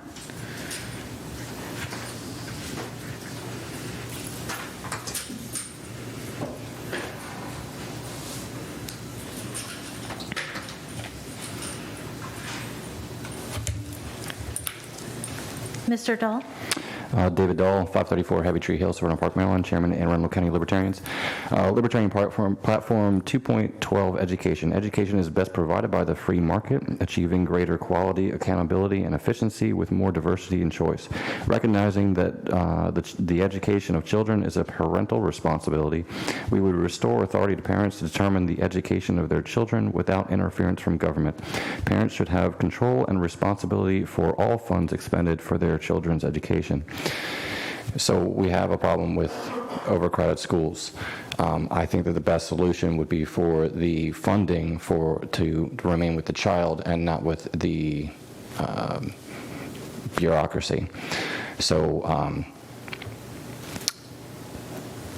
S1: Mr. Dahl?
S9: David Dahl, 534 Heavy Tree Hill, Severna Park, Maryland, Chairman, Anne Arundel County Libertarians. Libertarian Platform 2.12 Education. Education is best provided by the free market, achieving greater quality, accountability, and efficiency with more diversity and choice. Recognizing that the education of children is a parental responsibility, we would restore authority to parents to determine the education of their children without interference from government. Parents should have control and responsibility for all funds expended for their children's education. So we have a problem with overcrowded schools. I think that the best solution would be for the funding to remain with the child and not with the bureaucracy. So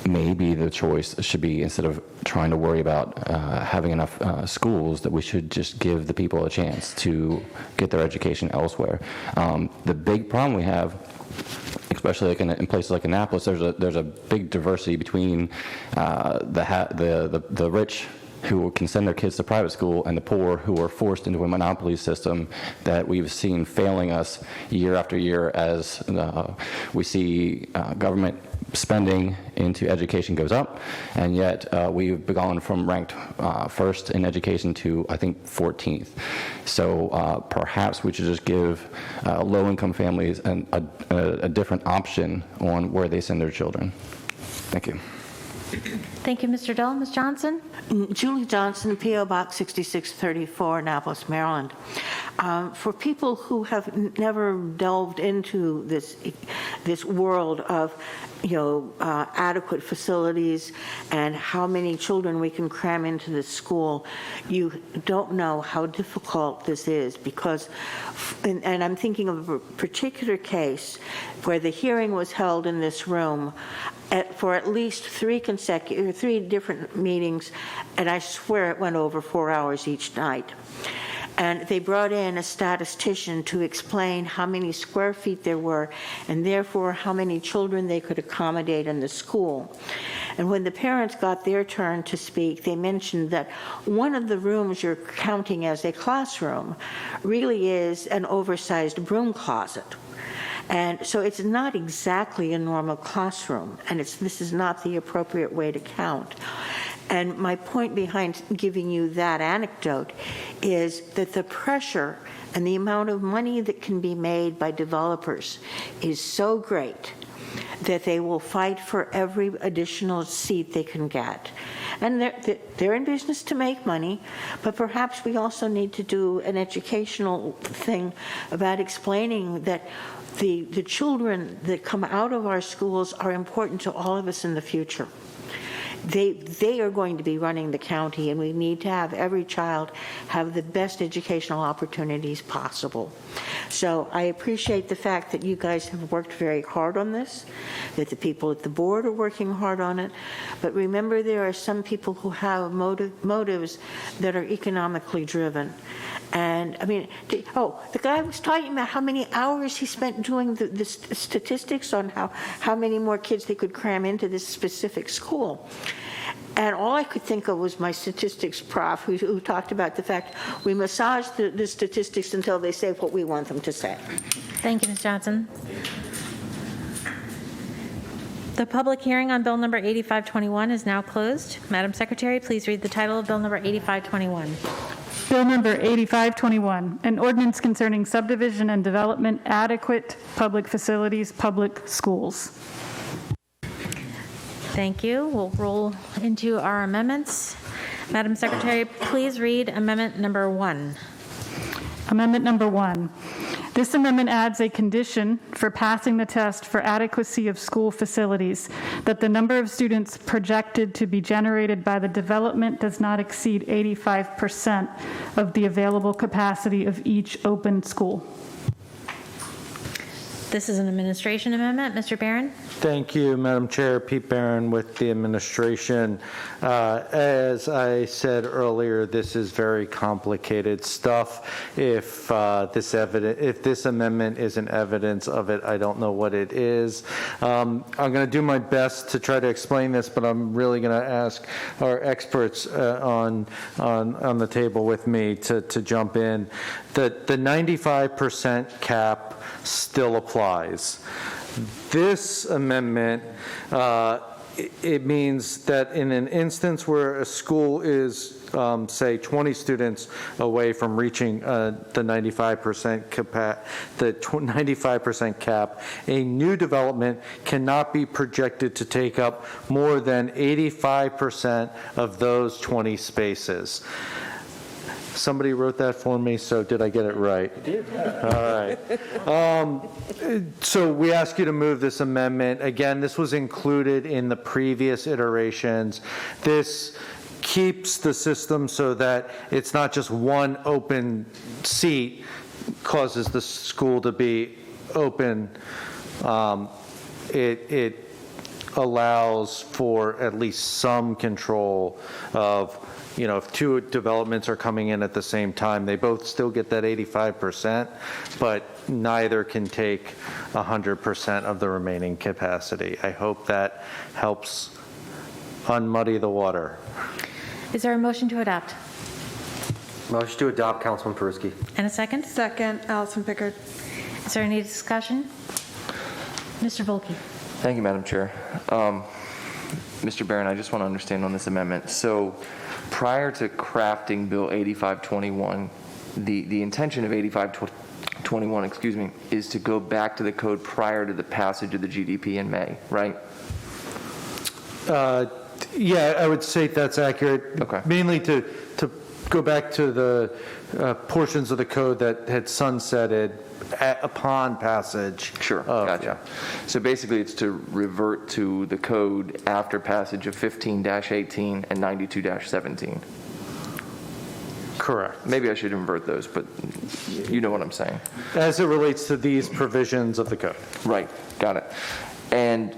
S9: maybe the choice should be, instead of trying to worry about having enough schools, that we should just give the people a chance to get their education elsewhere. The big problem we have, especially like in places like Annapolis, there's a big diversity between the rich who can send their kids to private school and the poor who are forced into a monopoly system that we've seen failing us year after year as we see government spending into education goes up, and yet we've gone from ranked first in education to, I think, 14th. So perhaps we should just give low-income families a different option on where they send their children. Thank you.
S1: Thank you, Mr. Dull. Ms. Johnson?
S11: Julie Johnson, P.O. Box 6634, Annapolis, Maryland. For people who have never delved into this world of, adequate facilities and how many children we can cram into this school, you don't know how difficult this is, because, and I'm thinking of a particular case where the hearing was held in this room for at least three different meetings, and I swear it went over 4 hours each night. And they brought in a statistician to explain how many square feet there were, and therefore how many children they could accommodate in the school. And when the parents got their turn to speak, they mentioned that one of the rooms you're counting as a classroom really is an oversized broom closet. And so it's not exactly a normal classroom, and this is not the appropriate way to count. And my point behind giving you that anecdote is that the pressure and the amount of money that can be made by developers is so great that they will fight for every additional seat they can get. And they're in business to make money, but perhaps we also need to do an educational thing about explaining that the children that come out of our schools are important to all of us in the future. They are going to be running the county, and we need to have every child have the best educational opportunities possible. So I appreciate the fact that you guys have worked very hard on this, that the people at the board are working hard on it, but remember there are some people who have motives that are economically driven. And I mean, the guy was talking about how many hours he spent doing the statistics on how many more kids they could cram into this specific school. And all I could think of was my statistics prof who talked about the fact we massage the statistics until they say what we want them to say.
S1: Thank you, Ms. Johnson. The public hearing on Bill number 8521 is now closed. Madam Secretary, please read the title of Bill number 8521.
S3: Bill number 8521, an ordinance concerning subdivision and development, adequate public facilities, public schools.
S1: Thank you. We'll roll into our amendments. Madam Secretary, please read Amendment number 1.
S3: Amendment number 1. This amendment adds a condition for passing the test for adequacy of school facilities, that the number of students projected to be generated by the development does not exceed 85% of the available capacity of each open school.
S1: This is an administration amendment. Mr. Barron?
S13: Thank you, Madam Chair. Pete Barron with the administration. As I said earlier, this is very complicated stuff. If this amendment isn't evidence of it, I don't know what it is. I'm going to do my best to try to explain this, but I'm really going to ask our experts on the table with me to jump in. The 95% cap still applies. applies. This amendment, it means that in an instance where a school is, say, 20 students away from reaching the 95% cap, a new development cannot be projected to take up more than 85% of those 20 spaces. Somebody wrote that for me, so did I get it right? You did. All right. So we ask you to move this amendment. Again, this was included in the previous iterations. This keeps the system so that it's not just one open seat causes the school to be open. It allows for at least some control of, if two developments are coming in at the same time, they both still get that 85%, but neither can take 100% of the remaining capacity. I hope that helps unmuddy the water.
S1: Is there a motion to adopt?
S12: Motion to adopt, Councilman Peruski.
S1: And a second?
S2: Second, Allison Pickard.
S1: Is there any discussion? Mr. Volkey.
S17: Thank you, Madam Chair. Mr. Barron, I just want to understand on this amendment. So prior to crafting Bill 8521, the intention of 8521, is to go back to the code prior to the passage of the GDP in May, right?
S13: Yeah, I would say that's accurate.
S17: Okay.
S13: Mainly to go back to the portions of the code that had sunsetted upon passage.
S17: Sure, gotcha. So basically it's to revert to the code after passage of 15-18 and 92-17.
S13: Correct.
S17: Maybe I should invert those, but you know what I'm saying.
S13: As it relates to these provisions of the code.
S17: Right, got it. And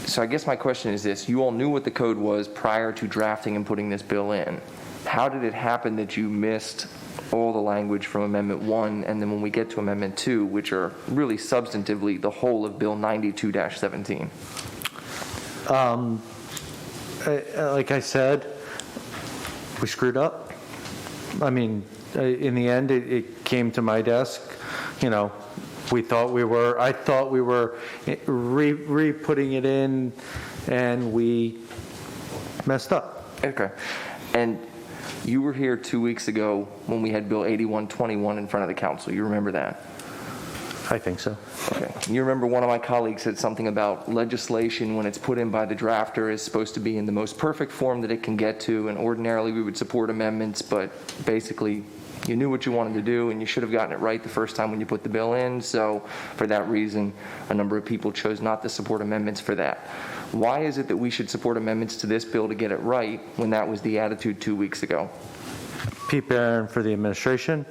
S17: so I guess my question is this. You all knew what the code was prior to drafting and putting this bill in. How did it happen that you missed all the language from Amendment 1, and then when we get to Amendment 2, which are really substantively the whole of Bill 92-17?
S13: Like I said, we screwed up. I mean, in the end, it came to my desk. I thought we were re-putting it in, and we messed up.
S17: Okay. And you were here 2 weeks ago when we had Bill 8121 in front of the council. You remember that?
S13: I think so.
S17: Okay. You remember one of my colleagues said something about legislation when it's put in by the drafter is supposed to be in the most perfect form that it can get to, and ordinarily we would support amendments, but basically you knew what you wanted to do and you should have gotten it right the first time when you put the bill in. So for that reason, a number of people chose not to support amendments for that. Why is it that we should support amendments to this bill to get it right when that was the attitude 2 weeks ago?
S13: Pete Barron for the administration.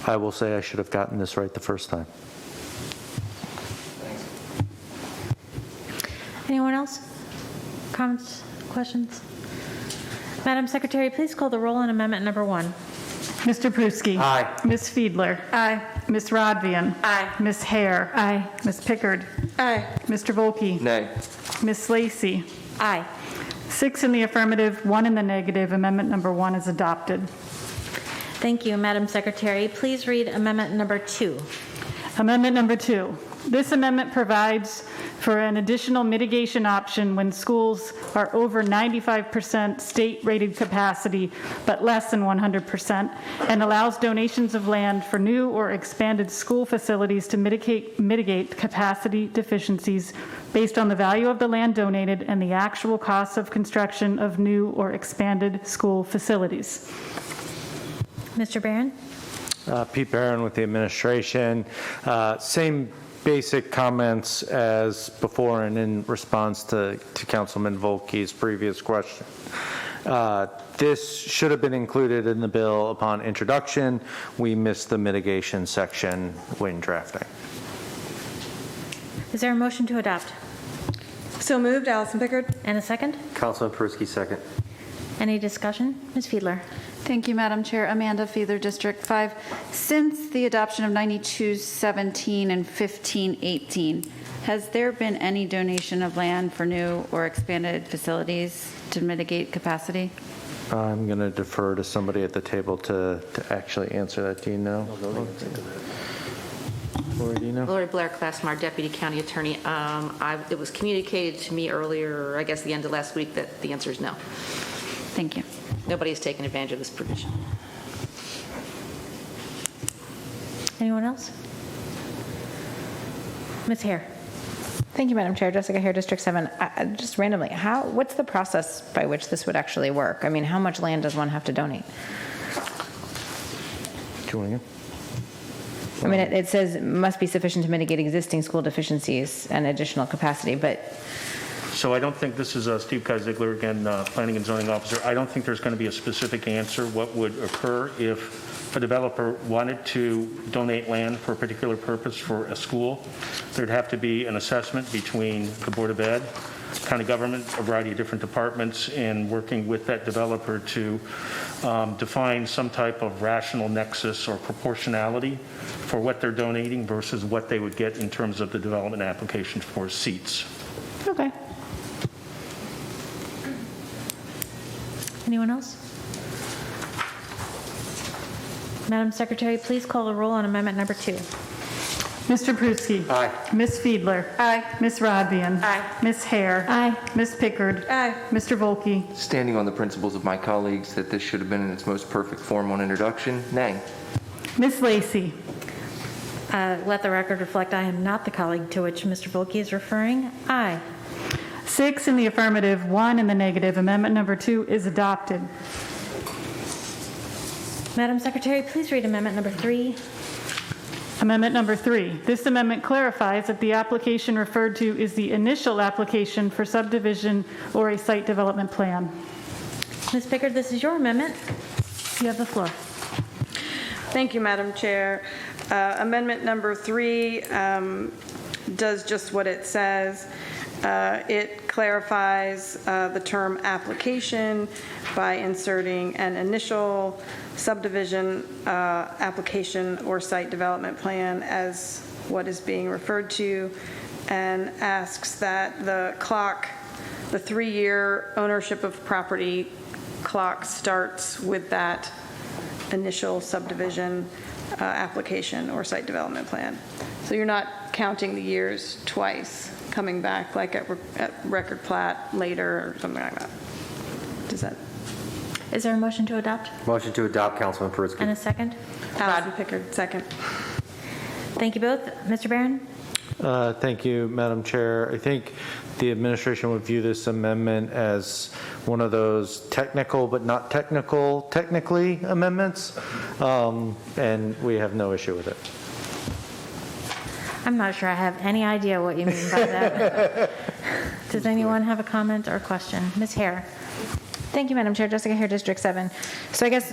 S13: I will say I should have gotten this right the first time.
S1: Anyone else? Comments, questions? Madam Secretary, please call the roll on amendment number 1.
S3: Mr. Pruski.
S12: Aye.
S3: Ms. Fiedler.
S1: Aye.
S3: Ms. Rodvian.
S1: Aye.
S3: Ms. Hare.
S1: Aye.
S3: Ms. Pickard.
S2: Aye.
S3: Mr. Volkey.
S17: Nay.
S3: Ms. Lacy.
S1: Aye.
S3: 6 in the affirmative, 1 in the negative. Amendment number 1 is adopted.
S1: Thank you, Madam Secretary. Please read amendment number 2.
S3: Amendment number 2. This amendment provides for an additional mitigation option when schools are over 95% state-rated capacity but less than 100%, and allows donations of land for new or expanded school facilities to mitigate capacity deficiencies based on the value of the land donated and the actual costs of construction of new or expanded school facilities.
S1: Mr. Barron?
S13: Pete Barron with the administration. Same basic comments as before and in response to Councilman Volkey's previous question. This should have been included in the bill upon introduction. We missed the mitigation section when drafting.
S1: Is there a motion to adopt?
S2: So moved, Allison Pickard.
S1: And a second?
S12: Councilman Peruski, second.
S1: Any discussion? Ms. Fiedler?
S21: Thank you, Madam Chair. Amanda Fiedler, District 5. Since the adoption of 9217 and 1518, has there been any donation of land for new or expanded facilities to mitigate capacity?
S13: I'm going to defer to somebody at the table to actually answer that. Do you know? Lori, do you know?
S20: Lori Blair, Classmar, Deputy County Attorney. It was communicated to me earlier, I guess the end of last week, that the answer is no.
S21: Thank you.
S20: Nobody's taken advantage of this provision.
S1: Anyone else? Ms. Hare.
S15: Thank you, Madam Chair. Jessica Hare, District 7. Just randomly, what's the process by which this would actually work? I mean, how much land does one have to donate?
S13: Do you want to
S15: I mean, it says must be sufficient to mitigate existing school deficiencies and additional capacity, but
S7: So I don't think this is Steve Kizigler, again, Planning and Zoning Officer. I don't think there's going to be a specific answer what would occur if a developer wanted to donate land for a particular purpose for a school. There'd have to be an assessment between the Board of Ed, county government, a variety of different departments, in working with that developer to define some type of rational nexus or proportionality for what they're donating versus what they would get in terms of the development application for seats.
S15: okay.
S1: Anyone else? Madam Secretary, please call the roll on amendment number 2.
S3: Mr. Pruski.
S12: Aye.
S3: Ms. Fiedler.
S1: Aye.
S3: Ms. Rodvian.
S1: Aye.
S3: Ms. Hare.
S1: Aye.
S3: Ms. Pickard.
S1: Aye.
S3: Mr. Volkey.
S17: Standing on the principles of my colleagues that this should have been in its most perfect form on introduction, nay.
S3: Ms. Lacy.
S1: Let the record reflect I am not the colleague to which Mr. Volkey is referring. Aye.
S3: 6 in the affirmative, 1 in the negative. Amendment number 2 is adopted.
S1: Madam Secretary, please read amendment number 3.
S3: Amendment number 3. This amendment clarifies that the application referred to is the initial application for subdivision or a site development plan.
S1: Ms. Pickard, this is your amendment. You have the floor.
S2: Thank you, Madam Chair. Amendment number 3 does just what it says. It clarifies the term application by inserting an initial subdivision application or site development plan as what is being referred to, and asks that the 3-year ownership of property clock starts with that initial subdivision application or site development plan. So you're not counting the years twice, coming back like at record plat later or something like that. Does that?
S1: Is there a motion to adopt?
S12: Motion to adopt, Councilman Peruski.
S1: And a second?
S2: Allison Pickard, second.
S1: Thank you both. Mr. Barron?
S13: Thank you, Madam Chair. I think the administration would view this amendment as one of those technical but not technically amendments, and we have no issue with it.
S1: I'm not sure I have any idea what you mean by that. Does anyone have a comment or question? Ms. Hare?
S15: Thank you, Madam Chair. Jessica Hare, District 7. So I guess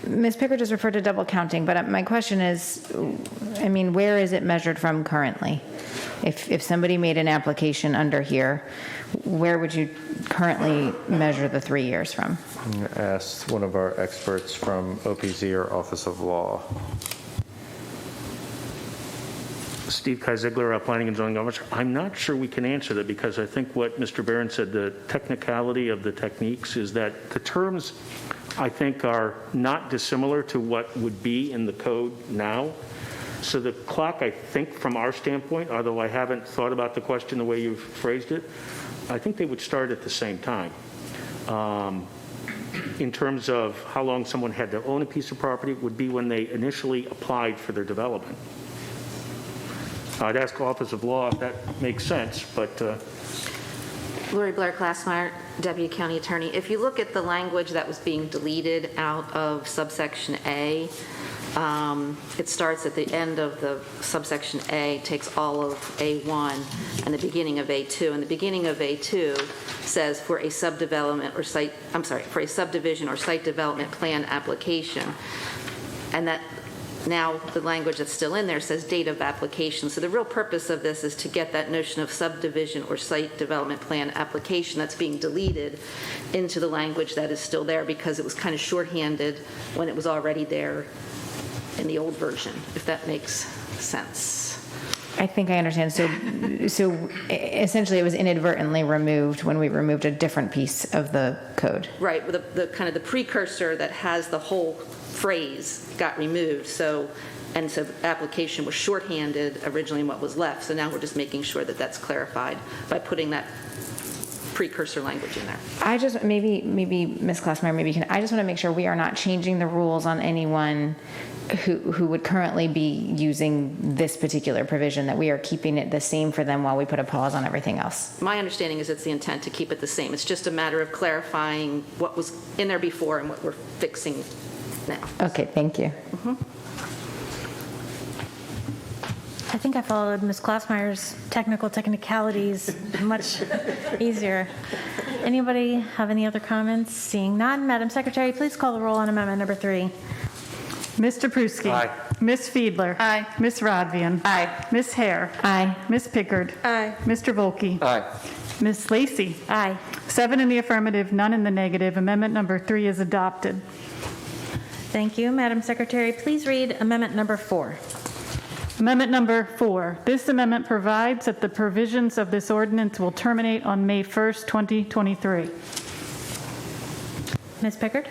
S15: Ms. Pickard just referred to double counting, but my question is, I mean, where is it measured from currently? If somebody made an application under here, where would you currently measure the 3 years from?
S13: Ask one of our experts from OPZ or Office of Law.
S7: Steve Kizigler, Planning and Zoning Officer. I'm not sure we can answer that because I think what Mr. Barron said, the technicality of the techniques is that the terms, I think, are not dissimilar to what would be in the code now. So the clock, I think, from our standpoint, although I haven't thought about the question the way you've phrased it, I think they would start at the same time. In terms of how long someone had to own a piece of property would be when they initially applied for their development. I'd ask Office of Law if that makes sense, but...
S20: Lori Blair, Classmeyer, Deputy County Attorney. If you look at the language that was being deleted out of subsection A, it starts at the end of the subsection A, takes all of A1 and the beginning of A2. And the beginning of A2 says for a subdivision or site development plan application. And that now the language that's still in there says date of application. So the real purpose of this is to get that notion of subdivision or site development plan application that's being deleted into the language that is still there because it was kind of shorthanded when it was already there in the old version, if that makes sense.
S15: I think I understand. So essentially it was inadvertently removed when we removed a different piece of the code.
S20: Right, the kind of the precursor that has the whole phrase got removed. So And so the application was shorthanded originally in what was left. So now we're just making sure that that's clarified by putting that precursor language in there.
S15: I just, maybe Ms. Klausmeyer, maybe you can, I just want to make sure we are not changing the rules on anyone who would currently be using this particular provision, that we are keeping it the same for them while we put a pause on everything else.
S20: My understanding is it's the intent to keep it the same. It's just a matter of clarifying what was in there before and what we're fixing now.
S15: Okay, thank you.
S1: I think I followed Ms. Klausmeyer's technicalities much easier. Anybody have any other comments? Seeing none, Madam Secretary, please call the roll on amendment number 3.
S3: Mr. Pruski.
S12: Aye.
S3: Ms. Fiedler.
S1: Aye.
S3: Ms. Rodvian.
S1: Aye.
S3: Ms. Hare.
S1: Aye.
S3: Ms. Pickard.
S2: Aye.
S3: Mr. Volkey.
S17: Aye.
S3: Ms. Lacy.
S1: Aye.
S3: 7 in the affirmative, none in the negative. Amendment number 3 is adopted.
S1: Thank you. Madam Secretary, please read amendment number 4.
S3: Amendment number 4. This amendment provides that the provisions of this ordinance will terminate on May 1st, 2023.
S1: Ms. Pickard?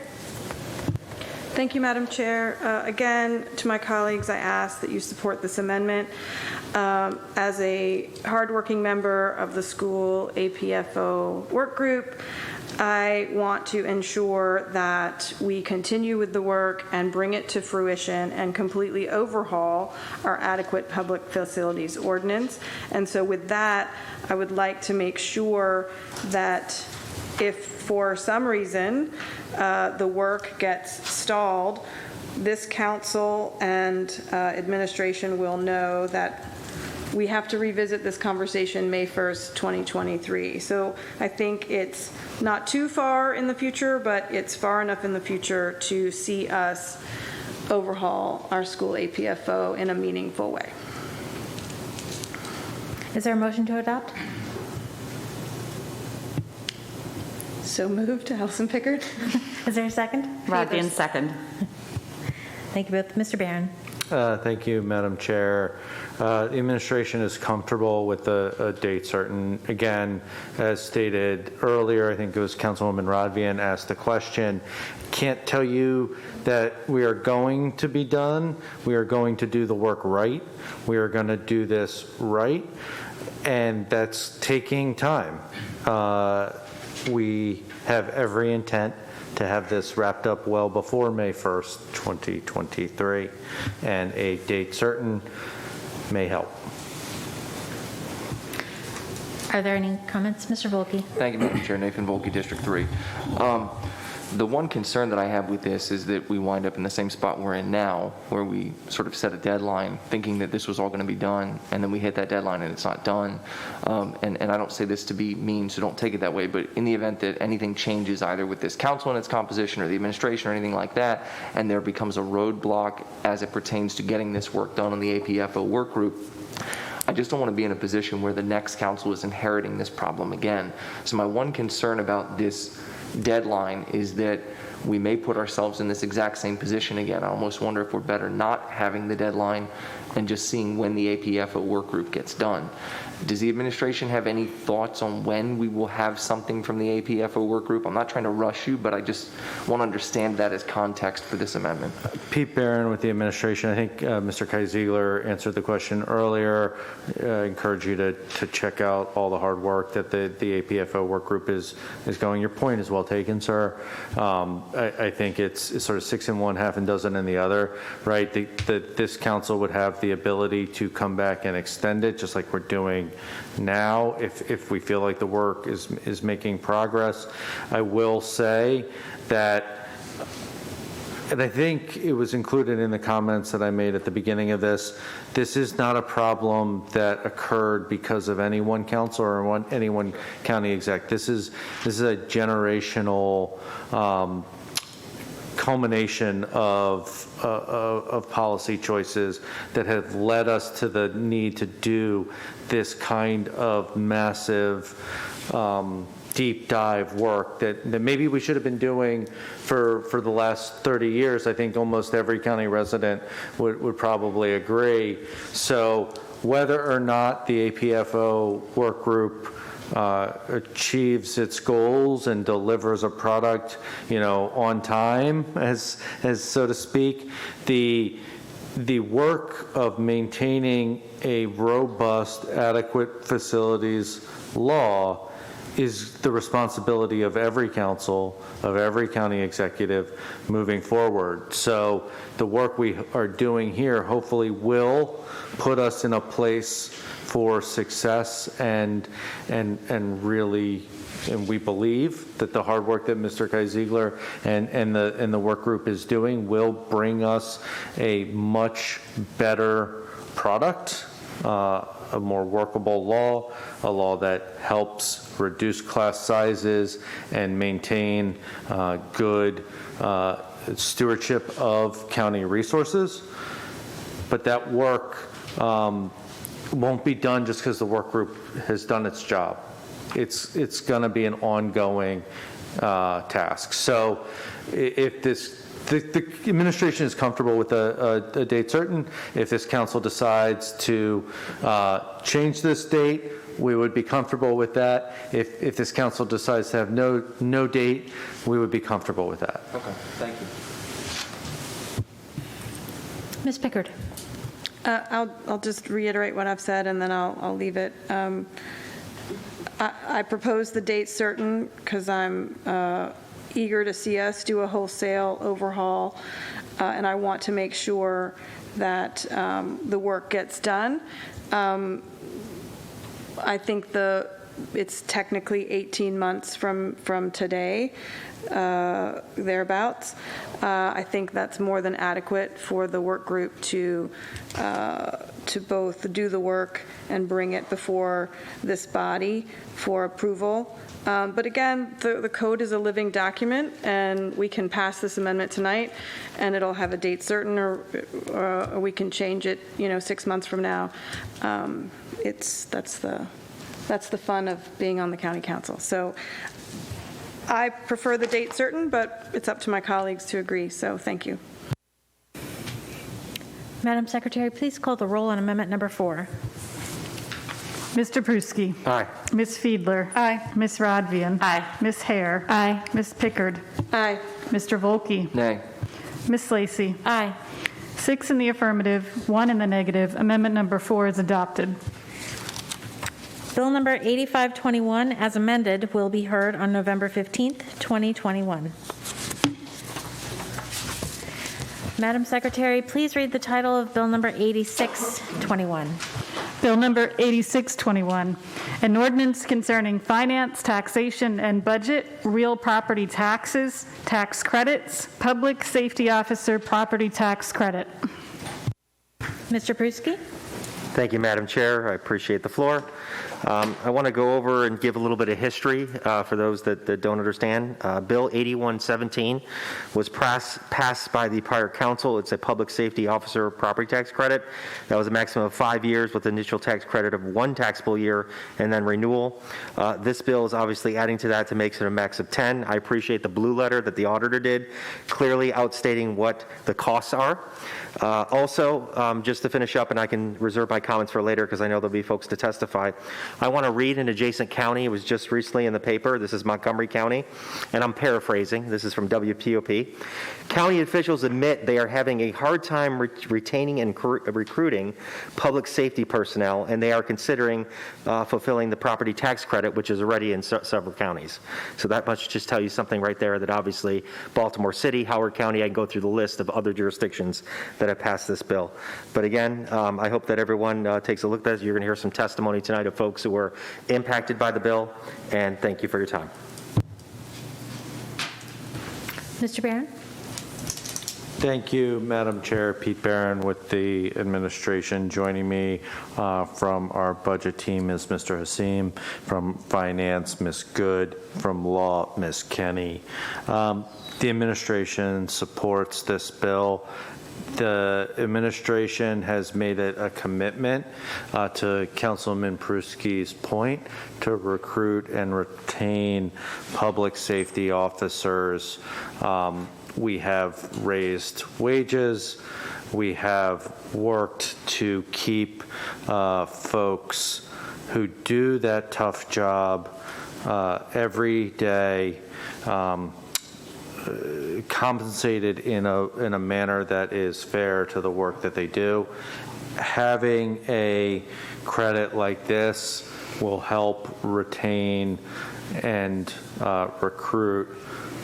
S2: Thank you, Madam Chair. Again, to my colleagues, I ask that you support this amendment. As a hardworking member of the school APFO work group, I want to ensure that we continue with the work and bring it to fruition and completely overhaul our adequate public facilities ordinance. And so with that, I would like to make sure that if for some reason the work gets stalled, this council and administration will know that we have to revisit this conversation May 1st, 2023. So I think it's not too far in the future, but it's far enough in the future to see us overhaul our school APFO in a meaningful way.
S1: Is there a motion to adopt?
S2: So moved. Allison Pickard.
S1: Is there a second?
S10: Rodvian, second.
S1: Thank you both. Mr. Barron.
S13: Thank you, Madam Chair. The administration is comfortable with a date certain. Again, as stated earlier, I think it was Councilwoman Rodvian asked the question. Can't tell you that we are going to be done. We are going to do the work right. We are going to do this right, and that's taking time. We have every intent to have this wrapped up well before May 1st, 2023, and a date certain may help.
S1: Are there any comments? Mr. Volkey.
S17: Thank you, Madam Chair. Nathan Volkey, District 3. The one concern that I have with this is that we wind up in the same spot we're in now, where we sort of set a deadline thinking that this was all going to be done, and then we hit that deadline and it's not done. And I don't say this to be mean, so don't take it that way, but in the event that anything changes either with this council and its composition or the administration or anything like that, and there becomes a roadblock as it pertains to getting this work done on the APFO work group, I just don't want to be in a position where the next council is inheriting this problem again. So my one concern about this deadline is that we may put ourselves in this exact same position again. I almost wonder if we're better not having the deadline and just seeing when the APFO work group gets done. Does the administration have any thoughts on when we will have something from the APFO work group? I'm not trying to rush you, but I just want to understand that as context for this amendment.
S13: Pete Barron with the administration. I think Mr. Kai-Ziegler answered the question earlier. I encourage you to check out all the hard work that the APFO work group is going. Your point is well taken, sir. I think it's sort of 6 in one, half a dozen in the other, right? This council would have the ability to come back and extend it, just like we're doing now, if we feel like the work is making progress. I will say that, and I think it was included in the comments that I made at the beginning of this, this is not a problem that occurred because of any one council or any one county exec. This is a generational culmination of policy choices that have led us to the need to do this kind of massive deep dive work that maybe we should have been doing for the last 30 years. I think almost every county resident would probably agree. So whether or not the APFO work group achieves its goals and delivers a product, on time, as so to speak, the the work of maintaining a robust, adequate facilities law is the responsibility of every council, of every county executive moving forward. So the work we are doing here hopefully will put us in a place for success and really, and we believe that the hard work that Mr. Kai Ziegler and the work group is doing will bring us a much better product, a more workable law, a law that helps reduce class sizes and maintain good stewardship of county resources. But that work won't be done just because the work group has done its job. It's going to be an ongoing task. So if the administration is comfortable with a date certain, if this council decides to change this date, we would be comfortable with that. If this council decides to have no date, we would be comfortable with that.
S17: Okay, thank you.
S1: Ms. Pickard.
S2: I'll just reiterate what I've said, and then I'll leave it. I propose the date certain because I'm eager to see us do a wholesale overhaul, and I want to make sure that the work gets done. I think it's technically 18 months from today, thereabouts. I think that's more than adequate for the work group to both do the work and bring it before this body for approval. But again, the code is a living document, and we can pass this amendment tonight, and it'll have a date certain, or we can change it, 6 months from now. That's the fun of being on the county council. So I prefer the date certain, but it's up to my colleagues to agree. So thank you.
S1: Madam Secretary, please call the roll on amendment number 4.
S3: Mr. Pruski.
S12: Aye.
S3: Ms. Fiedler.
S21: Aye.
S3: Ms. Rodvian.
S21: Aye.
S3: Ms. Hare.
S1: Aye.
S3: Ms. Pickard.
S2: Aye.
S3: Mr. Volkey.
S17: Nay.
S3: Ms. Lacy.
S1: Aye.
S3: 6 in the affirmative, 1 in the negative. Amendment number 4 is adopted.
S1: Bill number 8521, as amended, will be heard on November 15th, 2021. Madam Secretary, please read the title of Bill number 8621.
S3: Bill number 8621, an ordinance concerning finance, taxation, and budget, real property taxes, tax credits, public safety officer property tax credit.
S1: Mr. Pruski?
S12: Thank you, Madam Chair. I appreciate the floor. I want to go over and give a little bit of history for those that don't understand. Bill 8117 was passed by the prior council. It's a public safety officer property tax credit. That was a maximum of 5 years with initial tax credit of 1 taxable year and then renewal. This bill is obviously adding to that to make it a max of 10. I appreciate the blue letter that the auditor did, clearly outstating what the costs are. Also, just to finish up, and I can reserve my comments for later because I know there'll be folks to testify, I want to read an adjacent county. It was just recently in the paper. This is Montgomery County, and I'm paraphrasing. This is from WPOP. County officials admit they are having a hard time retaining and recruiting public safety personnel, and they are considering fulfilling the property tax credit, which is already in several counties. So that much just tell you something right there that obviously Baltimore City, Howard County, I can go through the list of other jurisdictions that have passed this bill. But again, I hope that everyone takes a look at this. You're going to hear some testimony tonight of folks who were impacted by the bill, and thank you for your time.
S1: Mr. Barron?
S13: Thank you, Madam Chair. Pete Barron with the administration. Joining me from our budget team is Mr. Hasim, from finance, Ms. Good, from law, Ms. Kenny. The administration supports this bill. The administration has made it a commitment to Councilman Pruski's point to recruit and retain public safety officers. We have raised wages. We have worked to keep folks who do that tough job every day, compensated in a manner that is fair to the work that they do. Having a credit like this will help retain and recruit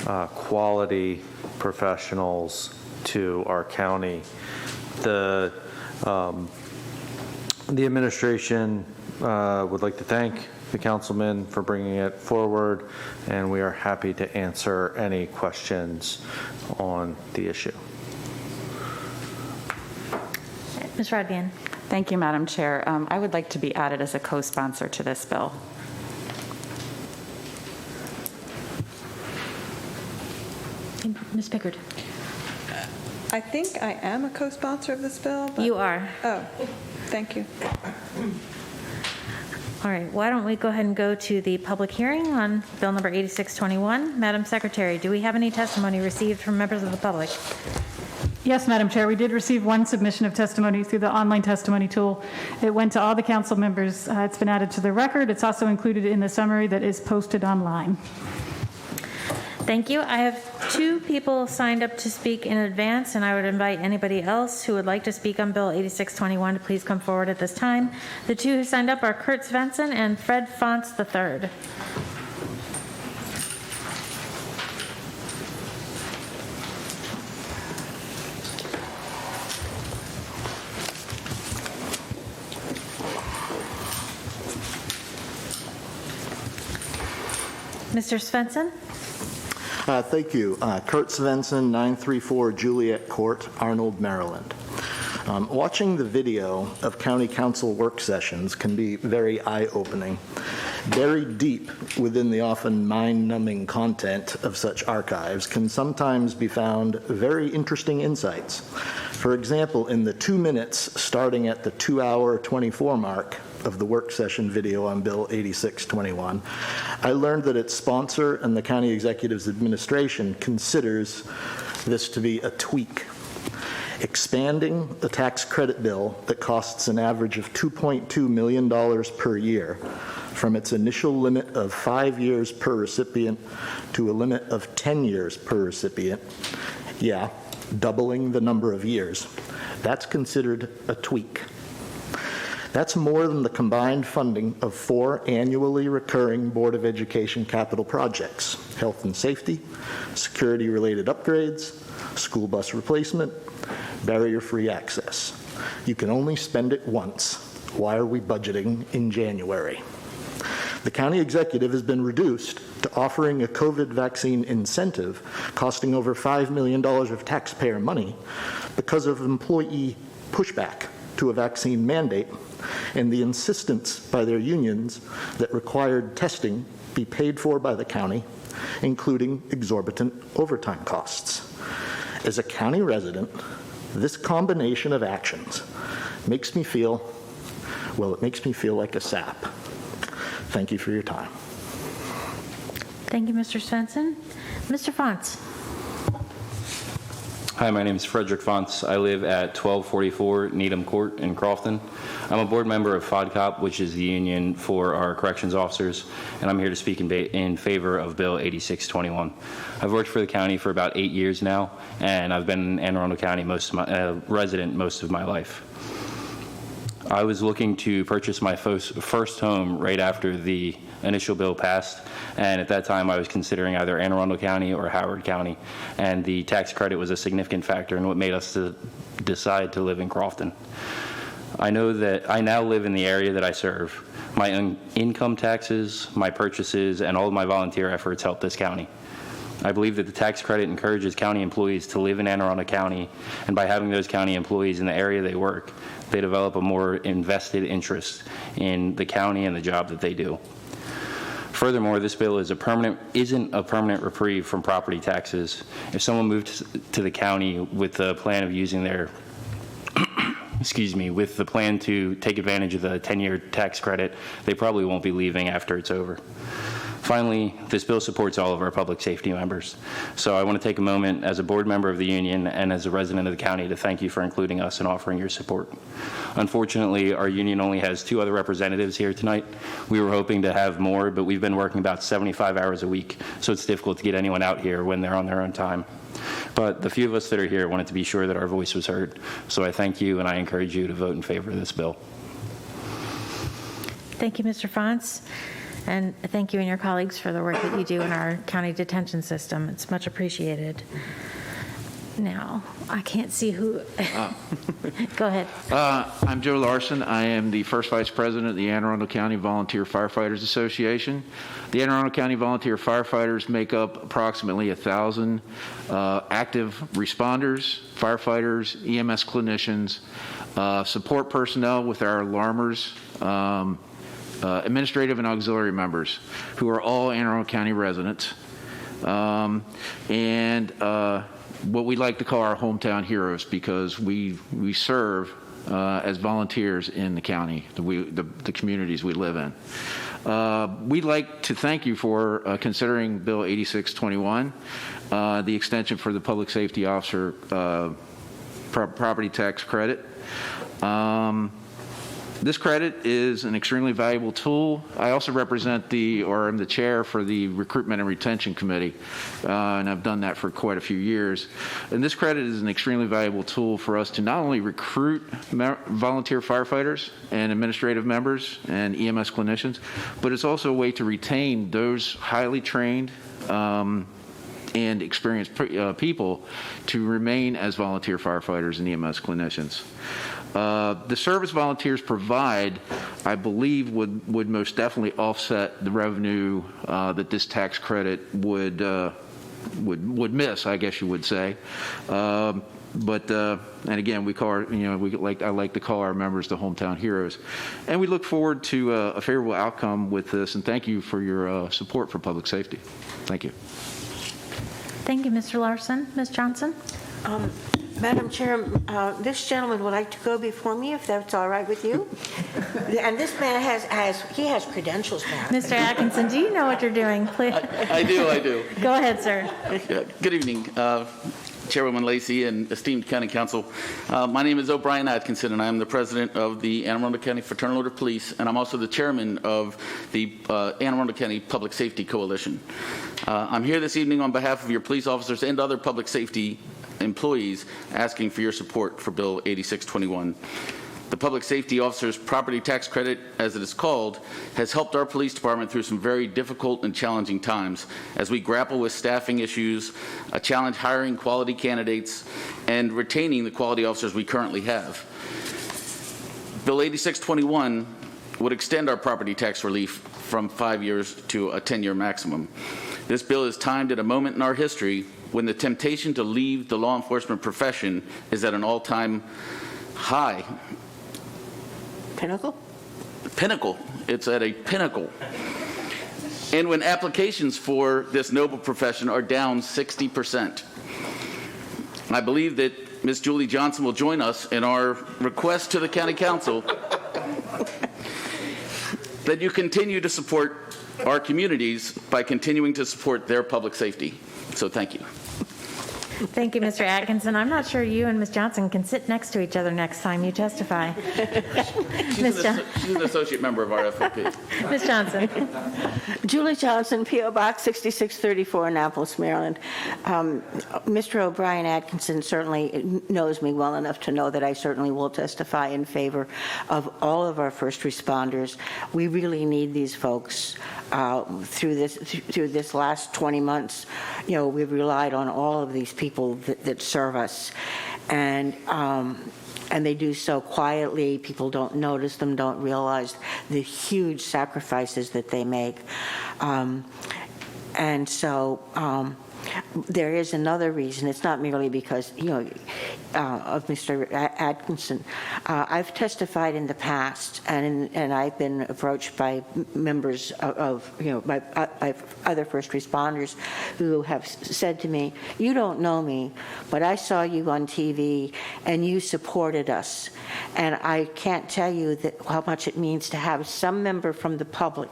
S13: quality professionals to our county. The administration would like to thank the councilman for bringing it forward, and we are happy to answer any questions on the issue.
S1: Ms. Rodvian.
S10: Thank you, Madam Chair. I would like to be added as a co-sponsor to this bill.
S1: Ms. Pickard.
S2: I think I am a co-sponsor of this bill. But...
S1: You are.
S2: Oh, thank you.
S1: All right, why don't we go ahead and go to the public hearing on Bill number 8621. Madam Secretary, do we have any testimony received from members of the public?
S3: Yes, Madam Chair, we did receive one submission of testimony through the online testimony tool. It went to all the council members. It's been added to the record. It's also included in the summary that is posted online.
S1: Thank you. I have 2 people signed up to speak in advance, and I would invite anybody else who would like to speak on Bill 8621 to please come forward at this time. The 2 who signed up are Kurt Svensson and Fred Fonts III. Mr. Svensson?
S8: Thank you. Kurt Svensson, 934 Juliet Court, Arnold, Maryland. Watching the video of county council work sessions can be very eye-opening. Buried deep within the often mind-numbing content of such archives can sometimes be found very interesting insights. For example, in the 2 minutes starting at the 2-hour 24 mark of the work session video on Bill 8621, I learned that its sponsor and the county executive's administration considers this to be a tweak. Expanding the tax credit bill that costs an average of $2.2 million per year from its initial limit of 5 years per recipient to a limit of 10 years per recipient, yeah, doubling the number of years, that's considered a tweak. That's more than the combined funding of 4 annually recurring Board of Education capital projects: health and safety, security-related upgrades, school bus replacement, barrier-free access. You can only spend it once. Why are we budgeting in January? The county executive has been reduced to offering a COVID vaccine incentive costing over $5 million of taxpayer money because of employee pushback to a vaccine mandate and the insistence by their unions that required testing be paid for by the county, including exorbitant overtime costs. As a county resident, this combination of actions makes me feel, well, it makes me feel like a sap. Thank you for your time.
S1: Thank you, Mr. Svensson. Mr. Fonts.
S9: Hi, my name is Frederick Fonts. I live at 1244 Needham Court in Crofton. I'm a board member of FODCOP, which is the union for our corrections officers, and I'm here to speak in favor of Bill 8621. I've worked for the county for about 8 years now, and I've been in Anne Arundel County resident most of my life. I was looking to purchase my first home right after the initial bill passed, and at that time I was considering either Anne Arundel County or Howard County, and the tax credit was a significant factor in what made us decide to live in Crofton. I know that I now live in the area that I serve. My income taxes, my purchases, and all of my volunteer efforts help this county. I believe that the tax credit encourages county employees to live in Anne Arundel County, and by having those county employees in the area they work, they develop a more invested interest in the county and the job that they do. Furthermore, this bill isn't a permanent reprieve from property taxes. If someone moved to the county with the plan of using their with the plan to take advantage of the 10-year tax credit, they probably won't be leaving after it's over. Finally, this bill supports all of our public safety members. So I want to take a moment as a board member of the union and as a resident of the county to thank you for including us and offering your support. Unfortunately, our union only has 2 other representatives here tonight. We were hoping to have more, but we've been working about 75 hours a week, so it's difficult to get anyone out here when they're on their own time. But the few of us that are here wanted to be sure that our voice was heard. So I thank you, and I encourage you to vote in favor of this bill.
S1: Thank you, Mr. Fonce, and thank you and your colleagues for the work that you do in our county detention system. It's much appreciated. Now, I can't see who. Go ahead.
S14: I'm Joe Larson. I am the first vice president of the Anne Arundel County Volunteer Firefighters Association. The Anne Arundel County Volunteer Firefighters make up approximately 1,000 active responders, firefighters, EMS clinicians, support personnel with our alarmers, administrative and auxiliary members who are all Anne Arundel County residents, and what we like to call our hometown heroes, because we serve as volunteers in the county, the communities we live in. We'd like to thank you for considering Bill 8621, the extension for the public safety officer property tax credit. This credit is an extremely valuable tool. I also represent I'm the chair for the Recruitment and Retention Committee, and I've done that for quite a few years. And this credit is an extremely valuable tool for us to not only recruit volunteer firefighters and administrative members and EMS clinicians, but it's also a way to retain those highly trained and experienced people to remain as volunteer firefighters and EMS clinicians. The service volunteers provide, I believe, would most definitely offset the revenue that this tax credit would miss, I guess you would say. And again, I like to call our members the hometown heroes, and we look forward to a favorable outcome with this. And thank you for your support for public safety. Thank you.
S1: Thank you, Mr. Larson. Ms. Johnson?
S11: Madam Chair, this gentleman would like to go before me, if that's all right with you. And this man has credentials, ma'am.
S1: Mr. Atkinson, do you know what you're doing? Please.
S22: I do.
S1: Go ahead, sir.
S22: Good evening, Chairwoman Lacey and esteemed County Council. My name is O'Brien Atkinson, and I am the president of the Anne Arundel County Fraternal Order of Police, and I'm also the chairman of the Anne Arundel County Public Safety Coalition. I'm here this evening on behalf of your police officers and other public safety employees asking for your support for Bill 8621. The Public Safety Officers Property Tax Credit, as it is called, has helped our police department through some very difficult and challenging times as we grapple with staffing issues, a challenge hiring quality candidates, and retaining the quality officers we currently have. Bill 8621 would extend our property tax relief from 5 years to a 10-year maximum. This bill is timed at a moment in our history when the temptation to leave the law enforcement profession is at an all-time high.
S11: Pinnacle?
S22: Pinnacle. It's at a pinnacle. And when applications for this noble profession are down 60%. I believe that Ms. Julie Johnson will join us in our request to the County Council that you continue to support our communities by continuing to support their public safety. So thank you.
S1: Thank you, Mr. Atkinson. I'm not sure you and Ms. Johnson can sit next to each other next time you testify.
S22: She's an associate member of our FOP.
S1: Ms. Johnson.
S11: Julie Johnson, P.O. Box 6634, Annapolis, Maryland. Mr. O'Brien Atkinson certainly knows me well enough to know that I certainly will testify in favor of all of our first responders. We really need these folks through this last 20 months. You know, we've relied on all of these people that serve us, and they do so quietly. People don't notice them, don't realize the huge sacrifices that they make. And so there is another reason. It's not merely because, you know, Mr. Atkinson. I've testified in the past, and I've been approached by members by other first responders who have said to me, "You don't know me, but I saw you on TV, and you supported us." And I can't tell you how much it means to have some member from the public,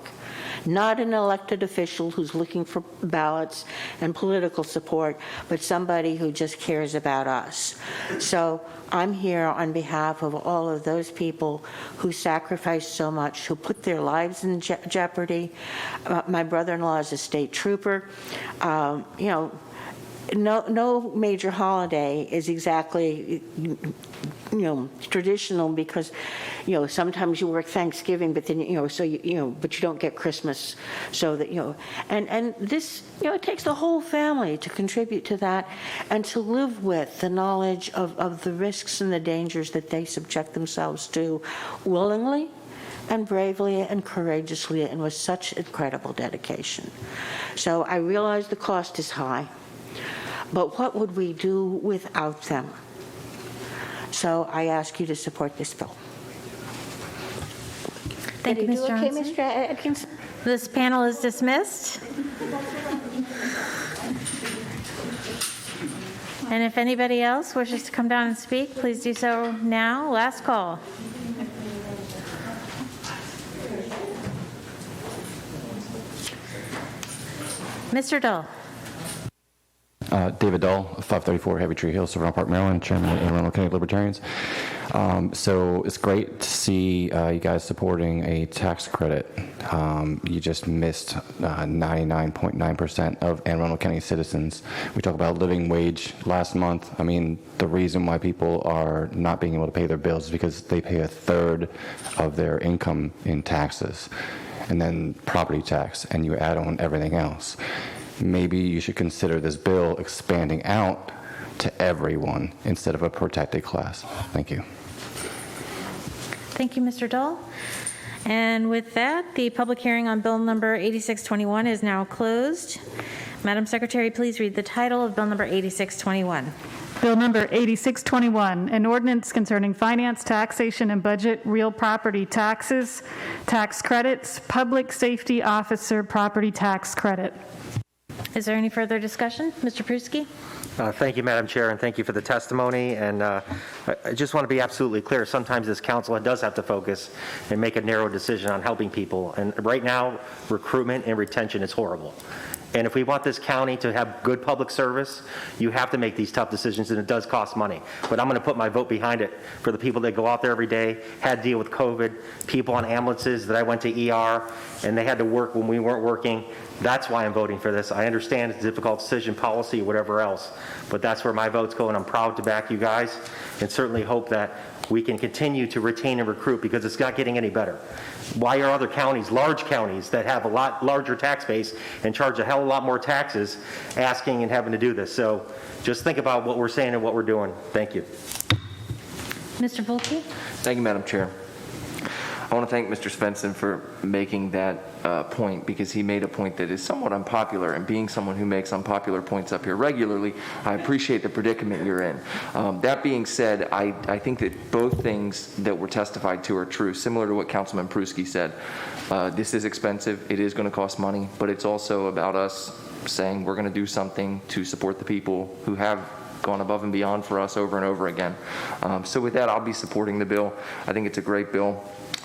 S11: not an elected official who's looking for ballots and political support, but somebody who just cares about us. So I'm here on behalf of all of those people who sacrificed so much, who put their lives in jeopardy. My brother-in-law is a state trooper. No major holiday is exactly, traditional, because, sometimes you work Thanksgiving, but then, but you don't get Christmas. So that, and this, it takes the whole family to contribute to that and to live with the knowledge of the risks and the dangers that they subject themselves to willingly and bravely and courageously and with such incredible dedication. So I realize the cost is high. But what would we do without them? So I ask you to support this bill.
S1: Thank you, Ms. Johnson.
S11: Okay, Mr. Atkinson?
S1: This panel is dismissed. And if anybody else wishes to come down and speak, please do so now. Last call. Mr. Dull.
S9: David Dull, 534 Heavy Tree Hill, Silver Park, Maryland, Chairman of Arundel County Libertarians. So it's great to see you guys supporting a tax credit. You just missed 99.9% of Arundel County citizens. We talked about living wage last month. I mean, the reason why people are not being able to pay their bills is because they pay a third of their income in taxes, and then property tax, and you add on everything else. Maybe you should consider this bill expanding out to everyone instead of a protected class. Thank you.
S1: Thank you, Mr. Dull. And with that, the public hearing on Bill number 8621 is now closed. Madam Secretary, please read the title of Bill number 8621.
S3: Bill number 8621, an ordinance concerning finance, taxation, and budget, real property taxes, tax credits, public safety officer property tax credit.
S1: Is there any further discussion? Mr. Pruski?
S12: Thank you, Madam Chair, and thank you for the testimony. And I just want to be absolutely clear. Sometimes this council does have to focus and make a narrow decision on helping people. And right now, recruitment and retention is horrible. And if we want this county to have good public service, you have to make these tough decisions, and it does cost money. But I'm going to put my vote behind it for the people that go out there every day, had to deal with COVID, people on ambulances that I went to ER, and they had to work when we weren't working. That's why I'm voting for this. I understand it's a difficult decision, policy, or whatever else, but that's where my vote's going. I'm proud to back you guys, and certainly hope that we can continue to retain and recruit, because it's not getting any better. Why are other counties, large counties that have a lot larger tax base and charge a hell of a lot more taxes, asking and having to do this? So just think about what we're saying and what we're doing. Thank you.
S1: Mr. Volke?
S17: Thank you, Madam Chair. I want to thank Mr. Svensson for making that point, because he made a point that is somewhat unpopular, and being someone who makes unpopular points up here regularly, I appreciate the predicament you're in. That being said, I think that both things that were testified to are true, similar to what Councilman Pruski said. This is expensive, it is going to cost money, but it's also about us saying we're going to do something to support the people who have gone above and beyond for us over and over again. So with that, I'll be supporting the bill. I think it's a great bill.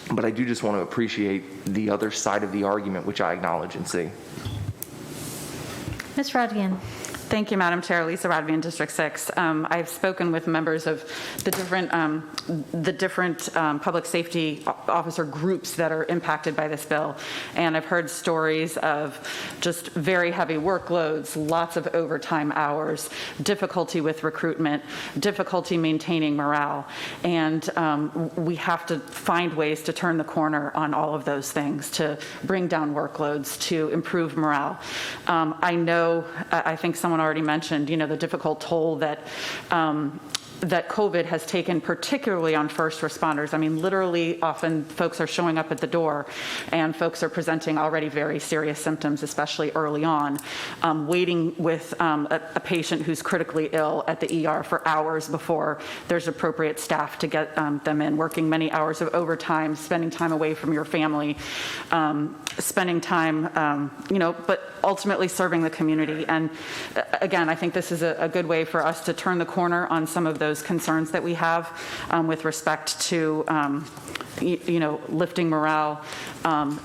S17: But I do just want to appreciate the other side of the argument, which I acknowledge and see.
S1: Ms. Rodvian.
S10: Thank you, Madam Chair. Lisa Rodvian, District 6. I've spoken with members of the different public safety officer groups that are impacted by this bill, and I've heard stories of just very heavy workloads, lots of overtime hours, difficulty with recruitment, difficulty maintaining morale, and we have to find ways to turn the corner on all of those things, to bring down workloads, to improve morale. I think someone already mentioned, the difficult toll that that COVID has taken, particularly on first responders. I mean, literally, often folks are showing up at the door and folks are presenting already very serious symptoms, especially early on, waiting with a patient who's critically ill at the ER for hours before there's appropriate staff to get them in, working many hours of overtime, spending time away from your family, spending time, but ultimately serving the community. And again, I think this is a good way for us to turn the corner on some of those concerns that we have with respect to, lifting morale,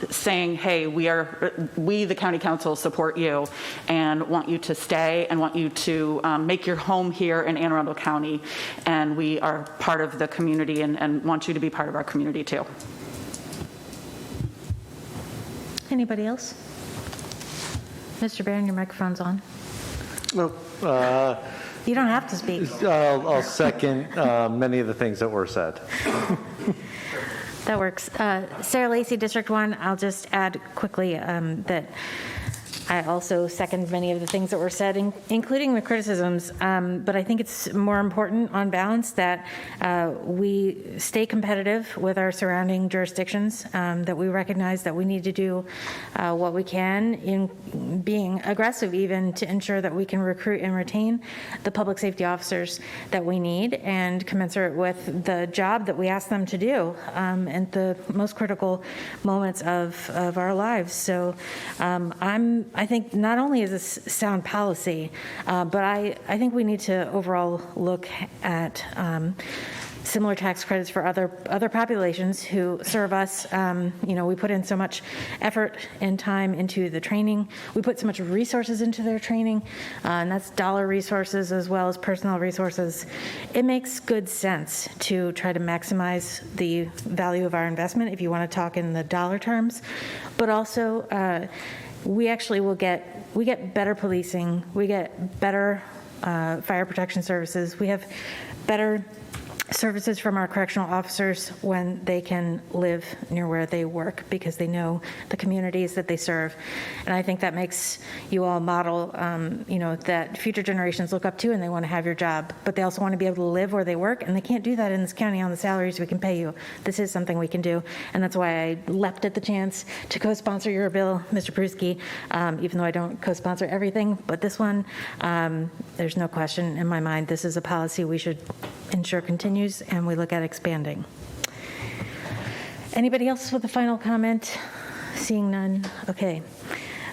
S10: saying, hey, we, the county council, support you and want you to stay and want you to make your home here in Anne Arundel County. And we are part of the community and want you to be part of our community too.
S1: Anybody else? Mr. Barron, your microphone's on. You don't have to speak.
S13: I'll second many of the things that were said.
S1: That works. Sarah Lacey, District 1, I'll just add quickly that I also second many of the things that were said, including the criticisms, but I think it's more important on balance that we stay competitive with our surrounding jurisdictions, that we recognize that we need to do what we can in being aggressive even to ensure that we can recruit and retain the public safety officers that we need and commensurate with the job that we ask them to do at the most critical moments of our lives. So I think not only is this sound policy, but I think we need to overall look at similar tax credits for other populations who serve us. We put in so much effort and time into the training. We put so much resources into their training, and that's dollar resources as well as personnel resources. It makes good sense to try to maximize the value of our investment if you want to talk in the dollar terms, but also we get better policing, we get better fire protection services, we have better services from our correctional officers when they can live near where they work because they know the communities that they serve. And I think that makes you all model, that future generations look up to and they want to have your job, but they also want to be able to live where they work, and they can't do that in this county on the salaries we can pay you. This is something we can do, and that's why I leapt at the chance to co-sponsor your bill, Mr. Pruski, even though I don't co-sponsor everything, but this one, there's no question in my mind, this is a policy we should ensure continues and we look at expanding. Anybody else with a final comment? Seeing none. Okay.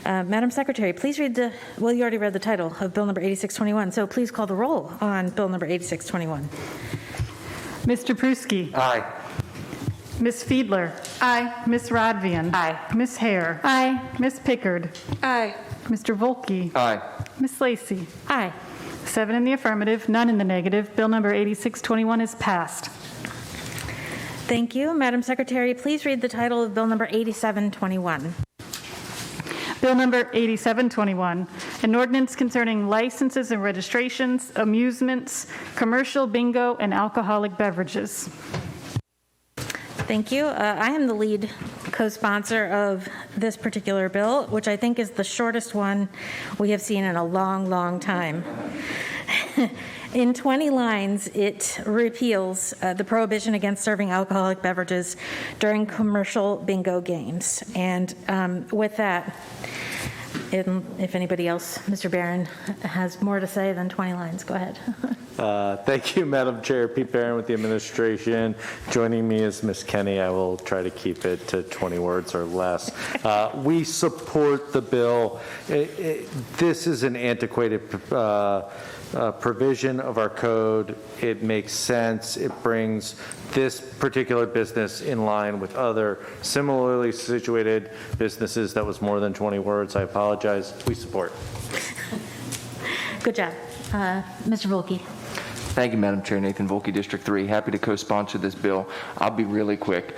S1: Madam Secretary, please read you already read the title of Bill number 8621, so please call the roll on Bill number 8621.
S3: Mr. Pruski.
S12: Aye.
S3: Ms. Fiedler. Aye. Ms. Rodvian.
S10: Aye.
S3: Ms. Hare.
S1: Aye.
S3: Ms. Pickard.
S16: Aye.
S3: Mr. Volkey.
S17: Aye.
S3: Ms. Lacey.
S1: Aye.
S3: 7 in the affirmative, none in the negative. Bill number 8621 is passed.
S1: Thank you. Madam Secretary, please read the title of Bill number 8721.
S3: Bill number 8721, an ordinance concerning licenses and registrations, amusements, commercial bingo, and alcoholic beverages.
S1: Thank you. I am the lead co-sponsor of this particular bill, which I think is the shortest one we have seen in a long, long time. In 20 lines, it repeals the prohibition against serving alcoholic beverages during commercial bingo games. And with that, if anybody else, Mr. Barron, has more to say than 20 lines, go ahead.
S13: Thank you, Madam Chair. Pete Barron with the administration. Joining me is Ms. Kenny. I will try to keep it to 20 words or less. We support the bill. This is an antiquated provision of our code. It makes sense. It brings this particular business in line with other similarly situated businesses. That was more than 20 words. I apologize. We support.
S1: Good job. Mr. Volkey.
S17: Thank you, Madam Chair. Nathan Volkey, District 3. Happy to co-sponsor this bill. I'll be really quick.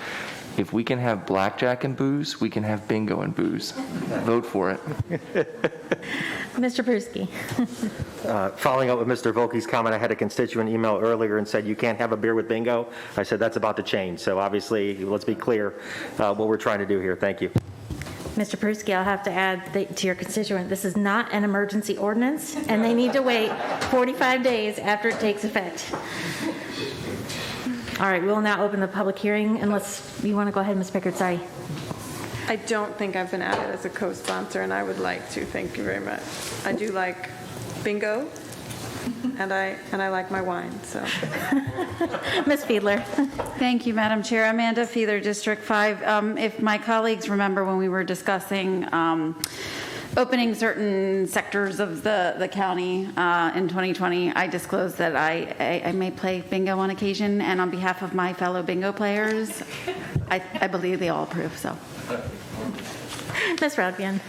S17: If we can have blackjack and booze, we can have bingo and booze. Vote for it.
S1: Mr. Pruski.
S12: Following up with Mr. Volkey's comment, I had a constituent email earlier and said, you can't have a beer with bingo. I said, that's about to change. So obviously, let's be clear what we're trying to do here. Thank you.
S1: Mr. Pruski, I'll have to add to your constituent, this is not an emergency ordinance, and they need to wait 45 days after it takes effect. All right, we will now open the public hearing, unless you want to go ahead, Ms. Pickard, sorry.
S2: I don't think I've been added as a co-sponsor, and I would like to. Thank you very much. I do like bingo, and I like my wine, so.
S1: Ms. Fiedler.
S21: Thank you, Madam Chair. Amanda Fiedler, District 5. If my colleagues remember when we were discussing opening certain sectors of the county in 2020, I disclosed that I may play bingo on occasion, and on behalf of my fellow bingo players, I believe they all approve, so.
S1: Ms. Rodvian.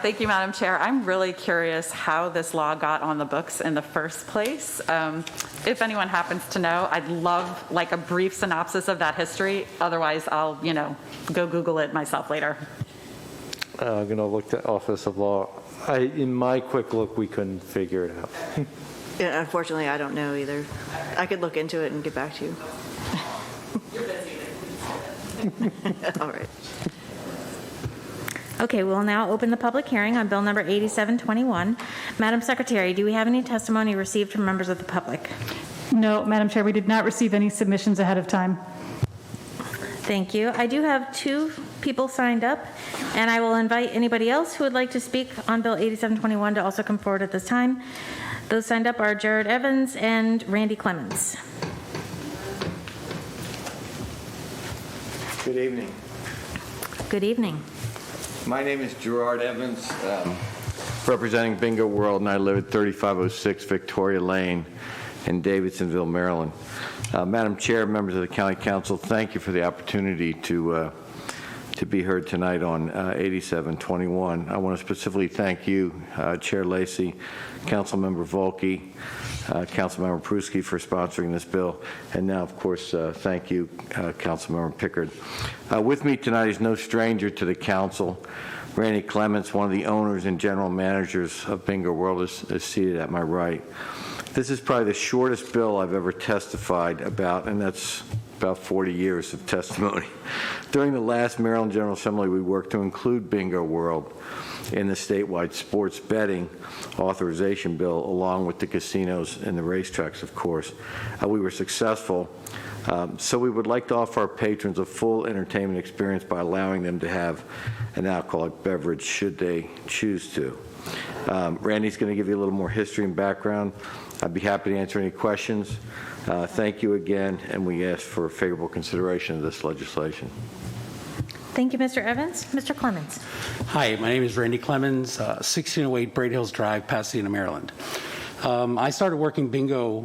S10: Thank you, Madam Chair. I'm really curious how this law got on the books in the first place. If anyone happens to know, I'd love like a brief synopsis of that history. Otherwise, I'll, go Google it myself later.
S13: I'm going to look at Office of Law. In my quick look, we couldn't figure it out.
S16: Yeah, unfortunately, I don't know either. I could look into it and get back to you.
S10: You're busy.
S16: All right.
S1: Okay, we'll now open the public hearing on Bill number 8721. Madam Secretary, do we have any testimony received from members of the public?
S3: No, Madam Chair, we did not receive any submissions ahead of time.
S1: Thank you. I do have 2 people signed up, and I will invite anybody else who would like to speak on Bill 8721 to also come forward at this time. Those signed up are Jared Evans and Randy Clemens.
S18: Good evening.
S1: Good evening.
S18: My name is Gerard Evans, representing Bingo World, and I live at 3506 Victoria Lane in Davidsonville, Maryland. Madam Chair, members of the County Council, thank you for the opportunity to be heard tonight on 8721. I want to specifically thank you, Chair Lacey, Councilmember Volke, Councilmember Pruski for sponsoring this bill, and now, of course, thank you, Councilmember Pickard. With me tonight is no stranger to the Council. Randy Clements, one of the owners and general managers of Bingo World, is seated at my right. This is probably the shortest bill I've ever testified about, and that's about 40 years of testimony. During the last Maryland General Assembly, we worked to include Bingo World in the statewide sports betting authorization bill, along with the casinos and the racetracks, of course. We were successful. So we would like to offer our patrons a full entertainment experience by allowing them to have an alcoholic beverage should they choose to. Randy's going to give you a little more history and background. I'd be happy to answer any questions. Thank you again, and we ask for favorable consideration of this legislation.
S1: Thank you, Mr. Evans. Mr. Clemens.
S19: Hi, my name is Randy Clemens, 1608 Braid Hills Drive, Pasadena, Maryland. I started working bingo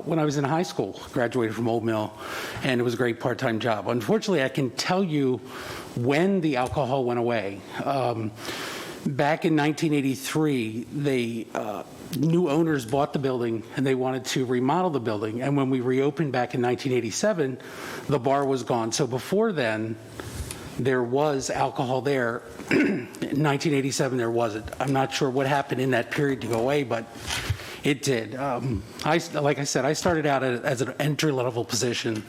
S19: when I was in high school, graduated from Old Mill, and it was a great part-time job. Unfortunately, I can tell you when the alcohol went away. Back in 1983, new owners bought the building and they wanted to remodel the building. And when we reopened back in 1987, the bar was gone. So before then, there was alcohol there. In 1987, there wasn't. I'm not sure what happened in that period to go away, but it did. Like I said, I started out as an entry-level position,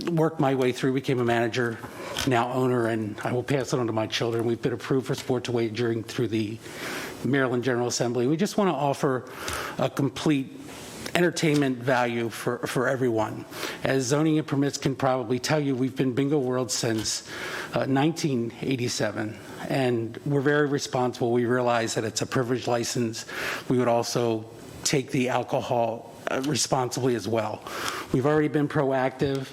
S19: worked my way through, became a manager, now owner, and I will pass it on to my children. We've been approved for sport to wagering through the Maryland General Assembly. We just want to offer a complete entertainment value for everyone. As zoning and permits can probably tell you, we've been Bingo World since 1987, and we're very responsible. We realize that it's a privileged license. We would also take the alcohol responsibly as well. We've already been proactive.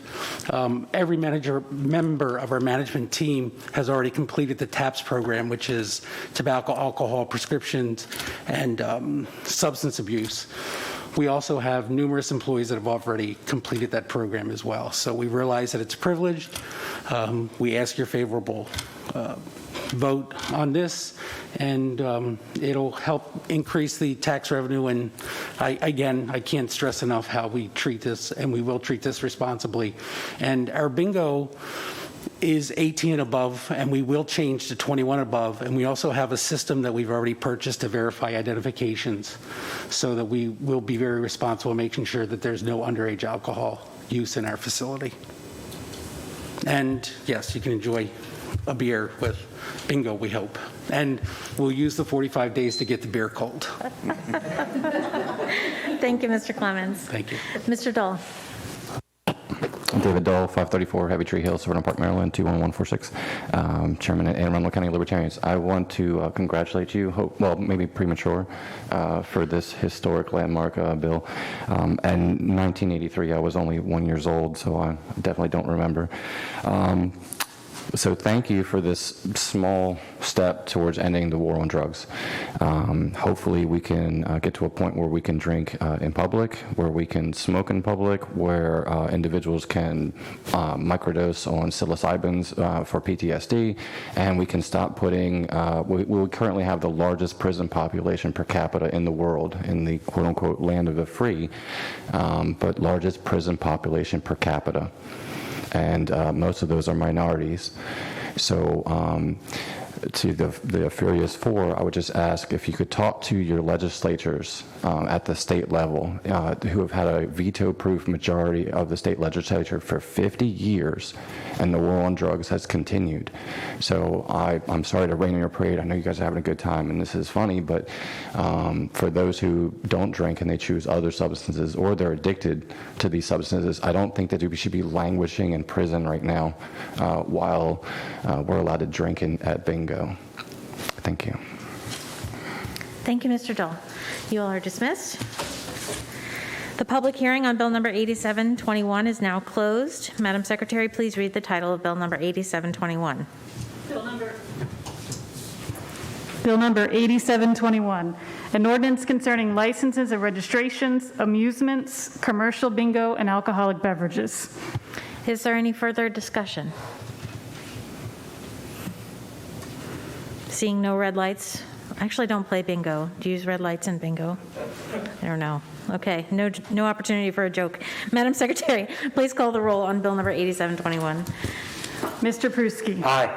S19: Every member of our management team has already completed the TAPS program, which is tobacco, alcohol, prescriptions, and substance abuse. We also have numerous employees that have already completed that program as well. So we realize that it's privileged. We ask your favorable vote on this, and it'll help increase the tax revenue. And I can't stress enough how we treat this, and we will treat this responsibly. And our bingo is 18 and above, and we will change to 21 above. And we also have a system that we've already purchased to verify identifications, so that we will be very responsible in making sure that there's no underage alcohol use in our facility. And yes, you can enjoy a beer with bingo, we hope. And we'll use the 45 days to get the beer cold.
S1: Thank you, Mr. Clemens.
S19: Thank you.
S1: Mr. Dole.
S9: David Dole, 534 Heavy Tree Hill, Silverton Park, Maryland, 21146. Chairman at Arundel County Libertarians. I want to congratulate you, maybe premature, for this historic landmark bill. And 1983, I was only 1 year old, so I definitely don't remember. So thank you for this small step towards ending the war on drugs. Hopefully we can get to a point where we can drink in public, where we can smoke in public, where individuals can microdose on psilocybins for PTSD, and we can stop putting, we currently have the largest prison population per capita in the world, in the quote-unquote land of the free, but largest prison population per capita. And most of those are minorities. So to the Furious Four, I would just ask if you could talk to your legislatures at the state level who have had a veto-proof majority of the state legislature for 50 years, and the war on drugs has continued. So I'm sorry to rain on your parade. I know you guys are having a good time, and this is funny, but for those who don't drink and they choose other substances, or they're addicted to these substances, I don't think that we should be languishing in prison right now while we're allowed to drink at bingo. Thank you.
S1: Thank you, Mr. Dole. You all are dismissed. The public hearing on Bill number 8721 is now closed. Madam Secretary, please read the title of Bill number 8721.
S3: Bill number 8721, an ordinance concerning licenses and registrations, amusements, commercial bingo, and alcoholic beverages.
S1: Is there any further discussion? Seeing no red lights. Actually, don't play bingo. Do you use red lights in bingo? I don't know. Okay, no opportunity for a joke. Madam Secretary, please call the roll on Bill number 8721.
S3: Mr. Pruski.
S12: Aye.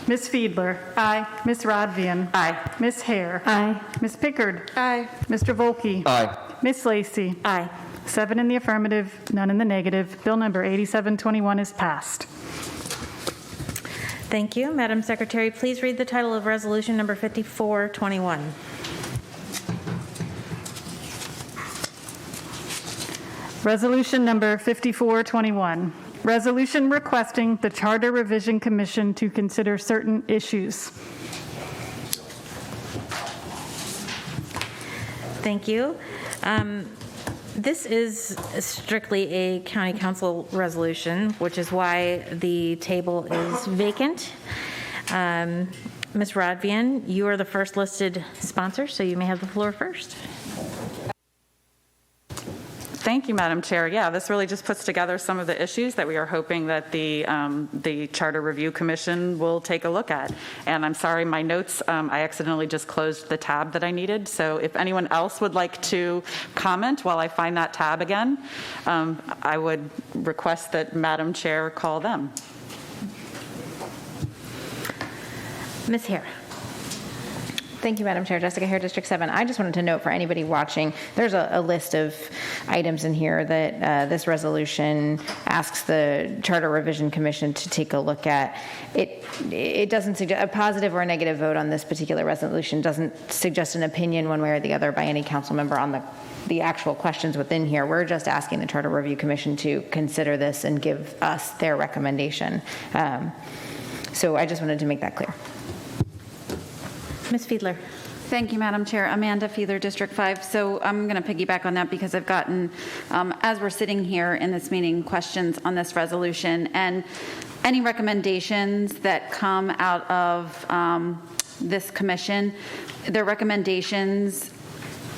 S3: Ms. Fiedler. Aye. Ms. Rodvian.
S1: Aye.
S3: Ms. Hare.
S1: Aye.
S3: Ms. Pickard.
S2: Aye.
S3: Mr. Volkey.
S12: Aye.
S3: Ms. Lacey.
S1: Aye.
S3: 7 in the affirmative, none in the negative. Bill number 8721 is passed.
S1: Thank you. Madam Secretary, please read the title of Resolution number 5421.
S3: Resolution number 5421. Resolution requesting the Charter Revision Commission to consider certain issues.
S1: Thank you. This is strictly a county council resolution, which is why the table is vacant. Ms. Rodvian, you are the first listed sponsor, so you may have the floor first.
S10: Thank you, Madam Chair. Yeah, this really just puts together some of the issues that we are hoping that the Charter Review Commission will take a look at. And I'm sorry, my notes, I accidentally just closed the tab that I needed. So if anyone else would like to comment while I find that tab again, I would request that Madam Chair call them.
S1: Ms. Hare.
S15: Thank you, Madam Chair. Jessica Hare, District 7. I just wanted to note for anybody watching, there's a list of items in here that this resolution asks the Charter Revision Commission to take a look at. It doesn't suggest a positive or a negative vote on this particular resolution, doesn't suggest an opinion one way or the other by any council member on the actual questions within here. We're just asking the Charter Review Commission to consider this and give us their recommendation. So I just wanted to make that clear.
S1: Ms. Fiedler.
S21: Thank you, Madam Chair. Amanda Fiedler, District 5. So I'm going to piggyback on that because I've gotten, as we're sitting here in this meeting, questions on this resolution, and any recommendations that come out of this commission, they're recommendations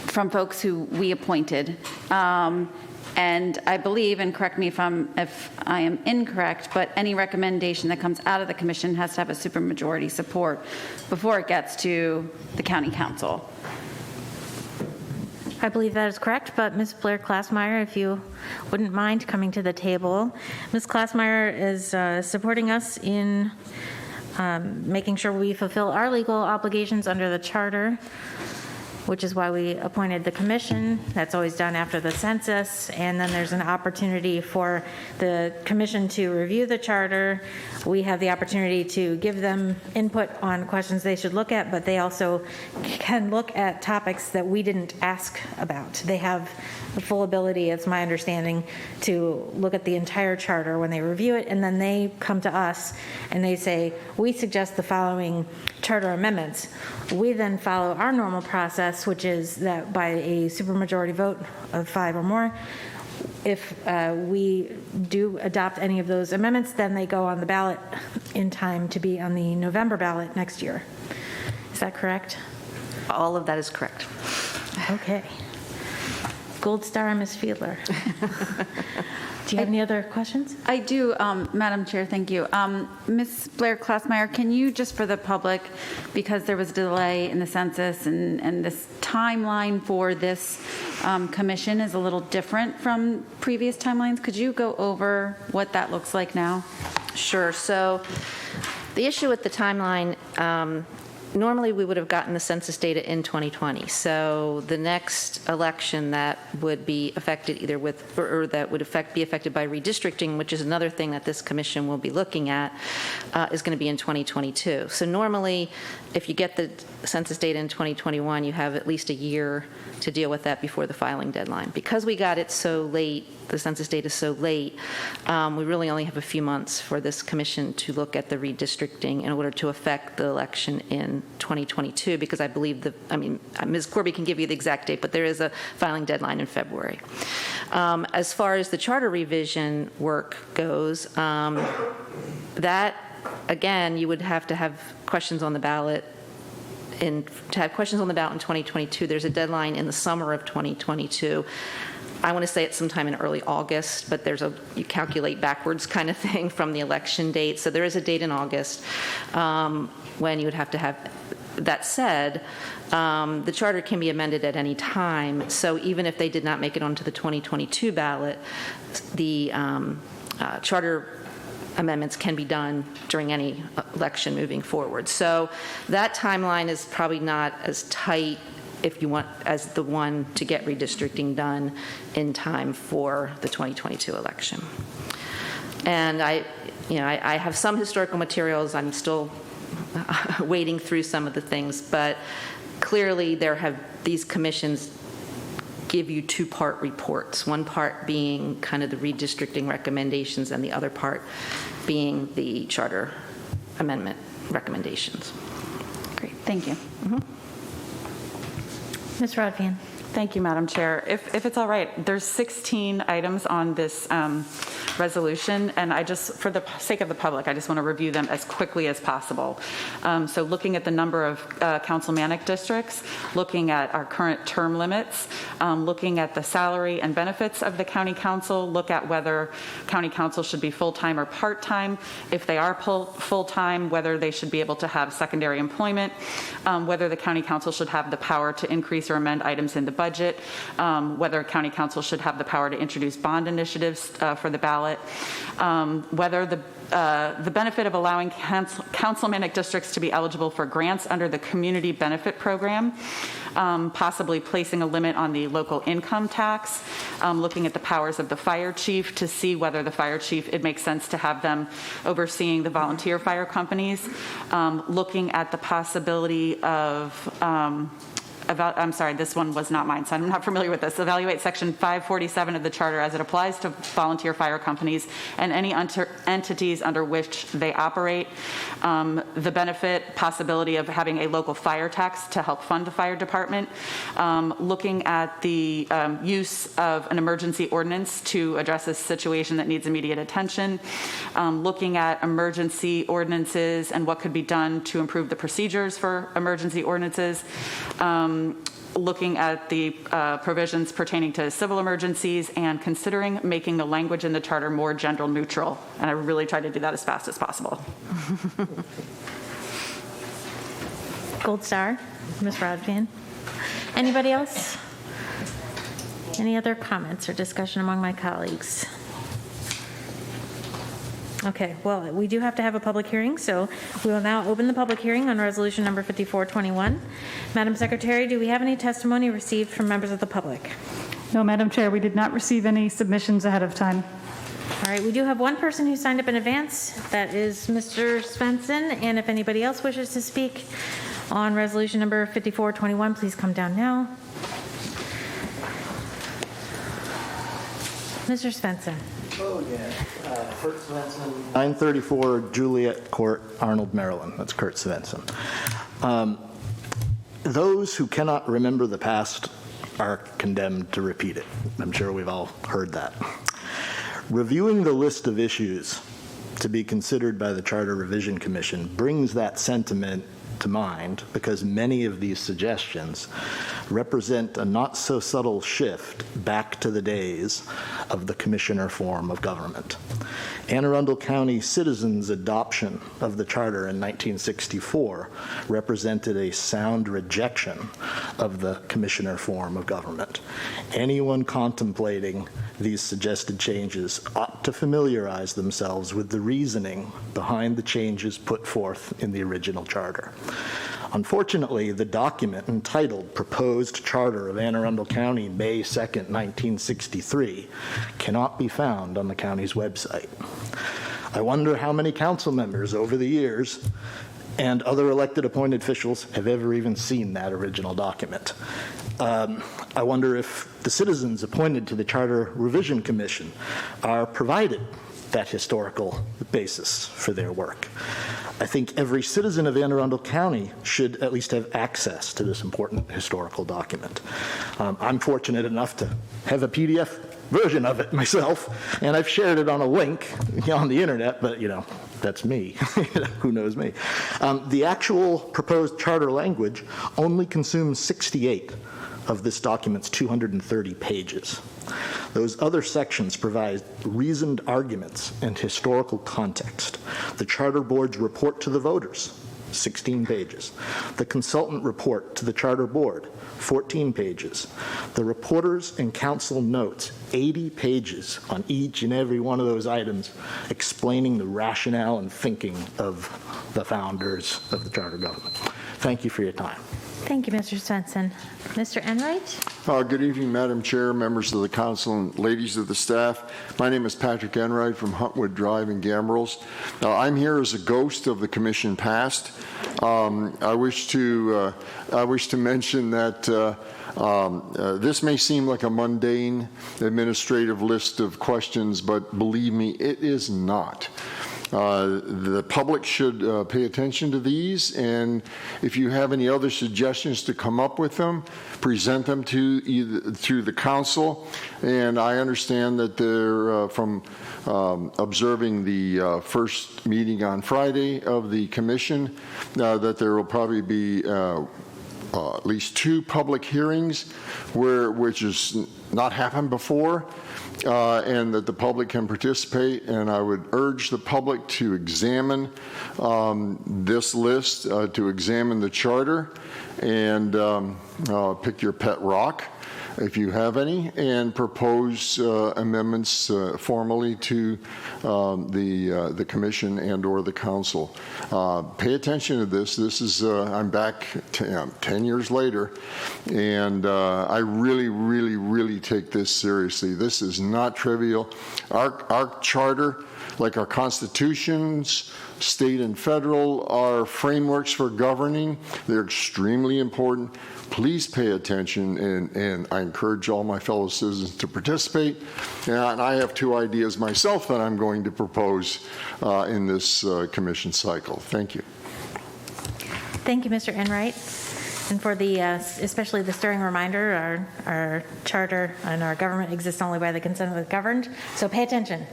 S21: from folks who we appointed. And I believe, and correct me if I am incorrect, but any recommendation that comes out of the commission has to have a supermajority support before it gets to the county council.
S1: I believe that is correct, but Ms. Blair Klassmeyer, if you wouldn't mind coming to the table. Ms. Klassmeyer is supporting us in making sure we fulfill our legal obligations under the charter. which is why we appointed the commission. That's always done after the census, and then there's an opportunity for the commission to review the charter. We have the opportunity to give them input on questions they should look at, but they also can look at topics that we didn't ask about. They have the full ability, it's my understanding, to look at the entire charter when they review it, and then they come to us and they say, we suggest the following charter amendments. We then follow our normal process, which is that by a supermajority vote of 5 or more, if we do adopt any of those amendments, then they go on the ballot in time to be on the November ballot next year. Is that correct?
S20: All of that is correct.
S1: Okay. Gold star, Ms. Fiedler. Do you have any other questions?
S21: I do, Madam Chair, thank you. Ms. Blair Klausmeyer, can you, just for the public, because there was a delay in the census and this timeline for this commission is a little different from previous timelines, could you go over what that looks like now?
S20: Sure. So the issue with the timeline, normally we would have gotten the census data in 2020. So the next election that would be affected either with, or that would be affected by redistricting, which is another thing that this commission will be looking at, is going to be in 2022. So normally, if you get the census data in 2021, you have at least a year to deal with that before the filing deadline. Because we got it so late, the census data so late, we really only have a few months for this commission to look at the redistricting in order to affect the election in 2022, because I believe Ms. Corby can give you the exact date, but there is a filing deadline in February. As far as the charter revision work goes, that, again, you would have to have questions on the ballot. And to have questions on the ballot in 2022, there's a deadline in the summer of 2022. I want to say it's sometime in early August, but you calculate backwards kind of thing from the election date. So there is a date in August when you would have to have. That said, the charter can be amended at any time. So even if they did not make it onto the 2022 ballot, the charter amendments can be done during any election moving forward. So that timeline is probably not as tight, if you want, as the one to get redistricting done in time for the 2022 election. And I have some historical materials. I'm still wading through some of the things, but clearly these commissions give you two-part reports, one part being kind of the redistricting recommendations and the other part being the charter amendment recommendations.
S21: Great, thank you.
S1: Mm-hmm. Ms. Rodvian.
S10: Thank you, Madam Chair. If it's all right, there's 16 items on this resolution, and for the sake of the public, I just want to review them as quickly as possible. So looking at the number of councilmanic districts, looking at our current term limits, looking at the salary and benefits of the county council, look at whether county council should be full-time or part-time. If they are full-time, whether they should be able to have secondary employment, whether the county council should have the power to increase or amend items in the budget, whether county council should have the power to introduce bond initiatives for the ballot, whether the benefit of allowing councilmanic districts to be eligible for grants under the community benefit program, possibly placing a limit on the local income tax, looking at the powers of the fire chief to see whether the fire chief, it makes sense to have them overseeing the volunteer fire companies, looking at the possibility of I'm sorry, this one was not mine, so I'm not familiar with this. Evaluate Section 547 of the Charter as it applies to volunteer fire companies and any entities under which they operate. The benefit, possibility of having a local fire tax to help fund the fire department. Looking at the use of an emergency ordinance to address a situation that needs immediate attention. Looking at emergency ordinances and what could be done to improve the procedures for emergency ordinances. Looking at the provisions pertaining to civil emergencies and considering making the language in the charter more gender neutral. And I really tried to do that as fast as possible.
S1: Gold star, Ms. Rodvian. Anybody else? Any other comments or discussion among my colleagues? Okay, well, we do have to have a public hearing, so we will now open the public hearing on resolution number 5421. Madam Secretary, do we have any testimony received from members of the public?
S3: No, Madam Chair, we did not receive any submissions ahead of time.
S1: All right, we do have one person who signed up in advance. That is Mr. Svensson, and if anybody else wishes to speak on resolution number 5421, please come down now. Mr. Svensson.
S8: Oh, yeah. Kurt Svensson, 934 Juliet Court, Arnold, Maryland. That's Kurt Svensson. Those who cannot remember the past are condemned to repeat it. I'm sure we've all heard that. Reviewing the list of issues to be considered by the Charter Revision Commission brings that sentiment to mind because many of these suggestions represent a not so subtle shift back to the days of the commissioner form of government. Anne Arundel County citizens' adoption of the charter in 1964 represented a sound rejection of the commissioner form of government. Anyone contemplating these suggested changes ought to familiarize themselves with the reasoning behind the changes put forth in the original charter. Unfortunately, the document entitled Proposed Charter of Anne Arundel County, May 2nd, 1963, cannot be found on the county's website. I wonder how many council members over the years and other elected appointed officials have ever even seen that original document. I wonder if the citizens appointed to the Charter Revision Commission are provided that historical basis for their work. I think every citizen of Anne Arundel County should at least have access to this important historical document. I'm fortunate enough to have a PDF version of it myself, and I've shared it on a link on the internet, but that's me. Who knows me? The actual proposed charter language only consumes 68 of this document's 230 pages. Those other sections provide reasoned arguments and historical context. The Charter Board's report to the voters, 16 pages. The consultant report to the Charter Board, 14 pages. The reporters and council notes, 80 pages on each and every one of those items, explaining the rationale and thinking of the founders of the charter government. Thank you for your time.
S1: Thank you, Mr. Svensson. Mr. Enright?
S5: Good evening, Madam Chair, members of the council, and ladies of the staff. My name is Patrick Enright from Huntwood Drive in Gambrels. I'm here as a ghost of the commission past. I wish to mention that this may seem like a mundane administrative list of questions, but believe me, it is not. The public should pay attention to these, and if you have any other suggestions to come up with them, present them to the council. And I understand that they're from observing the first meeting on Friday of the commission, that there will probably be at least 2 public hearings, which has not happened before. And that the public can participate, and I would urge the public to examine this list, to examine the charter, and pick your pet rock, if you have any, and propose amendments formally to the commission and or the council. Pay attention to this. This is, I'm back 10 years later, and I really, really, really take this seriously. This is not trivial. Our charter, like our constitutions, state and federal, are frameworks for governing. They're extremely important. Please pay attention, and I encourage all my fellow citizens to participate. And I have 2 ideas myself that I'm going to propose in this commission cycle. Thank you.
S1: Thank you, Mr. Enright. And for the, especially the stirring reminder, our charter and our government exists only by the consent of the governed. So pay attention.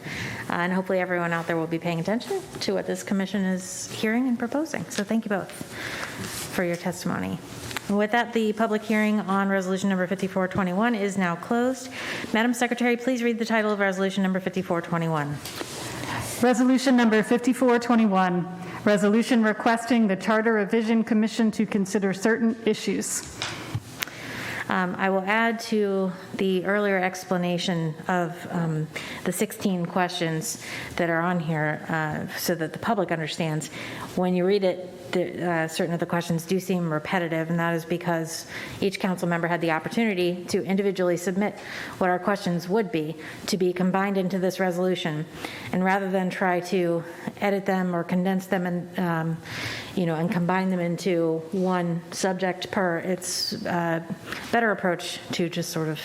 S1: And hopefully everyone out there will be paying attention to what this commission is hearing and proposing. So thank you both for your testimony. With that, the public hearing on resolution number 5421 is now closed. Madam Secretary, please read the title of resolution number 5421.
S3: Resolution number 5421, resolution requesting the Charter Revision Commission to consider certain issues.
S1: I will add to the earlier explanation of the 16 questions that are on here so that the public understands. When you read it, certain of the questions do seem repetitive, and that is because each council member had the opportunity to individually submit what our questions would be to be combined into this resolution. And rather than try to edit them or condense them and combine them into one subject per, it's a better approach to just sort of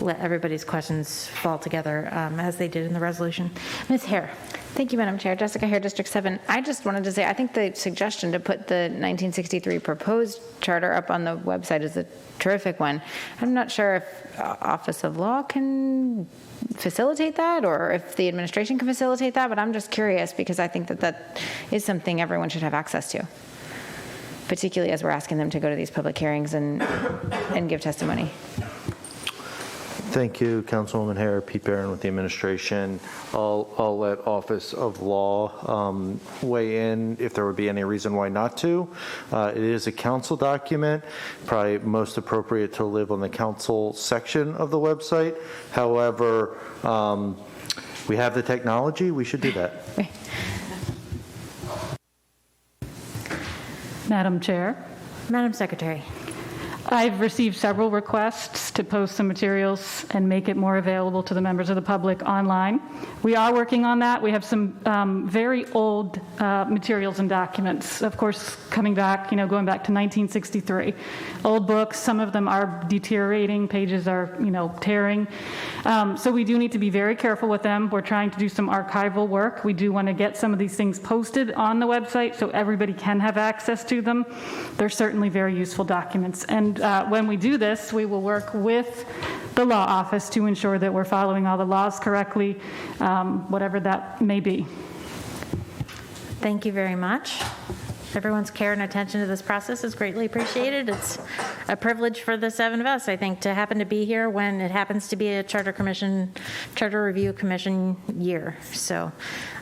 S1: let everybody's questions fall together as they did in the resolution. Ms. Hare.
S15: Thank you, Madam Chair. Jessica Hare, District 7. I just wanted to say, I think the suggestion to put the 1963 proposed charter up on the website is a terrific one. I'm not sure if Office of Law can facilitate that or if the administration can facilitate that, but I'm just curious because I think that that is something everyone should have access to, particularly as we're asking them to go to these public hearings and give testimony.
S13: Thank you, Councilwoman Hare. Pete Barron with the administration. I'll let Office of Law weigh in if there would be any reason why not to. It is a council document, probably most appropriate to live on the council section of the website. However, we have the technology, we should do that.
S3: Madam Chair.
S1: Madam Secretary.
S3: I've received several requests to post some materials and make it more available to the members of the public online. We are working on that. We have some very old materials and documents, of course, coming back, going back to 1963. Old books, some of them are deteriorating, pages are, tearing. So we do need to be very careful with them. We're trying to do some archival work. We do want to get some of these things posted on the website so everybody can have access to them. They're certainly very useful documents. And when we do this, we will work with the law office to ensure that we're following all the laws correctly, whatever that may be.
S1: Thank you very much. Everyone's care and attention to this process is greatly appreciated. It's a privilege for the 7 of us, I think, to happen to be here when it happens to be a Charter Review Commission year. So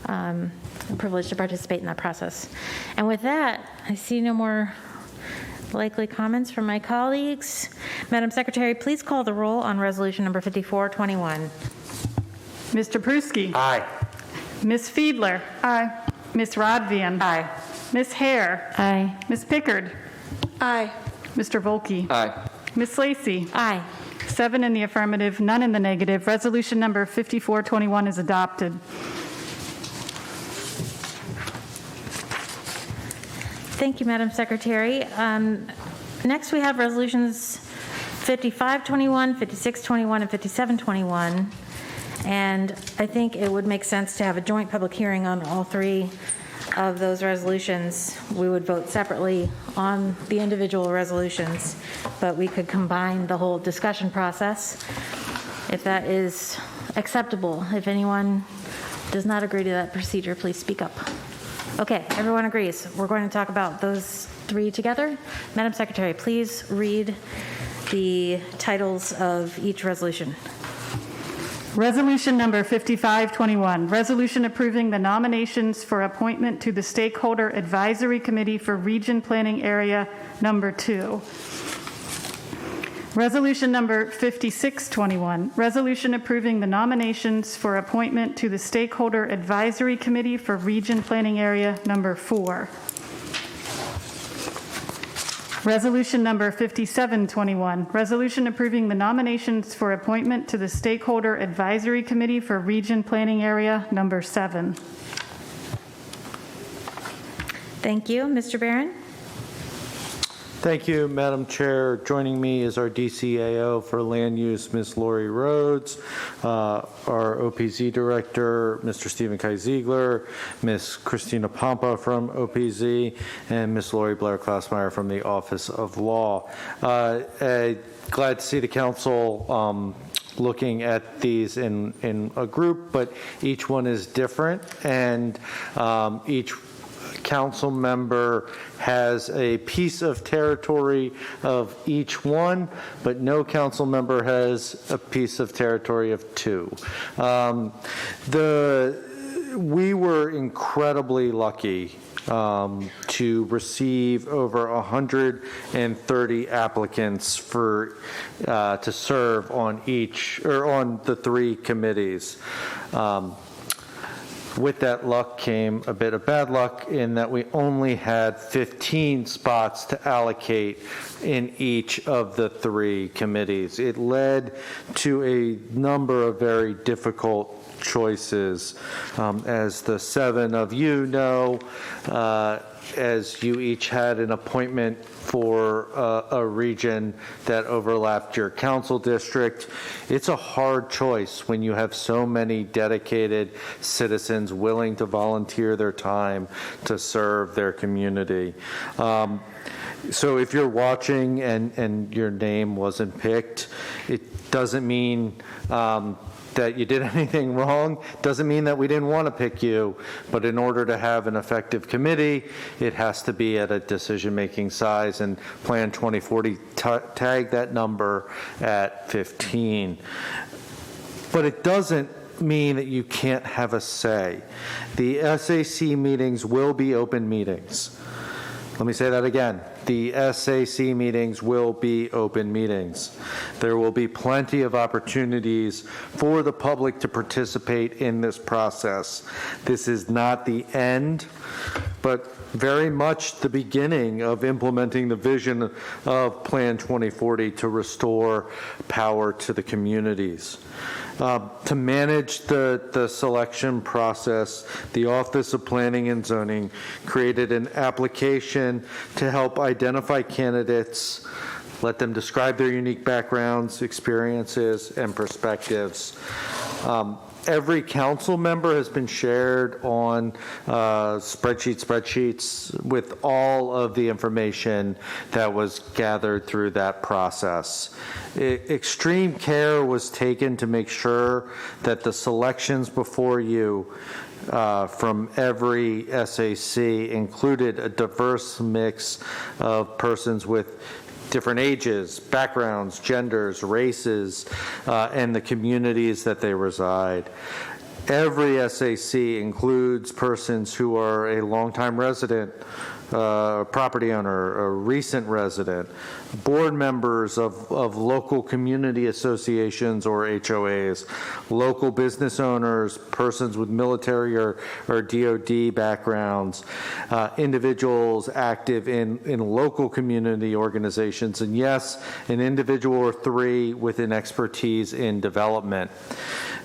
S1: a privilege to participate in that process. And with that, I see no more likely comments from my colleagues. Madam Secretary, please call the roll on resolution number 5421.
S3: Mr. Pruski.
S12: Aye.
S3: Ms. Fiedler. Aye. Ms. Rodvian.
S10: Aye.
S3: Ms. Hare.
S1: Aye.
S3: Ms. Pickard.
S2: Aye.
S3: Mr. Volkey.
S17: Aye.
S3: Ms. Lacey.
S1: Aye.
S3: 7 in the affirmative, none in the negative. Resolution number 5421 is adopted.
S1: Thank you, Madam Secretary. Next, we have resolutions 5521, 5621, and 5721. And I think it would make sense to have a joint public hearing on all 3 of those resolutions. We would vote separately on the individual resolutions, but we could combine the whole discussion process if that is acceptable. If anyone does not agree to that procedure, please speak up. Okay, everyone agrees. We're going to talk about those 3 together. Madam Secretary, please read the titles of each resolution.
S3: Resolution number 5521, resolution approving the nominations for appointment to the Stakeholder Advisory Committee for Region Planning Area Number 2. Resolution number 5621, resolution approving the nominations for appointment to the Stakeholder Advisory Committee for Region Planning Area Number 4. Resolution number 5721, resolution approving the nominations for appointment to the Stakeholder Advisory Committee for Region Planning Area Number 7.
S1: Thank you. Mr. Barron?
S13: Thank you, Madam Chair. Joining me is our DCAO for Land Use, Ms. Lori Rhodes, our OPZ Director, Mr. Stephen Kai-Ziegler, Ms. Christina Pompa from OPZ, and Ms. Lori Blair-Klausmeyer from the Office of Law. Glad to see the council looking at these in a group, but each one is different, and each council member has a piece of territory of each one, but no council member has a piece of territory of 2. We were incredibly lucky to receive over 130 applicants to serve on the 3 committees. With that luck came a bit of bad luck in that we only had 15 spots to allocate in each of the 3 committees. It led to a number of very difficult choices. As the 7 of you know, as you each had an appointment for a region that overlapped your council district, it's a hard choice when you have so many dedicated citizens willing to volunteer their time to serve their community. So if you're watching and your name wasn't picked, it doesn't mean that you did anything wrong. Doesn't mean that we didn't want to pick you, but in order to have an effective committee, it has to be at a decision-making size, and Plan 2040 tagged that number at 15. But it doesn't mean that you can't have a say. The SAC meetings will be open meetings. Let me say that again. The SAC meetings will be open meetings. There will be plenty of opportunities for the public to participate in this process. This is not the end, but very much the beginning of implementing the vision of Plan 2040 to restore power to the communities. To manage the selection process, the Office of Planning and Zoning created an application to help identify candidates, let them describe their unique backgrounds, experiences, and perspectives. Every council member has been shared on spreadsheets with all of the information that was gathered through that process. Extreme care was taken to make sure that the selections before you from every SAC included a diverse mix of persons with different ages, backgrounds, genders, races, and the communities that they reside. Every SAC includes persons who are a longtime resident, property owner, a recent resident, board members of local community associations or HOAs, local business owners, persons with military or DOD backgrounds, individuals active in local community organizations, and yes, an individual or 3 with an expertise in development.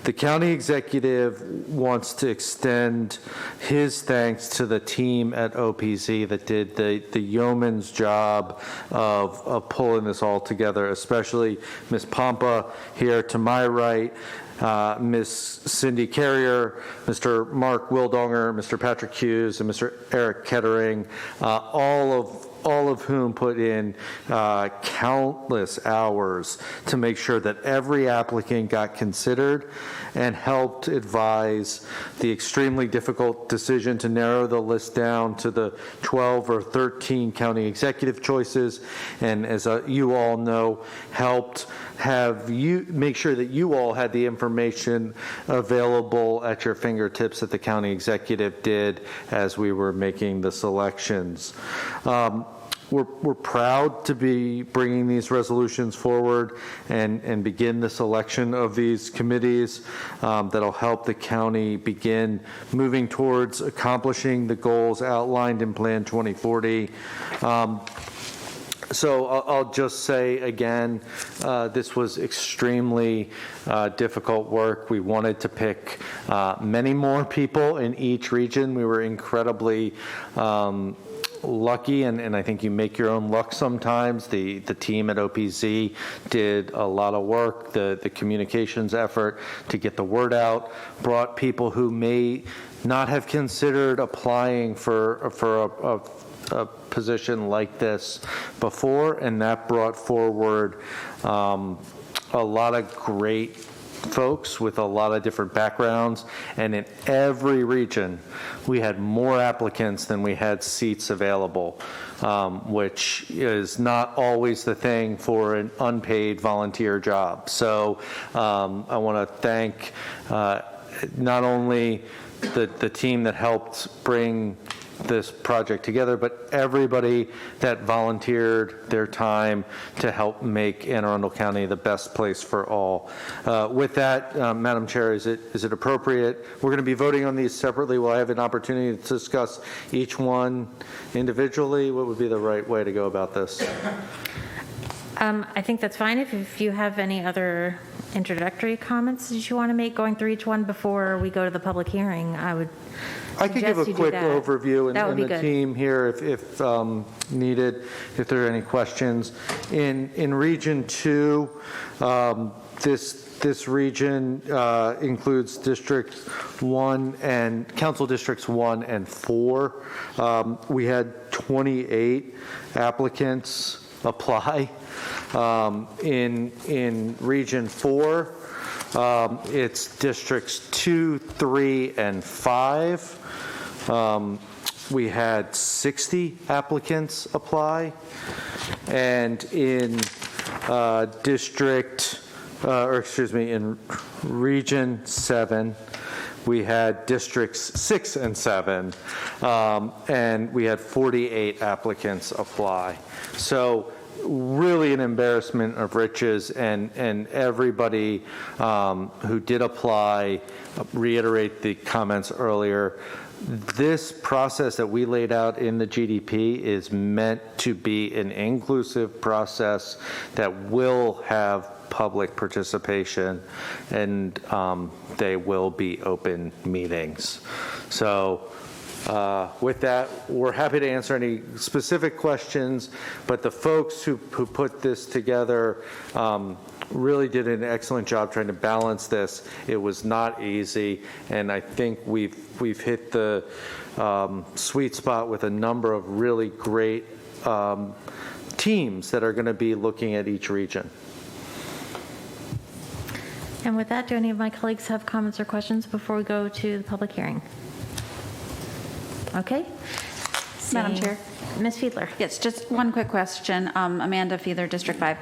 S13: The county executive wants to extend his thanks to the team at OPZ that did the yeoman's job of pulling this all together, especially Ms. Pompa here to my right, Ms. Cindy Carrier, Mr. Mark Wildonger, Mr. Patrick Hughes, and Mr. Eric Kettering, all of whom put in countless hours to make sure that every applicant got considered and helped advise the extremely difficult decision to narrow the list down to the 12 or 13 county executive choices, and as you all know, helped make sure that you all had the information available at your fingertips that the county executive did as we were making the selections. We're proud to be bringing these resolutions forward and begin the selection of these committees that'll help the county begin moving towards accomplishing the goals outlined in Plan 2040. So I'll just say again, this was extremely difficult work. We wanted to pick many more people in each region. We were incredibly lucky, and I think you make your own luck sometimes. The team at OPZ did a lot of work. The communications effort to get the word out brought people who may not have considered applying for a position like this before, and that brought forward a lot of great folks with a lot of different backgrounds, and in every region we had more applicants than we had seats available, which is not always the thing for an unpaid volunteer job. So I want to thank not only the team that helped bring this project together, but everybody that volunteered their time to help make Anne Arundel County the best place for all. With that, Madam Chair, is it appropriate? We're going to be voting on these separately. Will I have an opportunity to discuss each one individually? What would be the right way to go about this?
S1: I think that's fine. If you have any other introductory comments that you want to make going through each one before we go to the public hearing, I
S13: could give a quick overview and the
S1: good.
S13: team here if needed, if there are any questions. In Region 2, this region includes District 1 and Council Districts 1 and 4. We had 28 applicants apply. In Region 4, it's Districts 2, 3, and 5. We had 60 applicants apply. And in in Region 7, we had Districts 6 and 7, and we had 48 applicants apply. So really an embarrassment of riches, and everybody who did apply, reiterate the comments earlier, this process that we laid out in the GDP is meant to be an inclusive process that will have public participation, and they will be open meetings. So with that, we're happy to answer any specific questions, but the folks who put this together really did an excellent job trying to balance this. It was not easy, and I think we've hit the sweet spot with a number of really great teams that are going to be looking at each region.
S1: And with that, do any of my colleagues have comments or questions before we go to the public hearing? Okay.
S21: Madam Chair.
S1: Ms. Fiedler.
S21: Yes, just one quick question. Amanda Fiedler, District 5.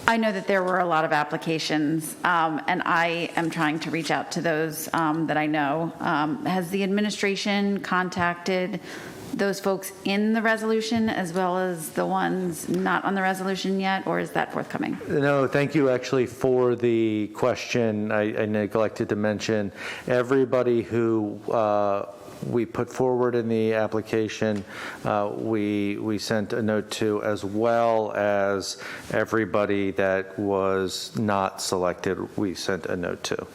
S21: I know that there were a lot of applications, and I am trying to reach out to those that I know. Has the administration contacted those folks in the resolution as well as the ones not on the resolution yet, or is that forthcoming?
S13: No, thank you actually for the question. I neglected to mention everybody who we put forward in the application, we sent a note to, as well as everybody that was not selected, we sent a note to.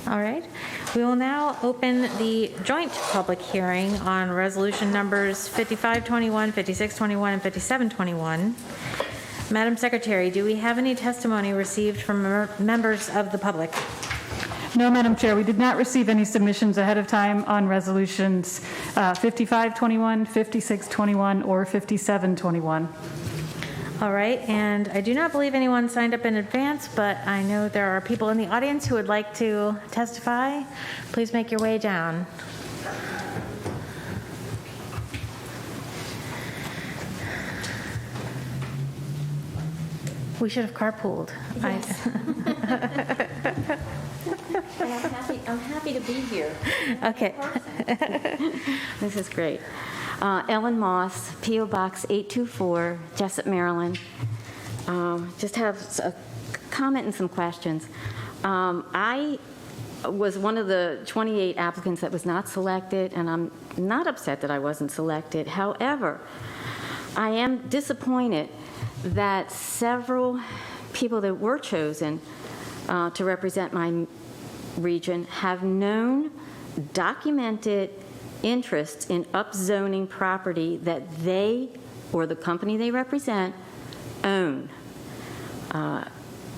S1: All right. We will now open the joint public hearing on resolution numbers 5521, 5621, and 5721. Madam Secretary, do we have any testimony received from members of the public?
S3: No, Madam Chair, we did not receive any submissions ahead of time on resolutions 5521, 5621, or 5721.
S1: All right, and I do not believe anyone signed up in advance, but I know there are people in the audience who would like to testify. Please make your way down. We should have carpooled.
S4: Yes. I'm happy to be here.
S1: Okay.
S4: This is great. Ellen Moss, P.O. Box 824, Jessup, Maryland. Just have a comment and some questions. I was one of the 28 applicants that was not selected, and I'm not upset that I wasn't selected. However, I am disappointed that several people that were chosen to represent my region have known, documented interests in upzoning property that they or the company they represent own,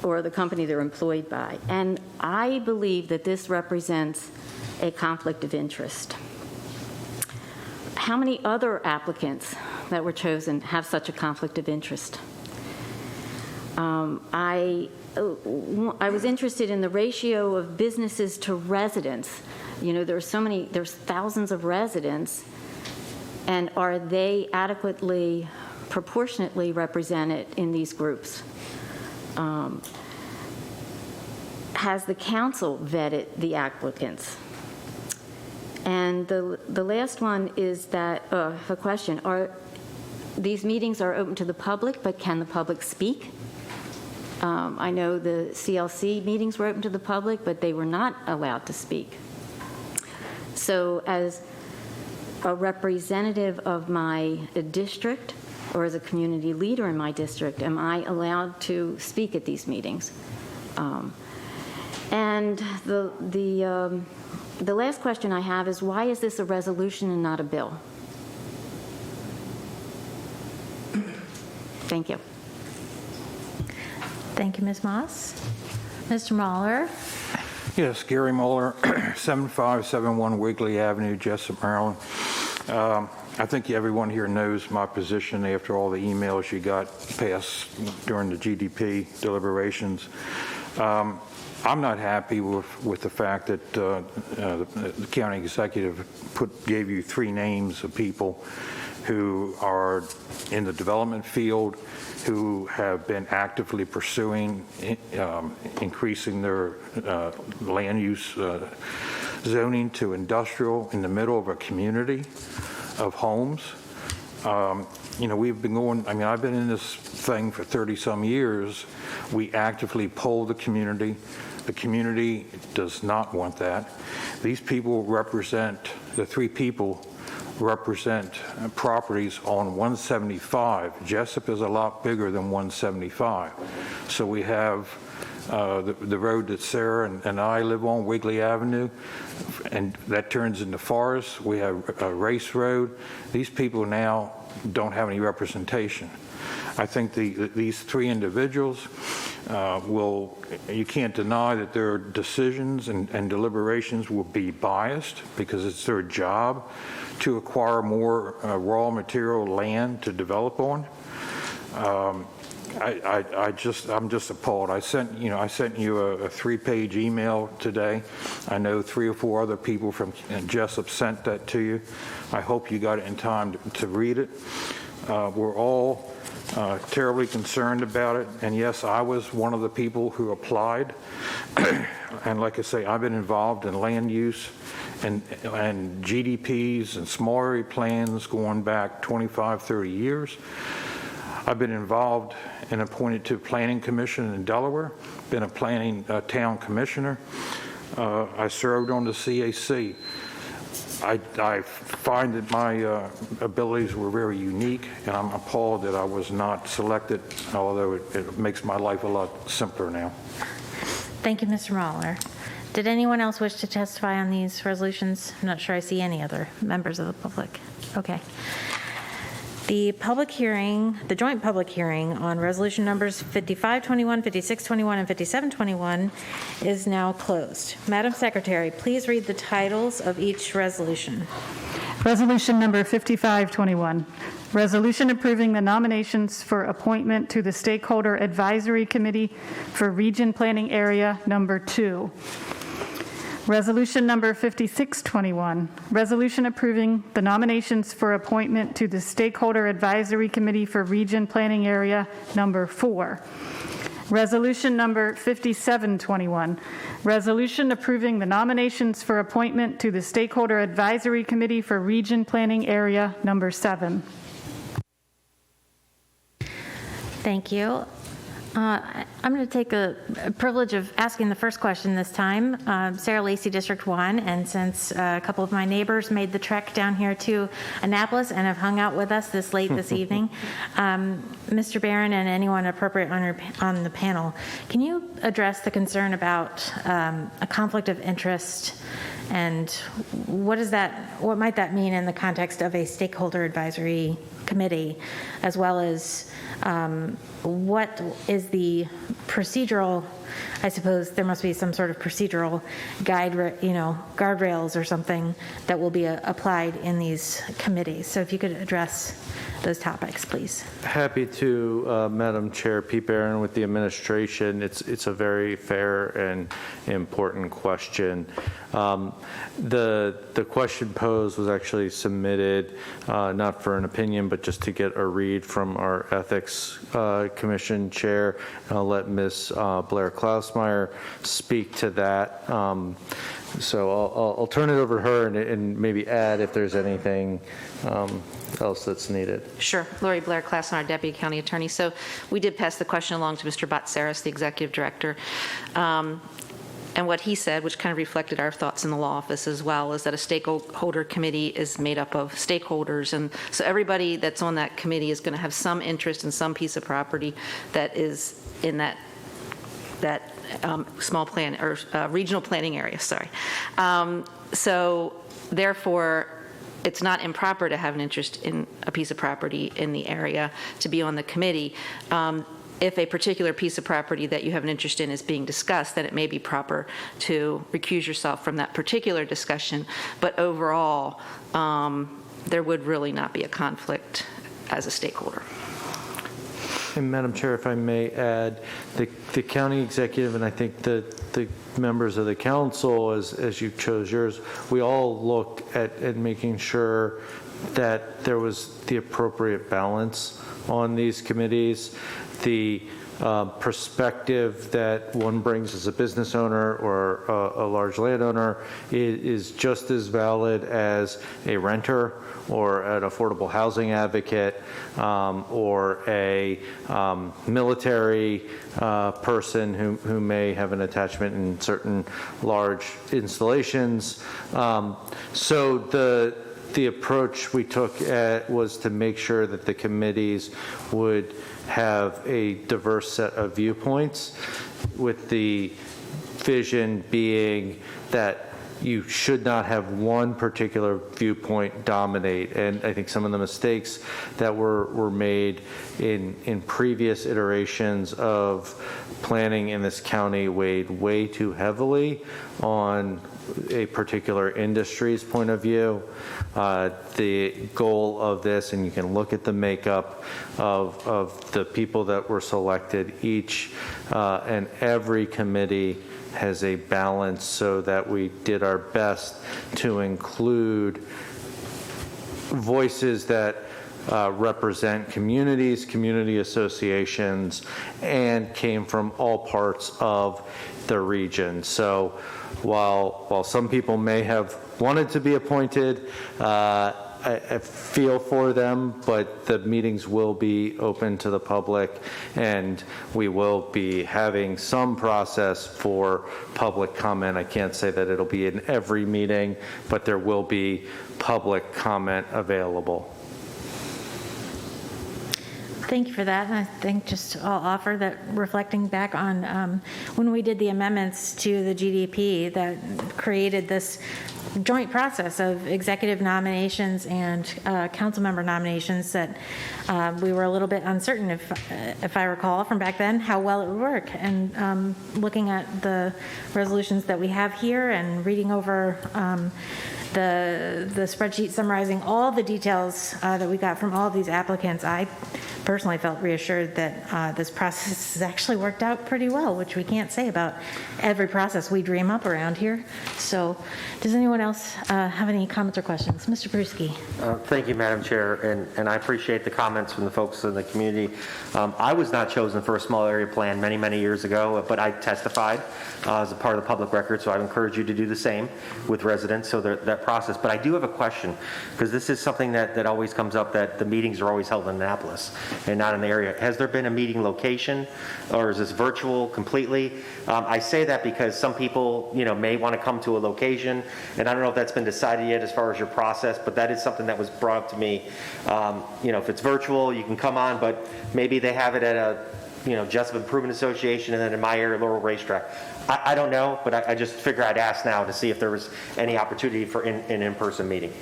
S4: or the company they're employed by. And I believe that this represents a conflict of interest. How many other applicants that were chosen have such a conflict of interest? I was interested in the ratio of businesses to residents. You know, there's thousands of residents, and are they adequately, proportionately represented in these groups? Has the council vetted the applicants? And the last one is that, a question, these meetings are open to the public, but can the public speak? I know the CLC meetings were open to the public, but they were not allowed to speak. So as a representative of my district, or as a community leader in my district, am I allowed to speak at these meetings? And the last question I have is, why is this a resolution and not a bill? Thank you.
S1: Thank you, Ms. Moss. Mr. Mahler?
S6: Yes, Gary Mueller, 7571 Wigley Avenue, Jessup, Maryland. I think everyone here knows my position after all the emails you got passed during the GDP deliberations. I'm not happy with the fact that the county executive gave you 3 names of people who are in the development field, who have been actively pursuing increasing their land use zoning to industrial in the middle of a community of homes. We've been going, I've been in this thing for 30-some years. We actively poll the community. The community does not want that. These people represent, the 3 people represent properties on 175. Jessup is a lot bigger than 175. So we have the road that Sarah and I live on, Wigley Avenue, and that turns into forest. We have a race road. These people now don't have any representation. I think these 3 individuals you can't deny that their decisions and deliberations will be biased because it's their job to acquire more raw material land to develop on. I'm just appalled. I sent you a 3-page email today. I know 3 or 4 other people from Jessup sent that to you. I hope you got it in time to read it. We're all terribly concerned about it, and yes, I was one of the people who applied. And like I say, I've been involved in land use and GDPs and small area plans going back 25, 30 years. I've been involved and appointed to Planning Commission in Delaware, been a planning town commissioner. I served on the CAC. I find that my abilities were very unique, and I'm appalled that I was not selected, although it makes my life a lot simpler now.
S1: Thank you, Mr. Mahler. Did anyone else wish to testify on these resolutions? I'm not sure I see any other members of the public. Okay. The public hearing, the joint public hearing on resolution numbers 5521, 5621, and 5721 is now closed. Madam Secretary, please read the titles of each resolution.
S3: Resolution number 5521, resolution approving the nominations for appointment to the Stakeholder Advisory Committee for Region Planning Area Number 2. Resolution number 5621, resolution approving the nominations for appointment to the Stakeholder Advisory Committee for Region Planning Area Number 4. Resolution number 5721, resolution approving the nominations for appointment to the Stakeholder Advisory Committee for Region Planning Area Number 7.
S1: Thank you. I'm going to take a privilege of asking the first question this time. Sarah Lacey, District 1, and since a couple of my neighbors made the trek down here to Annapolis and have hung out with us this late this evening, Mr. Barron and anyone appropriate on the panel, can you address the concern about a conflict of interest, and what might that mean in the context of a stakeholder advisory committee, as well as what is the procedural, I suppose there must be some sort of procedural guardrails or something that will be applied in these committees. So if you could address those topics, please. Happy
S13: to, Madam Chair. Pete Barron with the administration. It's a very fair and important question. The question posed was actually submitted not for an opinion, but just to get a read from our Ethics Commission Chair. I'll let Ms. Blair Klausmeyer speak to that. So I'll turn it over to her and maybe add if there's anything else that's needed.
S20: Sure. Lori Blair, Class and our Deputy County Attorney. So we did pass the question along to Mr. Batsaris, the Executive Director. And what he said, which kind of reflected our thoughts in the law office as well, is that a stakeholder committee is made up of stakeholders. And so everybody that's on that committee is going to have some interest in some piece of property that is in that small plan or regional planning area, sorry. So therefore, it's not improper to have an interest in a piece of property in the area to be on the committee. If a particular piece of property that you have an interest in is being discussed, then it may be proper to recuse yourself from that particular discussion. But overall, there would really not be a conflict as a stakeholder.
S13: And Madam Chair, if I may add, the county executive and I think the members of the council, as you chose yours, we all looked at making sure that there was the appropriate balance on these committees. The perspective that one brings as a business owner or a large landowner is just as valid as a renter or an affordable housing advocate or a military person who may have an attachment in certain large installations. So the approach we took was to make sure that the committees would have a diverse set of viewpoints, with the vision being that you should not have one particular viewpoint dominate. And I think some of the mistakes that were made in previous iterations of planning in this county weighed way too heavily on a particular industry's point of view. The goal of this, and you can look at the makeup of the people that were selected, each and every committee has a balance, so that we did our best to include voices that represent communities, community associations, and came from all parts of the region. So while some people may have wanted to be appointed, I feel for them, but the meetings will be open to the public, and we will be having some process for public comment. I can't say that it'll be in every meeting, but there will be public comment available.
S1: Thank you for that. And I think just I'll offer that, reflecting back on when we did the amendments to the GDP that created this joint process of executive nominations and council member nominations, that we were a little bit uncertain, if I recall from back then, how well it would work. And looking at the resolutions that we have here and reading over the spreadsheet summarizing all the details that we got from all of these applicants, I personally felt reassured that this process has actually worked out pretty well, which we can't say about every process we dream up around here. So does anyone else have any comments or questions? Mr. Bruschi.
S12: Thank you, Madam Chair, and I appreciate the comments from the folks in the community. I was not chosen for a small area plan many, many years ago, but I testified as a part of the public record, so I encourage you to do the same with residents, so that process. But I do have a question, because this is something that always comes up, that the meetings are always held in Annapolis and not in the area. Has there been a meeting location, or is this virtual completely? I say that because some people, may want to come to a location, and I don't know if that's been decided yet as far as your process, but that is something that was brought up to me. If it's virtual, you can come on, but maybe they have it at a Jessup Improvement Association, and then in my area, Laurel Racetrack. I don't know, but I just figure I'd ask now to see if there was any opportunity for an in-person meeting.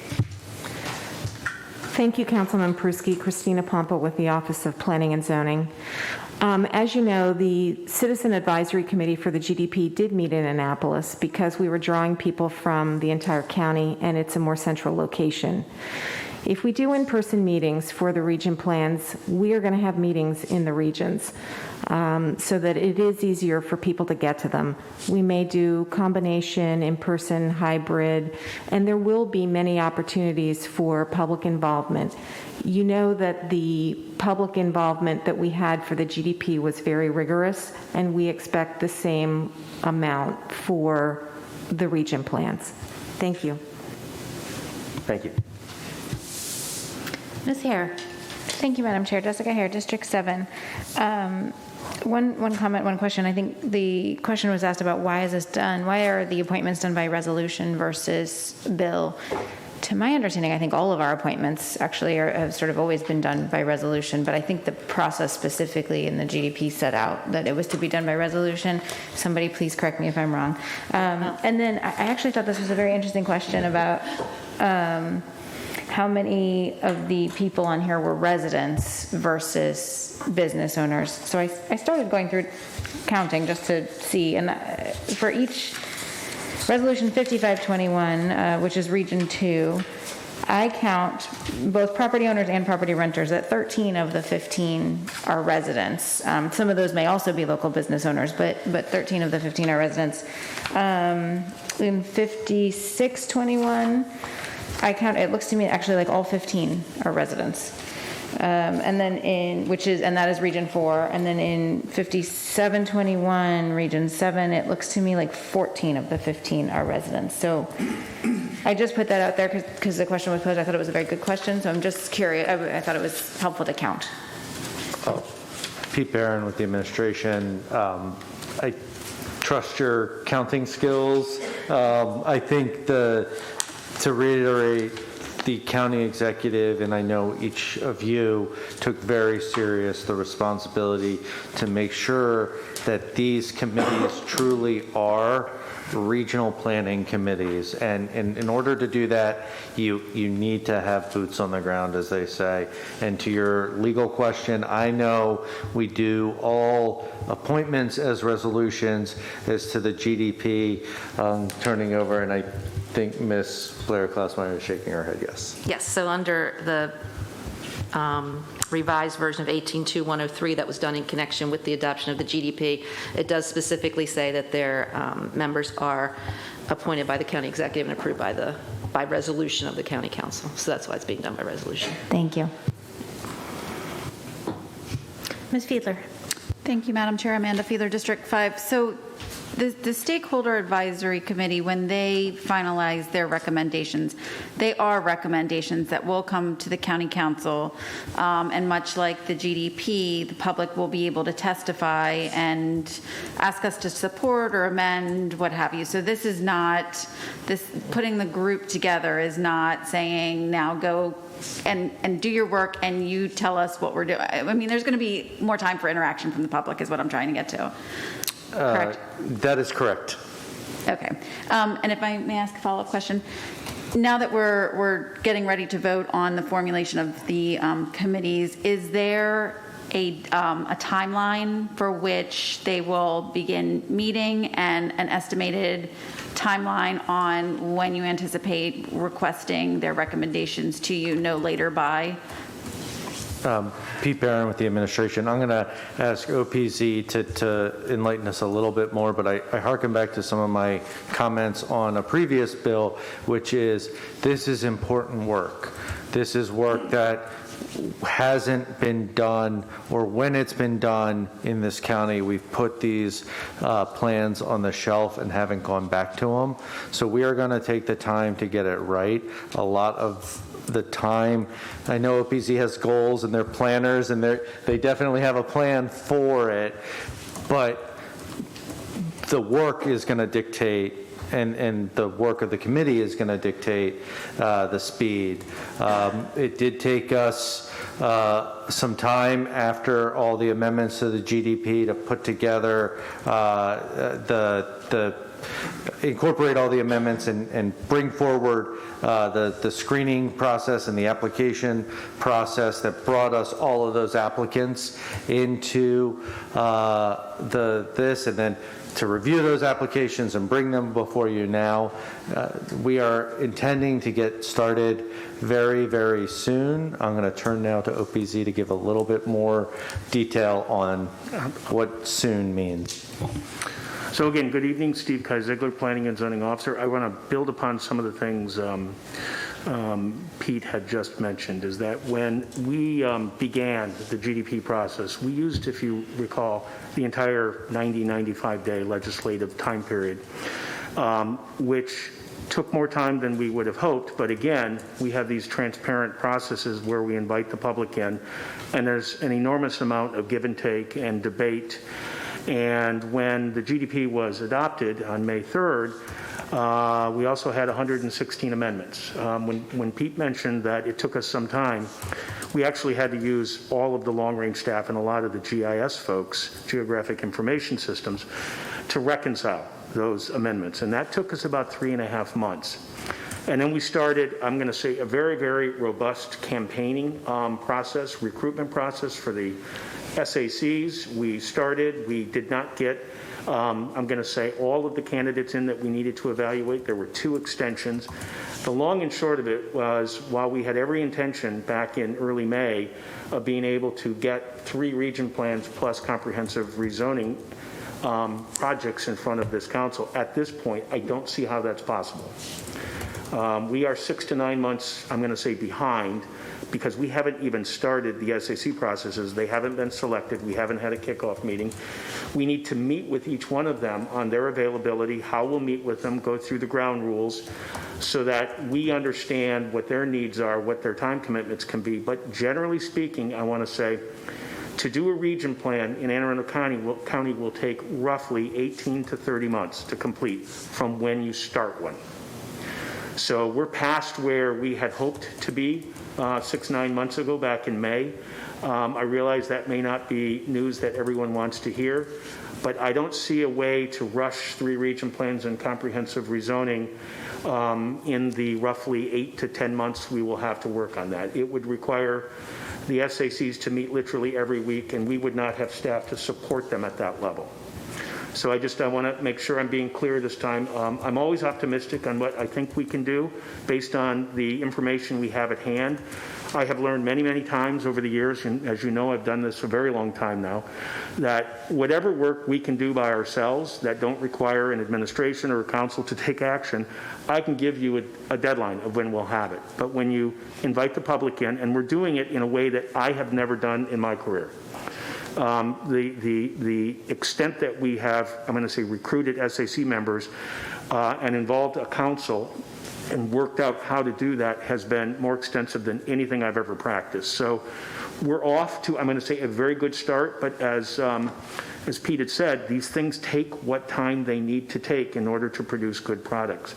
S7: Thank you, Councilman Pruski. Christina Pompa with the Office of Planning and Zoning. As you know, the Citizen Advisory Committee for the GDP did meet in Annapolis because we were drawing people from the entire county, and it's a more central location. If we do in-person meetings for the region plans, we are going to have meetings in the regions so that it is easier for people to get to them. We may do combination, in-person, hybrid, and there will be many opportunities for public involvement. You know that the public involvement that we had for the GDP was very rigorous, and we expect the same amount for the region plans. Thank you.
S12: Thank you.
S1: Ms. Hare.
S15: Thank you, Madam Chair. Jessica Hare, District 7. One comment, one question. I think the question was asked about why is this done? Why are the appointments done by resolution versus bill? To my understanding, I think all of our appointments actually have sort of always been done by resolution, but I think the process specifically in the GDP set out that it was to be done by resolution. Somebody please correct me if I'm wrong. And then I actually thought this was a very interesting question about how many of the people on here were residents versus business owners. So I started going through counting just to see, and for each Resolution 5521, which is Region 2, I count both property owners and property renters that 13 of the 15 are residents. Some of those may also be local business owners, but 13 of the 15 are residents. In 5621, I count, it looks to me actually like all 15 are residents. And then and that is Region 4. And then in 5721, Region 7, it looks to me like 14 of the 15 are residents. So I just put that out there because the question was posed. I thought it was a very good question. So I'm just curious. I thought it was helpful to count.
S13: Pete Barron with the administration. I trust your counting skills. I think to reiterate, the county executive, and I know each of you took very serious the responsibility to make sure that these committees truly are regional planning committees. And in order to do that, you need to have boots on the ground, as they say. And to your legal question, I know we do all appointments as resolutions. As to the GDP, turning over, and I think Ms. Blair Klausmeyer is shaking her head yes.
S20: Yes, so under the revised version of 182103 that was done in connection with the adoption of the GDP, it does specifically say that their members are appointed by the county executive and approved by resolution of the county council. So that's why it's being done by resolution.
S15: Thank you.
S1: Ms. Fiedler.
S21: Thank you, Madam Chair. Amanda Fiedler, District 5. So the Stakeholder Advisory Committee, when they finalize their recommendations, they are recommendations that will come to the County Council, and much like the GDP, the public will be able to testify and ask us to support or amend, what have you. So this is not, putting the group together is not saying, now go and do your work and you tell us what we're doing. I mean, there's going to be more time for interaction from the public is what I'm trying to get to. Correct?
S13: That is correct.
S21: Okay. And if I may ask a follow-up question, now that we're getting ready to vote on the formulation of the committees, is there a timeline for which they will begin meeting and an estimated timeline on when you anticipate requesting their recommendations to you no later by?
S13: Pete Barron with the administration. I'm going to ask OPZ to enlighten us a little bit more, but I hearken back to some of my comments on a previous bill, which is this is important work. This is work that hasn't been done, or when it's been done in this county, we've put these plans on the shelf and haven't gone back to them. So we are going to take the time to get it right. A lot of the time, I know OPZ has goals and they're planners and they definitely have a plan for it, but the work is going to dictate, and the work of the committee is going to dictate the speed. It did take us some time after all the amendments to the GDP to put together incorporate all the amendments and bring forward the screening process and the application process that brought us all of those applicants into this, and then to review those applications and bring them before you now. We are intending to get started very, very soon. I'm going to turn now to OPZ to give a little bit more detail on what soon means.
S14: So again, good evening, Steve Kizigler, Planning and Zoning Officer. I want to build upon some of the things Pete had just mentioned, is that when we began the GDP process, we used, if you recall, the entire 90-95 day legislative time period. which took more time than we would have hoped, but again, we have these transparent processes where we invite the public in, and there's an enormous amount of give and take and debate. And when the GDP was adopted on May 3rd, we also had 116 amendments. When Pete mentioned that it took us some time, we actually had to use all of the long-range staff and a lot of the GIS folks, Geographic Information Systems, to reconcile those amendments. And that took us about 3.5 months. And then we started, I'm going to say, a very, very robust campaigning process, recruitment process for the SACs. We did not get, I'm going to say, all of the candidates in that we needed to evaluate. There were 2 extensions. The long and short of it was, while we had every intention back in early May of being able to get 3 region plans plus comprehensive rezoning projects in front of this council, at this point, I don't see how that's possible. We are 6 to 9 months, I'm going to say, behind, because we haven't even started the SAC processes. They haven't been selected. We haven't had a kickoff meeting. We need to meet with each one of them on their availability, how we'll meet with them, go through the ground rules so that we understand what their needs are, what their time commitments can be. But generally speaking, I want to say, to do a region plan in Anne Arundel County will take roughly 18 to 30 months to complete from when you start one. So we're past where we had hoped to be 6-9 months ago back in May. I realize that may not be news that everyone wants to hear, but I don't see a way to rush 3 region plans and comprehensive rezoning in the roughly 8 to 10 months we will have to work on that. It would require the SACs to meet literally every week, and we would not have staff to support them at that level. So I want to make sure I'm being clear this time. I'm always optimistic on what I think we can do based on the information we have at hand. I have learned many, many times over the years, and as you know, I've done this a very long time now, that whatever work we can do by ourselves that don't require an administration or a council to take action, I can give you a deadline of when we'll have it. But when you invite the public in, and we're doing it in a way that I have never done in my career, the extent that we have, I'm going to say, recruited SAC members and involved a council and worked out how to do that has been more extensive than anything I've ever practiced. So we're off to, I'm going to say, a very good start, but as Pete had said, these things take what time they need to take in order to produce good products.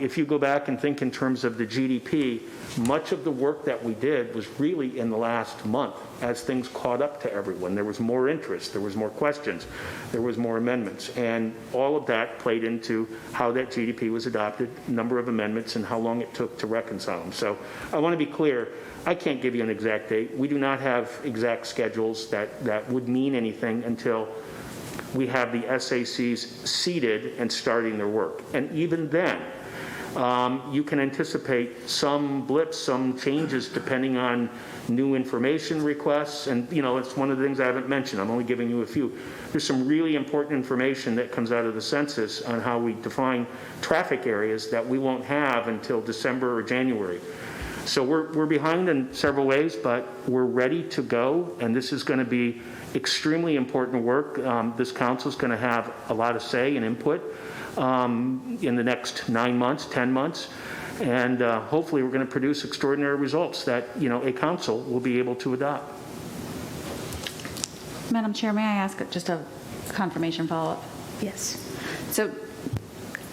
S14: If you go back and think in terms of the GDP, much of the work that we did was really in the last month as things caught up to everyone. There was more interest, there was more questions, there was more amendments, and all of that played into how that GDP was adopted, number of amendments, and how long it took to reconcile them. So I want to be clear, I can't give you an exact date. We do not have exact schedules that would mean anything until we have the SACs seated and starting their work. And even then, you can anticipate some blips, some changes depending on new information requests. And, you know, it's one of the things I haven't mentioned. I'm only giving you a few. There's some really important information that comes out of the census on how we define traffic areas that we won't have until December or January. So we're behind in several ways, but we're ready to go. And this is going to be extremely important work. This council is going to have a lot of say and input in the next 9 months, 10 months, and hopefully we're going to produce extraordinary results that, you know, a council will be able to adopt.
S21: Madam Chair, may I ask just a confirmation follow-up?
S1: Yes.
S21: So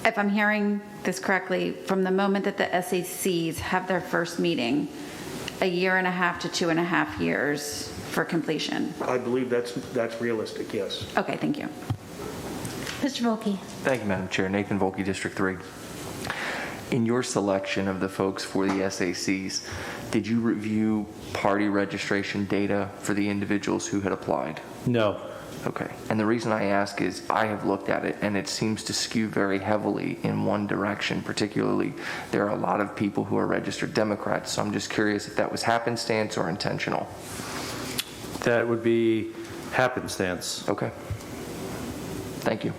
S21: if I'm hearing this correctly, from the moment that the SACs have their first meeting, 1.5 to 2.5 years for completion?
S14: I believe that's realistic, yes.
S21: Okay, thank you.
S1: Mr. Volke.
S17: Thank you, Madam Chair. Nathan Volke, District 3. In your selection of the folks for the SACs, did you review party registration data for the individuals who had applied?
S13: No.
S17: Okay. And the reason I ask is I have looked at it, and it seems to skew very heavily in one direction. Particularly, there are a lot of people who are registered Democrats, so I'm just curious if that was happenstance or intentional.
S13: That would be happenstance.
S17: Okay. Thank you.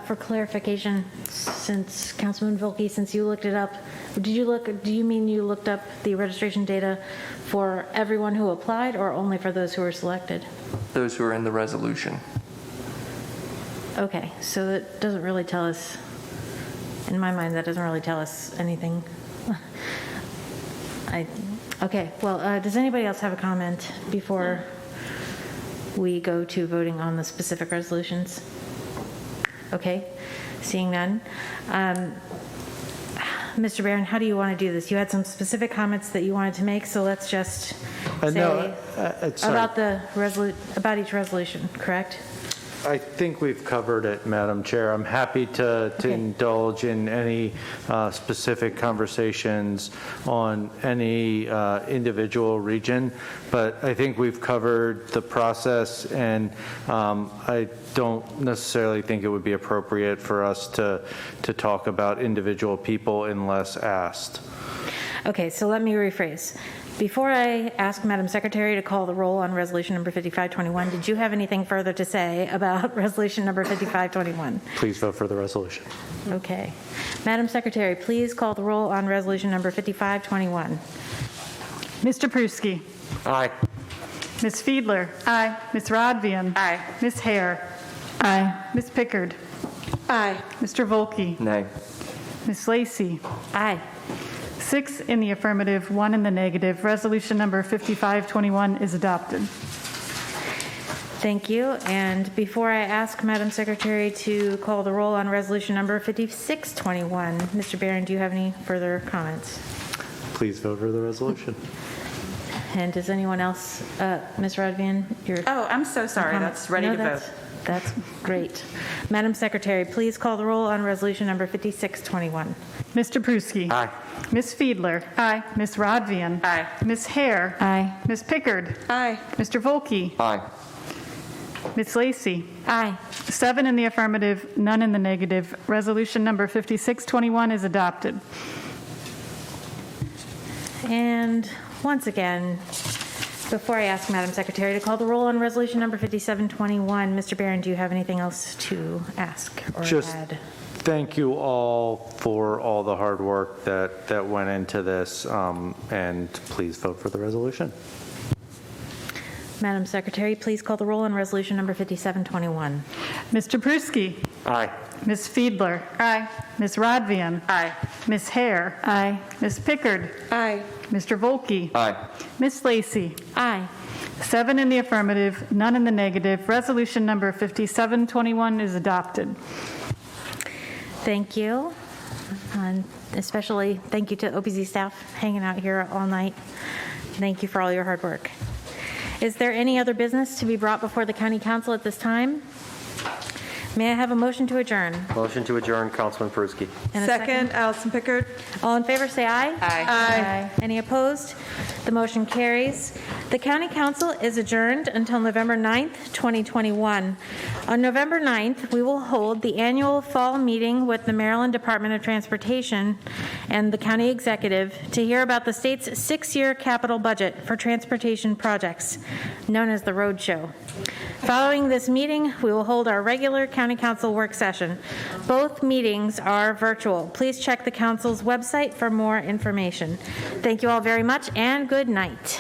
S1: For clarification, since Councilman Volke, since you looked it up, do you mean you looked up the registration data for everyone who applied or only for those who were selected?
S17: Those who are in the resolution.
S1: Okay, so that doesn't really tell us, in my mind, that doesn't really tell us anything. Okay, well, does anybody else have a comment before we go to voting on the specific resolutions? Okay, seeing none. Mr. Barron, how do you want to do this? You had some specific comments that you wanted to make, so let's just say about each resolution, correct?
S13: I think we've covered it, Madam Chair. I'm happy to indulge in any specific conversations on any individual region, but I think we've covered the process, and I don't necessarily think it would be appropriate for us to talk about individual people unless asked.
S1: Okay, so let me rephrase. Before I ask Madam Secretary to call the roll on resolution number 5521, did you have anything further to say about resolution number 5521?
S13: Please vote for the resolution.
S1: Okay. Madam Secretary, please call the roll on resolution number 5521.
S3: Mr. Pruski.
S12: Aye.
S3: Ms. Fiedler. Aye. Ms. Rodvian.
S10: Aye.
S3: Ms. Hare. Aye. Ms. Pickard.
S2: Aye.
S3: Mr. Volkey.
S17: Nay.
S3: Ms. Lacy.
S1: Aye.
S3: 6 in the affirmative, 1 in the negative. Resolution number 5521 is adopted.
S1: Thank you. And before I ask Madam Secretary to call the roll on resolution number 5621, Mr. Barron, do you have any further comments?
S13: Please vote for the resolution.
S1: And does anyone else, Ms. Rodvian, your
S10: Oh, I'm so sorry.
S1: comment?
S10: That's ready
S1: No,
S10: to vote.
S1: That's great. Madam Secretary, please call the roll on resolution number 5621.
S3: Mr. Pruski.
S12: Aye.
S3: Ms. Fiedler. Aye. Ms. Rodvian.
S10: Aye.
S3: Ms. Hare.
S15: Aye.
S3: Ms. Pickard.
S2: Aye.
S3: Mr. Volkey.
S17: Aye.
S3: Ms. Lacy.
S1: Aye.
S3: 7 in the affirmative, none in the negative. Resolution number 5621 is adopted.
S1: And once again, before I ask Madam Secretary to call the roll on resolution number 5721, Mr. Barron, do you have anything else to ask or
S13: Just
S1: add?
S13: thank you all for all the hard work that went into this, and please vote for the resolution.
S1: Madam Secretary, please call the roll on resolution number 5721.
S3: Mr. Pruski.
S12: Aye.
S3: Ms. Fiedler.
S1: Aye.
S3: Ms. Rodvian.
S10: Aye.
S3: Ms. Hare.
S15: Aye.
S3: Ms. Pickard.
S2: Aye.
S3: Mr. Volkey.
S17: Aye.
S3: Ms. Lacy.
S1: Aye.
S3: 7 in the affirmative, none in the negative. Resolution number 5721 is adopted.
S1: Thank you. And especially thank you to OPZ staff hanging out here all night. Thank you for all your hard work. Is there any other business to be brought before the County Council at this time? May I have a motion to adjourn?
S12: Motion to adjourn, Councilman Pruski.
S1: And a
S2: Second, Allison Pickard.
S1: All in favor, say aye.
S2: Aye.
S1: Any opposed? The motion carries. The County Council is adjourned until November 9th, 2021. On November 9th, we will hold the annual fall meeting with the Maryland Department of Transportation and the County Executive to hear about the state's 6-year capital budget for transportation projects, known as the Road Show. Following this meeting, we will hold our regular County Council work session. Both meetings are virtual. Please check the Council's website for more information. Thank you all very much, and good night.